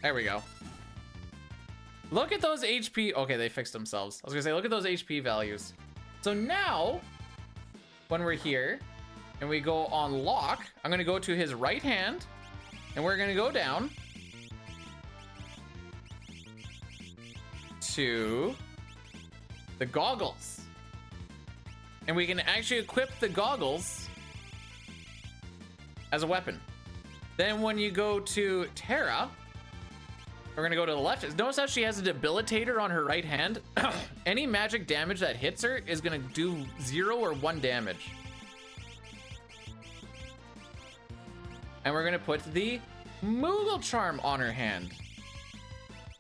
There we go. Look at those HP. Okay, they fixed themselves. I was gonna say, look at those HP values. So now, when we're here and we go on lock, I'm gonna go to his right hand and we're gonna go down to the goggles. And we can actually equip the goggles as a weapon. Then when you go to Terra, we're gonna go to the left. Notice how she has a debilitator on her right hand. Any magic damage that hits her is gonna do 0 or 1 damage. And we're gonna put the Moogle Charm on her hand.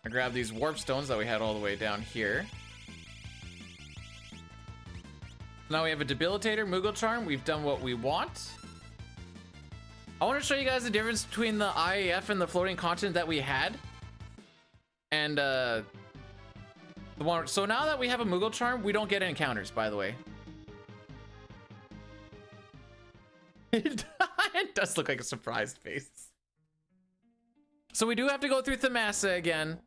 I grab these warp stones that we had all the way down here. Now we have a debilitator, Moogle Charm. We've done what we want. I want to show you guys the difference between the IAF and the floating continent that we had. And the one. So now that we have a Moogle Charm, we don't get encounters, by the way. It does look like a surprised face. So we do have to go through Thamasa again.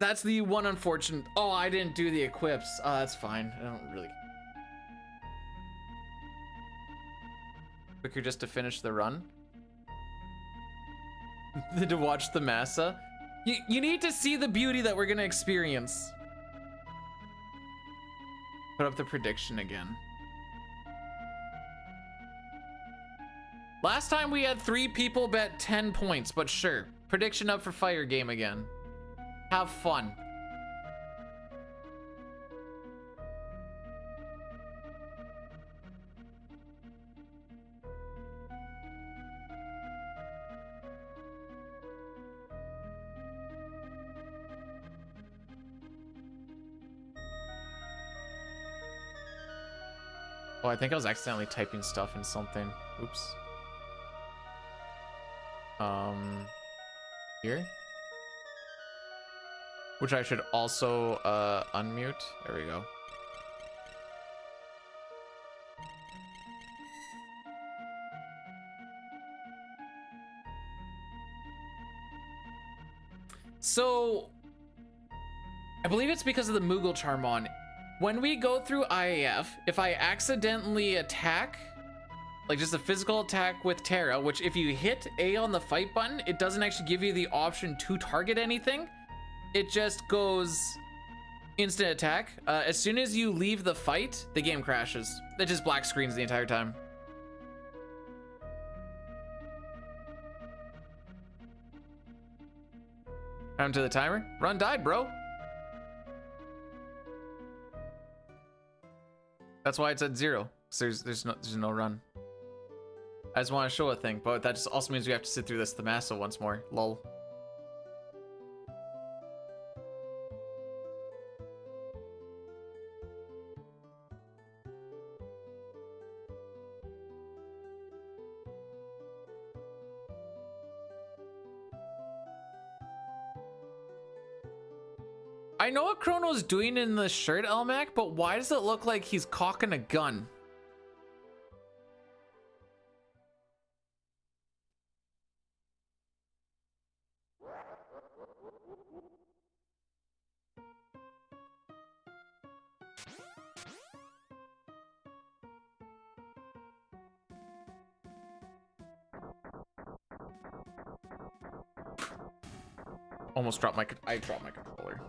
That's the one unfortunate. Oh, I didn't do the equips. Oh, that's fine. I don't really. Quicker just to finish the run. To watch Thamasa. You need to see the beauty that we're gonna experience. Put up the prediction again. Last time we had 3 people bet 10 points, but sure. Prediction up for Fire Game again. Have fun. Oh, I think I was accidentally typing stuff in something. Oops. Here? Which I should also unmute. There we go. So, I believe it's because of the Moogle Charm on. When we go through IAF, if I accidentally attack, like just a physical attack with Terra, which if you hit A on the fight button, it doesn't actually give you the option to target anything. It just goes instant attack. As soon as you leave the fight, the game crashes. It just black screens the entire time. Down to the timer. Run died, bro. That's why it's at 0. So there's no run. I just want to show a thing, but that just also means we have to sit through this Thamasa once more. Lol. I know what Chrono's doing in the shirt, Elmac, but why does it look like he's cocking a gun? Almost dropped my. I dropped my controller.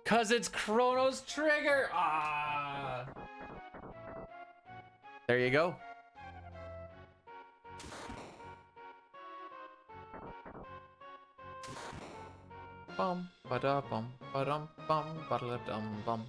Cause it's Chrono's trigger. Ah. There you go. Bum ba da bum ba dum bum ba da dum bum.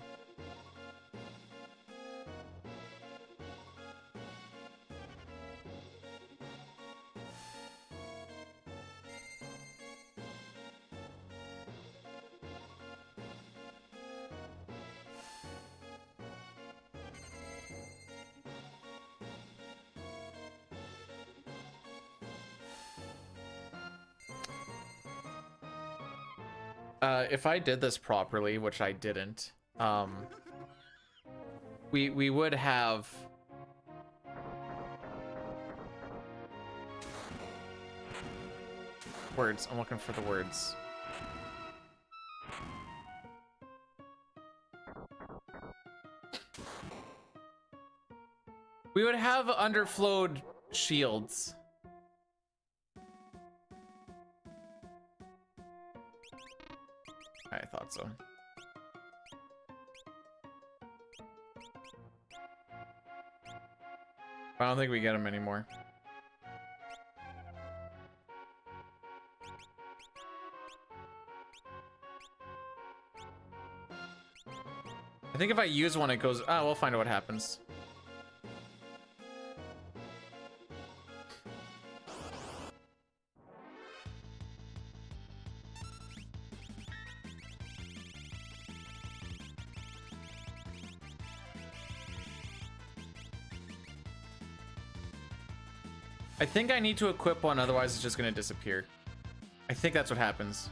If I did this properly, which I didn't, we would have words. I'm looking for the words. We would have underflowed shields. I thought so. I don't think we get them anymore. I think if I use one, it goes. Ah, we'll find out what happens. I think I need to equip one, otherwise it's just gonna disappear. I think that's what happens.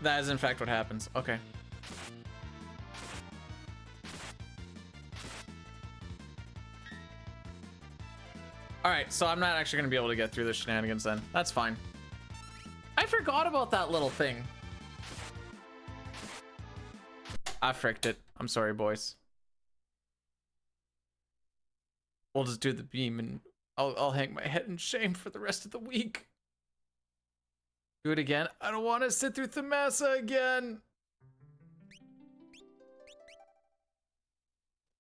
That is in fact what happens. Okay. Alright, so I'm not actually gonna be able to get through the shenanigans then. That's fine. I forgot about that little thing. I fricked it. I'm sorry, boys. We'll just do the beam and I'll hang my head in shame for the rest of the week. Do it again. I don't want to sit through Thamasa again.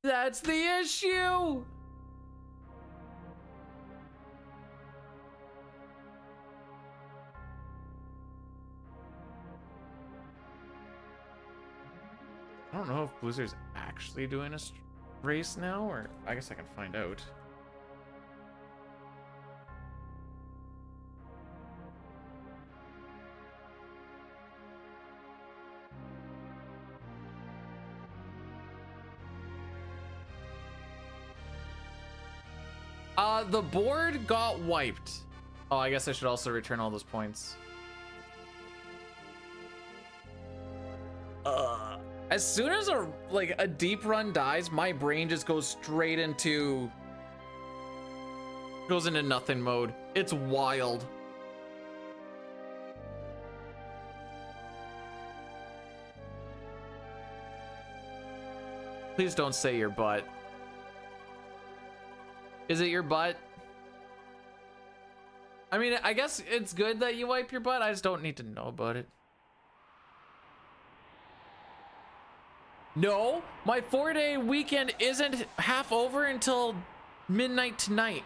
That's the issue. I don't know if Blizzard's actually doing a race now, or I guess I can find out. The board got wiped. Oh, I guess I should also return all those points. As soon as a deep run dies, my brain just goes straight into nothing mode. It's wild. Please don't say your butt. Is it your butt? I mean, I guess it's good that you wipe your butt. I just don't need to know about it. No, my 4-day weekend isn't half over until midnight tonight.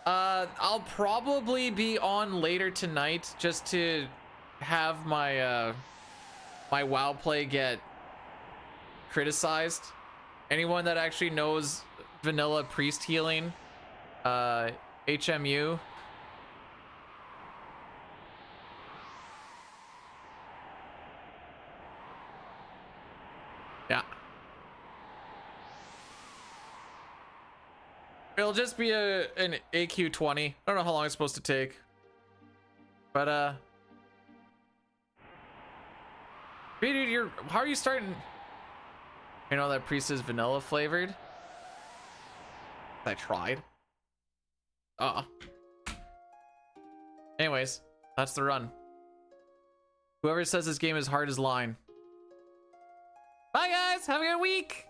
I'll probably be on later tonight just to have my my WoW play get criticized. Anyone that actually knows vanilla priest healing, HMU. Yeah. It'll just be an AQ20. I don't know how long it's supposed to take. But dude, how are you starting? You know that priest is vanilla flavored? I tried. Anyways, that's the run. Whoever says this game is hard is lying. Bye guys, have a good week.